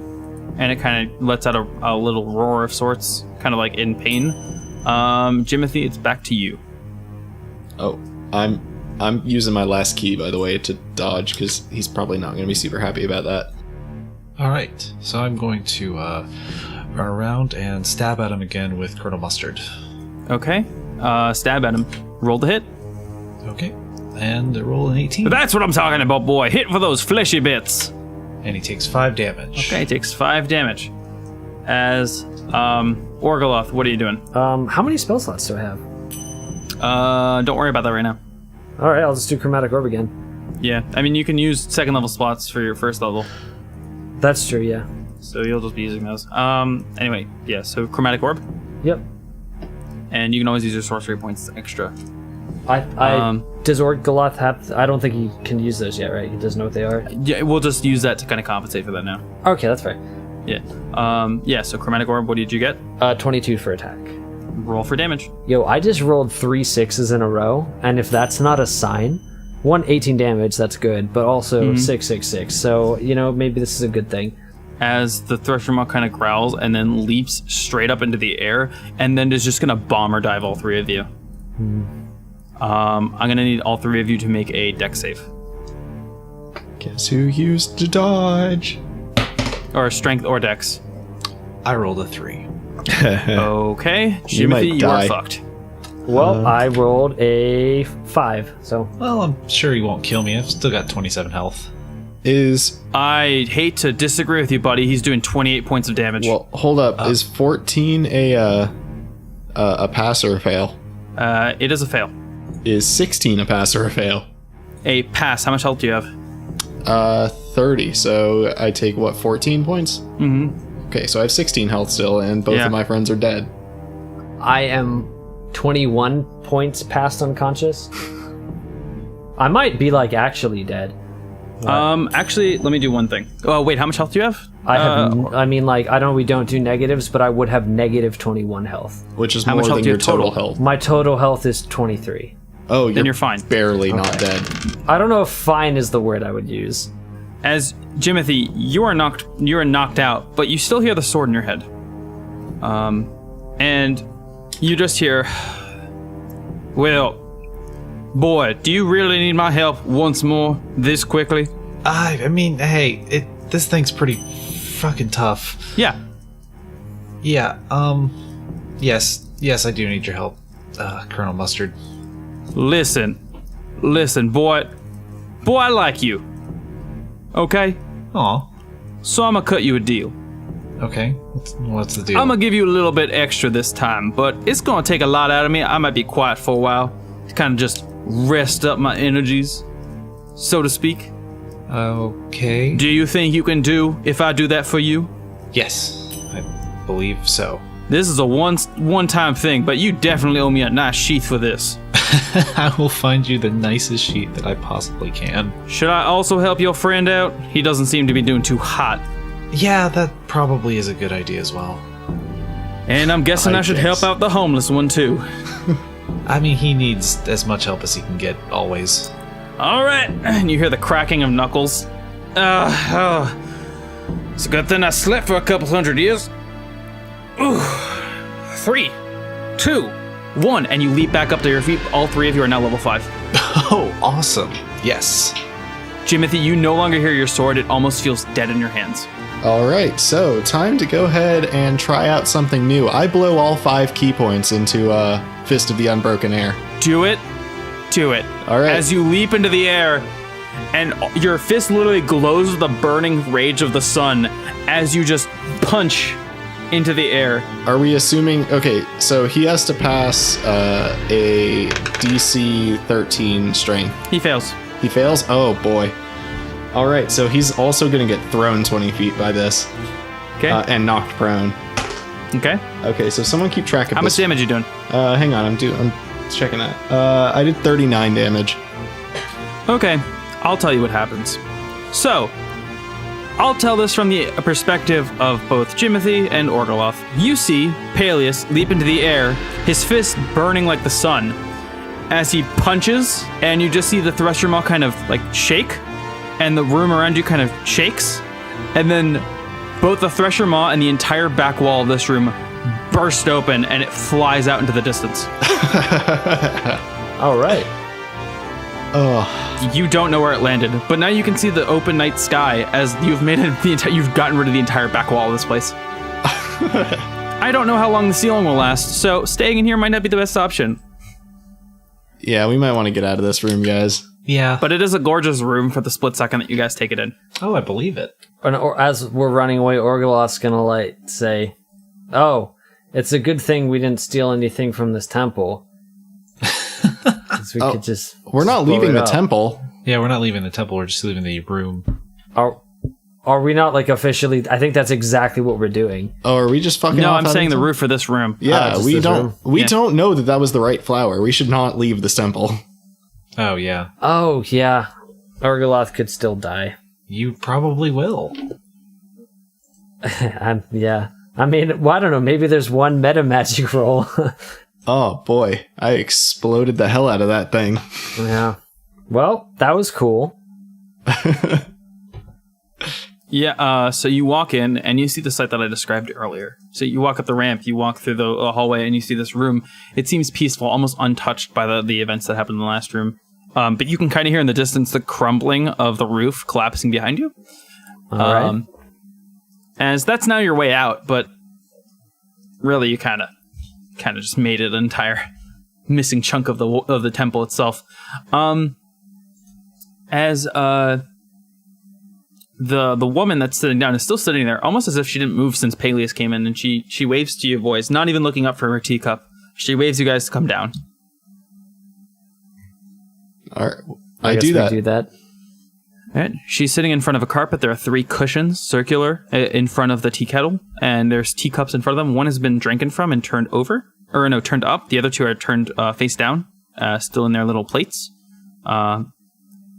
S1: and it kind of lets out a little roar of sorts, kind of like in pain. Jimothy, it's back to you.
S3: Oh, I'm using my last key, by the way, to dodge, because he's probably not going to be super happy about that.
S4: All right, so I'm going to run around and stab at him again with Colonel Mustard.
S1: Okay. Stab at him. Roll the hit.
S4: Okay, and roll an 18.
S1: That's what I'm talking about, boy. Hit for those fleshy bits.
S4: And he takes 5 damage.
S1: Okay, he takes 5 damage. As Orgoloth, what are you doing?
S5: How many spell slots do I have?
S1: Don't worry about that right now.
S5: All right, I'll just do chromatic orb again.
S1: Yeah, I mean you can use second level slots for your first level.
S5: That's true, yeah.
S1: So you'll just be using those. Anyway, yeah. So chromatic orb.
S5: Yep.
S1: And you can always use your sorcery points extra.
S5: Does Orgoloth have? I don't think he can use those yet, right? He doesn't know what they are.
S1: Yeah, we'll just use that to kind of compensate for that now.
S5: Okay, that's fair.
S1: Yeah. Yeah. So chromatic orb. What did you get?
S5: 22 for attack.
S1: Roll for damage.
S5: Yo, I just rolled 3 6s in a row, and if that's not a sign, 18 damage, that's good, but also 6 6 6. So maybe this is a good thing.
S1: As the Thresher Maw kind of growls and then leaps straight up into the air, and then is just gonna bomb or dive all 3 of you. I'm gonna need all 3 of you to make a dex save.
S3: Guess who used to dodge?
S1: Or strength or dex.
S4: I rolled a 3.
S1: Okay, Jimothy, you are fucked.
S5: Well, I rolled a 5, so...
S4: Well, I'm sure he won't kill me. I've still got 27 health.
S1: I hate to disagree with you, buddy. He's doing 28 points of damage.
S3: Well, hold up. Is 14 a pass or a fail?
S1: It is a fail.
S3: Is 16 a pass or a fail?
S1: A pass. How much health do you have?
S3: 30. So I take, 14 points?
S1: Mm-hmm.
S3: Okay, so I have 16 health still, and both of my friends are dead.
S5: I am 21 points past unconscious. I might be, actually dead.
S1: Actually, let me do one thing. Oh, wait, how much health do you have?
S5: I have, we don't do negatives, but I would have negative 21 health.
S3: Which is more than your total health.
S5: My total health is 23.
S3: Oh,
S1: then you're fine.
S3: Barely not dead.
S5: I don't know if fine is the word I would use.
S1: As Jimothy, you are knocked out, but you still hear the sword in your head. And you just hear, well, Boy, do you really need my help once more this quickly?
S4: I mean, hey, this thing's pretty fucking tough.
S1: Yeah.
S4: Yeah, yes, I do need your help, Colonel Mustard.
S1: Listen, boy, I like you. Okay?
S4: Aw.
S1: So I'm gonna cut you a deal.
S4: Okay, what's the deal?
S1: I'm gonna give you a little bit extra this time, but it's gonna take a lot out of me. I might be quiet for a while to kind of just rest up my energies, so to speak.
S4: Okay.
S1: Do you think you can do if I do that for you?
S4: Yes, I believe so.
S1: This is a one-time thing, but you definitely owe me a nice sheath for this.
S4: I will find you the nicest sheet that I possibly can.
S1: Should I also help your friend out? He doesn't seem to be doing too hot.
S4: Yeah, that probably is a good idea as well.
S1: And I'm guessing I should help out the homeless one too.
S4: I mean, he needs as much help as he can get, always.
S1: All right, and you hear the cracking of knuckles. It's a good thing I slept for a couple 100 years. Ooh. 3, 2, 1, and you leap back up to your feet. All three of you are now level 5.
S4: Oh, awesome. Yes.
S1: Jimothy, you no longer hear your sword. It almost feels dead in your hands.
S3: All right, so time to go ahead and try out something new. I blow all 5 key points into Fist of the Unbroken Air.
S1: Do it.
S3: All right.
S1: As you leap into the air, and your fist literally glows with the burning rage of the sun as you just punch into the air.
S3: Are we assuming... Okay, so he has to pass a DC 13 strength.
S1: He fails.
S3: He fails? Oh, boy. All right, so he's also going to get thrown 20 feet by this.
S1: Okay.
S3: And knocked prone.
S1: Okay.
S3: Okay, so someone keep track of
S1: How much damage you doing?
S3: Hang on, I'm checking that. I did 39 damage.
S1: Okay, I'll tell you what happens. So, I'll tell this from the perspective of both Jimothy and Orgoloth. You see Paelius leap into the air, his fist burning like the sun, as he punches, and you just see the Thresher Maw kind of like shake, and the room around you kind of shakes, and then both the Thresher Maw and the entire back wall of this room burst open, and it flies out into the distance.
S5: All right.
S3: Oh,
S1: You don't know where it landed, but now you can see the open night sky as you've made it you've gotten rid of the entire back wall of this place. I don't know how long the ceiling will last, so staying in here might not be the best option.
S3: yeah, we might want to get out of this room, guys.
S4: Yeah.
S1: But it is a gorgeous room for the split second that you guys take it in.
S4: Oh, I believe it.
S5: And as we're running away, Orgoloth's gonna like say, "Oh, it's a good thing we didn't steal anything from this temple. 'Cause we could just
S3: We're not
S5: blow
S3: leaving
S5: it
S3: the
S5: up."
S3: temple.
S4: Yeah, we're not leaving the temple. We're just leaving the room.
S5: Are we not like officially? I think that's exactly what we're doing.
S3: Oh, are we just fucking
S1: No,
S3: off
S1: I'm
S3: out
S1: saying
S3: of
S1: the
S3: town?
S1: roof for this room.
S3: Yeah,
S5: just
S3: we
S5: this
S3: don't.
S5: room.
S3: We
S1: Yeah.
S3: don't know that was the right flower. We should not leave this temple.
S4: Oh, yeah.
S5: Oh yeah, Orgoloth could still die.
S4: You probably will.
S5: Yeah. I mean, well, I don't know. Maybe there's one meta magic roll.
S3: Oh boy, I exploded the hell out of that thing.
S5: Yeah. Well, that was cool.
S1: Yeah, so you walk in and you see the site that I described earlier. So you walk up the ramp, you walk through the hallway, and you see this room. It seems peaceful, almost untouched by the events that happened in the last room. But you can kind of hear in the distance the crumbling of the roof collapsing behind you.
S5: All right.
S1: As that's now your way out, but really you kind of just made it an entire missing chunk of the temple itself. As the woman that's sitting down is still sitting there, almost as if she didn't move since Paelius came in, and she waves to you boys, not even looking up from her teacup. She waves you guys to come down.
S3: All right,
S5: I guess
S3: do
S5: we
S3: that.
S5: do that.
S1: All right. She's sitting in front of a carpet. There are 3 cushions, circular, in front of the tea kettle, and there's teacups in front of them. One has been drinking from and turned over, or no, turned up. The other 2 are turned face down, still in their little plates.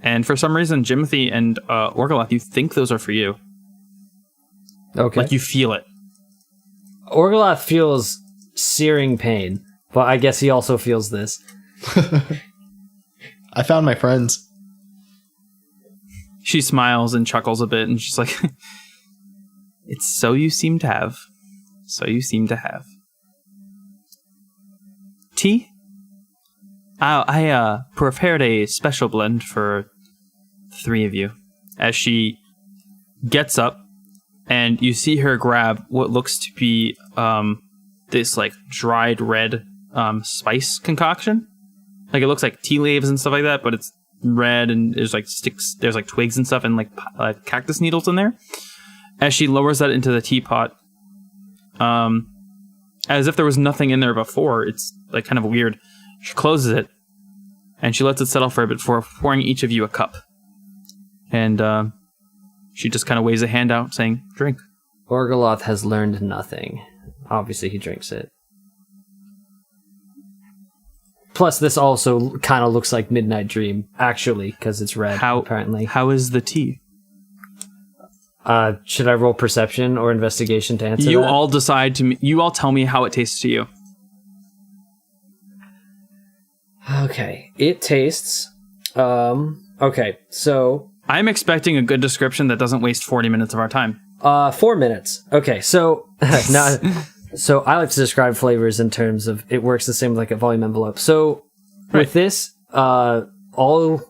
S1: And for some reason, Jimothy and Orgoloth, you think those are for you.
S5: Okay.
S1: Like you feel it.
S5: Orgoloth feels searing pain, but I guess he also feels this.
S3: I found my friends.
S1: She smiles and chuckles a bit, and she's like, "It's so you seem to have. So you seem to have. Tea? I prepared a special blend for the three of you. As she gets up, and you see her grab what looks to be this like dried red spice concoction. Like it looks like tea leaves and stuff like that, but it's red and there's like sticks, there's like twigs and stuff and like cactus needles in there. As she lowers that into the teapot, as if there was nothing in there before, it's like kind of weird. She closes it and she lets it settle for a bit before pouring each of you a cup. And she just kind of waves a hand out saying, drink.
S5: Orgoloth has learned nothing. Obviously, he drinks it. Plus, this also kind of looks like Midnight Dream, actually, because it's red, apparently.
S1: How is the tea?
S5: Should I roll perception or investigation to answer
S1: you
S5: that?
S1: all decide to... You all tell me how it tastes to you.
S5: Okay. It tastes... okay, so...
S1: I'm expecting a good description that doesn't waste 40 minutes of our time.
S5: 4 minutes. Okay, so... So I like to describe flavors in terms of it works the same like a volume envelope. So with this, all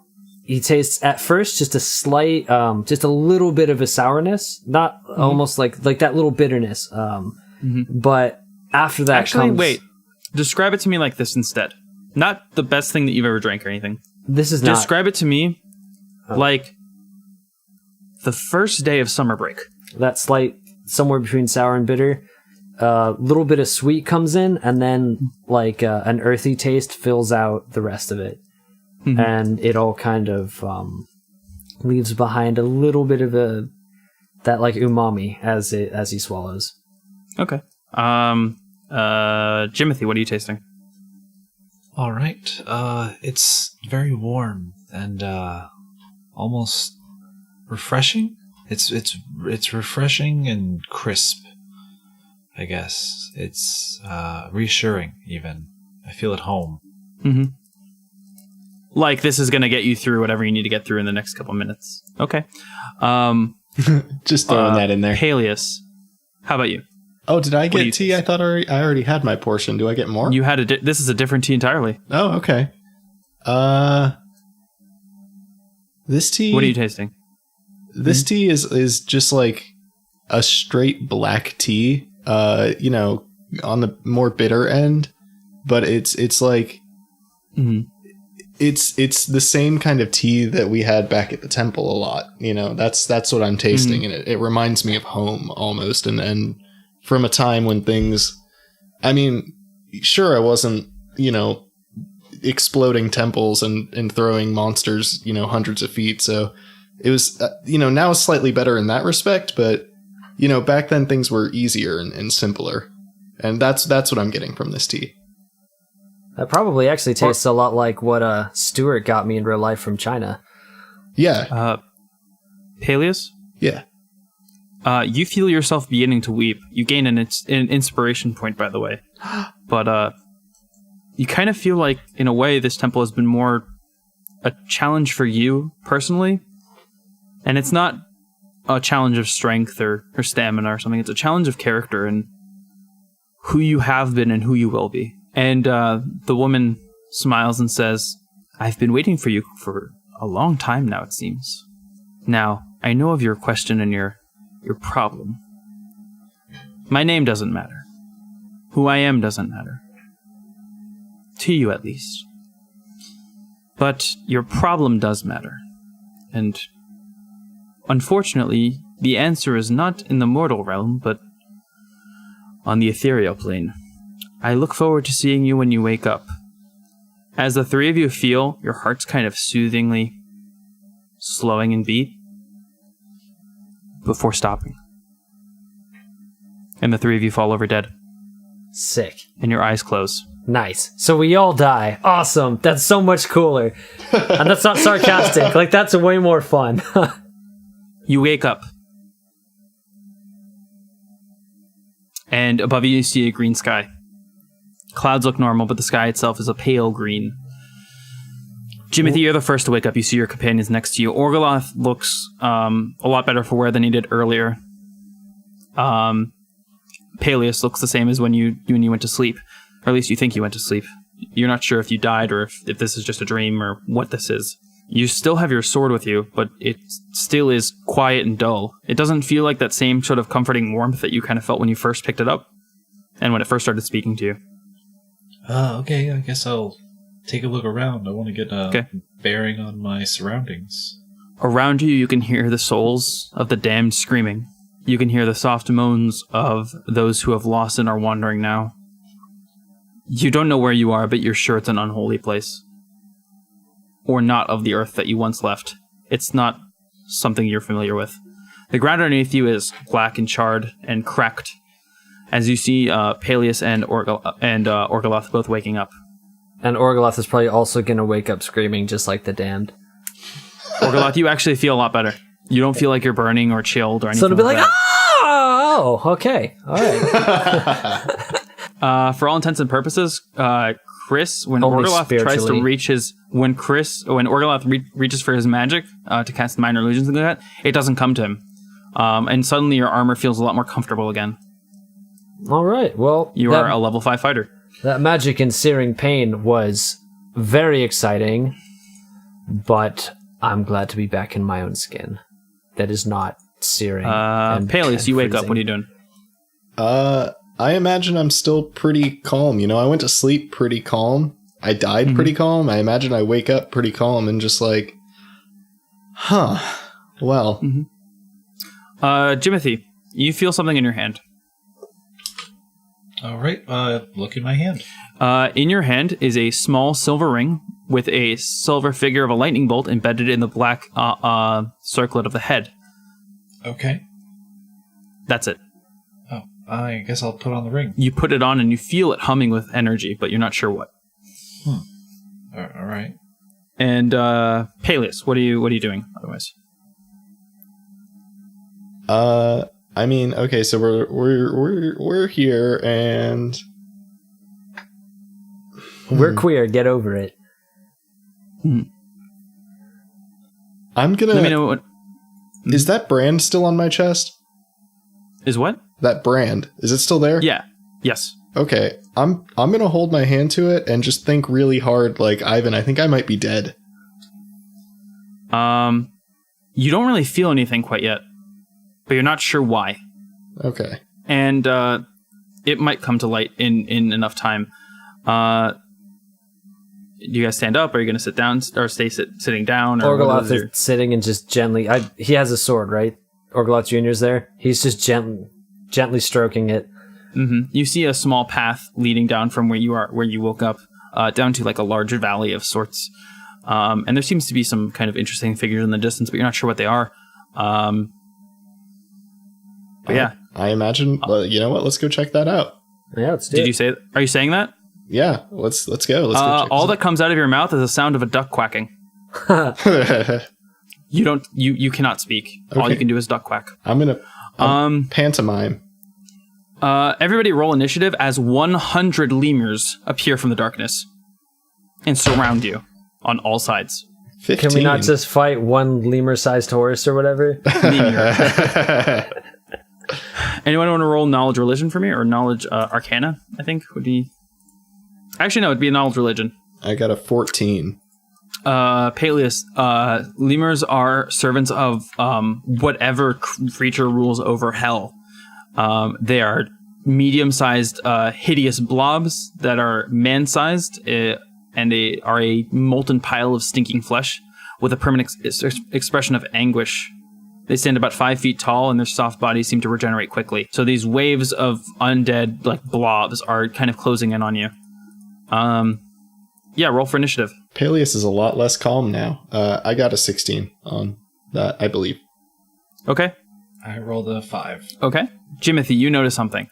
S5: he tastes at first just a slight, just a little bit of a sourness, not almost like that little bitterness. But after that,
S1: wait, describe it to me like this instead. Not the best thing that you've ever drank or anything.
S5: This is not.
S1: Describe it to me like the first day of summer break.
S5: That slight, somewhere between sour and bitter. Little bit of sweet comes in, and then like an earthy taste fills out the rest of it, and it all kind of leaves behind a little bit of that like umami as he swallows.
S1: Okay. Jimothy, what are you tasting?
S4: All right. It's very warm and almost refreshing. It's refreshing and crisp. I guess it's reassuring. Even I feel at home.
S1: Like this is going to get you through whatever you need to get through in the next couple minutes. Okay.
S3: Just throwing that in there.
S1: Paelius, how about you?
S3: Oh, did I get tea? I thought I already had my portion. Do I get more?
S1: You had this is a different tea entirely.
S3: Oh, okay. This tea.
S1: What are you tasting?
S3: This tea is just like a straight black tea. On the more bitter end, but it's like it's the same kind of tea that we had back at the temple a lot. That's what I'm tasting, and it reminds me of home almost, and from a time when things. I mean, sure, I wasn't exploding temples and throwing monsters hundreds of feet, so it was now it's slightly better in that respect, but. Back then things were easier and simpler. And that's what I'm getting from this tea.
S5: That probably actually tastes a lot like what Stewart got me in real life from China.
S3: Yeah.
S1: Paelius?
S3: Yeah.
S1: You feel yourself beginning to weep. You gain an inspiration point, by the way. But you kind of feel like, in a way, this temple has been more a challenge for you, personally. And it's not a challenge of strength or stamina or something. It's a challenge of character and who you have been and who you will be. And the woman smiles and says, I've been waiting for you for a long time now, it seems. Now, I know of your question and your problem. My name doesn't matter. Who I am doesn't matter. To you, at least. But your problem does matter. And unfortunately, the answer is not in the mortal realm, but on the ethereal plane. I look forward to seeing you when you wake up. As the three of you feel your hearts kind of soothingly slowing in beat before stopping. And the three of you fall over dead.
S5: Sick.
S1: And your eyes close.
S5: Nice. So we all die. Awesome. That's so much cooler. And that's not sarcastic. Like, that's way more fun.
S1: You wake up. And above you see a green sky. Clouds look normal, but the sky itself is a pale green. Jimothy, you're the first to wake up. You see your companions next to you. Orgoloth looks a lot better for wear than he did earlier. Paelius looks the same as when you went to sleep. Or at least you think you went to sleep. You're not sure if you died or if this is just a dream or what this is. You still have your sword with you, but it still is quiet and dull. It doesn't feel like that same sort of comforting warmth that you kind of felt when you first picked it up and when it first started speaking to you.
S6: Okay, I guess I'll take a look around. I want to get a bearing on my surroundings.
S1: Around you can hear the souls of the damned screaming. You can hear the soft moans of those who have lost and are wandering now. You don't know where you are, but you're sure it's an unholy place. Or not of the earth that you once left. It's not something you're familiar with. The ground underneath you is black and charred and cracked, as you see Paelius and Orgoloth both waking up.
S5: And Orgoloth is probably also going to wake up screaming just like the damned.
S1: Orgoloth, you actually feel a lot better. You don't feel like you're burning or chilled or anything.
S5: So it'll be like oh, okay, all right.
S1: For all intents and purposes, Chris, when
S5: Only
S1: Orgoloth tries to reach his, when Orgoloth reaches for his magic to cast minor illusions and like that, it doesn't come to him, and suddenly your armor feels a lot more comfortable again.
S5: All right, well,
S1: you are a level 5 fighter.
S5: That magic and searing pain was very exciting, but I'm glad to be back in my own skin. That is not searing.
S1: Paelius, you wake up. What are you doing?
S3: I imagine I'm still pretty calm. You know, I went to sleep pretty calm. I died pretty calm. I imagine I wake up pretty calm and just like, well.
S1: Jimothy, you feel something in your hand.
S6: All right, look in my hand.
S1: In your hand is a small silver ring with a silver figure of a lightning bolt embedded in the black circlet of the head.
S6: Okay.
S1: That's it.
S6: Oh, I guess I'll put on the ring.
S1: You put it on and you feel it humming with energy, but you're not sure what.
S6: All right.
S1: And Paelius, what are you doing otherwise?
S3: I mean, okay, so we're here and
S5: we're queer. Get over it.
S3: I'm gonna.
S1: Let me know what.
S3: Is that brand still on my chest?
S1: Is what?
S3: That brand, is it still there?
S1: Yeah. Yes.
S3: Okay. I'm gonna hold my hand to it and just think really hard, like Ivan. I think I might be dead.
S1: You don't really feel anything quite yet, but you're not sure why.
S3: Okay.
S1: And it might come to light in enough time. Do you guys stand up? Are you going to sit down or stay sitting down? Or
S5: Orgoloth is sitting and just gently. He has a sword, right? Orgoloth Jr.'s there. He's just gently stroking it.
S1: You see a small path leading down from where you woke up, down to like a larger valley of sorts. And there seems to be some kind of interesting figures in the distance, but you're not sure what they are. But yeah.
S3: I imagine, you know what? Let's go check that out.
S5: Yeah, let's do it.
S1: Are you saying that?
S3: Yeah, let's go. Let's go check
S1: all that comes out of your mouth is the sound of a duck quacking. You cannot speak. Okay. All you can do is duck quack.
S3: I'm gonna pantomime.
S1: Everybody roll initiative as 100 lemurs appear from the darkness and surround you on all sides.
S3: 15.
S5: Can we not just fight one lemur-sized horse or whatever?
S1: Anyone want to roll knowledge religion for me, or knowledge arcana? I think would be. Actually, no, it'd be a knowledge religion.
S3: I got a 14.
S1: Paelius, lemurs are servants of whatever creature rules over hell. They are medium-sized, hideous blobs that are man-sized, and they are a molten pile of stinking flesh with a permanent expression of anguish. They stand about 5 feet tall, and their soft bodies seem to regenerate quickly. So these waves of undead like blobs are kind of closing in on you. Yeah, roll for initiative.
S3: Paelius is a lot less calm now. I got a 16 on that, I believe.
S1: Okay.
S6: I rolled a 5.
S1: Okay. Jimothy, you notice something.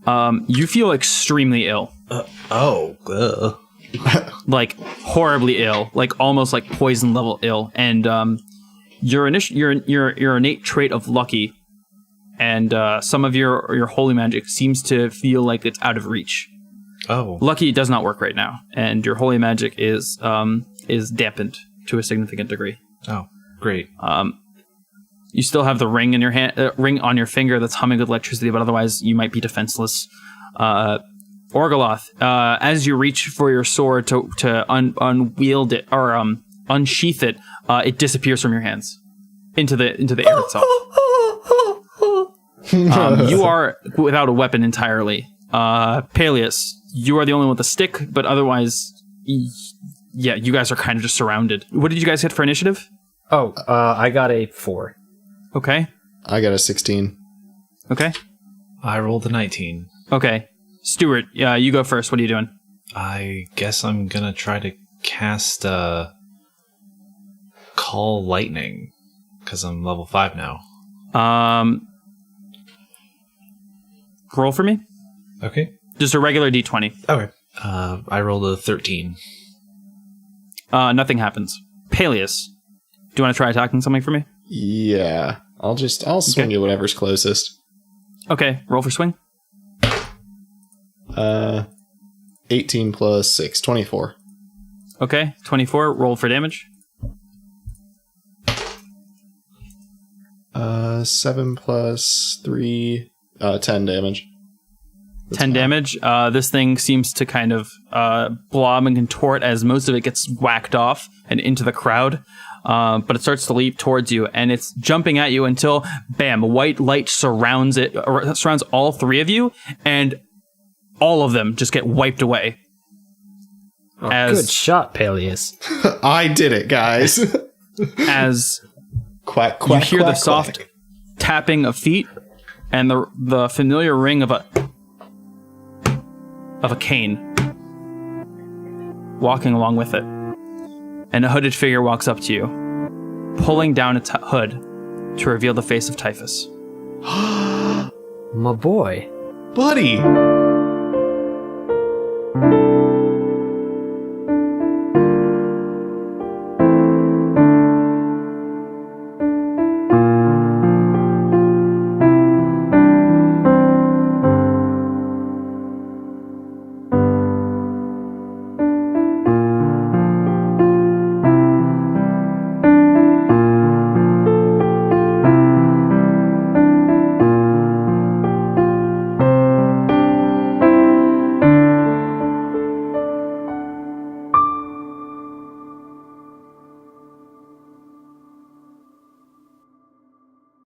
S1: You feel extremely ill. Like horribly ill, like almost like poison level ill, and your innate trait of lucky, and some of your holy magic seems to feel like it's out of reach.
S4: Oh,
S1: lucky does not work right now, and your holy magic is dampened to a significant degree.
S4: Oh, great.
S1: You still have the ring in your hand, ring on your finger that's humming with electricity, but otherwise you might be defenseless. Orgoloth, as you reach for your sword to unwield it or unsheath it, it disappears from your hands into the air itself. You are without a weapon entirely. Paelius, you are the only one with a stick, but otherwise, yeah, you guys are kind of just surrounded. What did you guys hit for initiative?
S5: Oh, I got a 4.
S1: Okay.
S3: I got a 16.
S1: Okay.
S4: I rolled a 19.
S1: Okay. Stewart, you go first. What are you doing?
S4: I guess I'm gonna try to cast Call Lightning, because I'm level 5 now.
S1: Roll for me.
S4: Okay.
S1: Just a regular D20.
S4: Okay. I rolled a 13.
S1: Nothing happens. Paelius, do you want to try attacking something for me?
S3: Yeah. I'll swing at whatever's closest.
S1: Okay, roll for swing.
S3: 18 plus 6, 24.
S1: Okay, 24, roll for damage.
S3: 7 plus 3, 10 damage. That's
S1: 10 damage. This thing seems to kind of blob and contort as most of it gets whacked off and into the crowd. But it starts to leap towards you, and it's jumping at you until, bam, white light surrounds all three of you, and all of them just get wiped away.
S5: Good shot, Paelius.
S3: I did it, guys.
S1: As
S3: quack,
S1: you
S3: quack,
S1: hear
S3: quack,
S1: the soft
S3: quack.
S1: tapping of feet and the familiar ring of a cane walking along with it. And a hooded figure walks up to you, pulling down its hood to reveal the face of Typhus.
S5: My boy.
S3: Buddy!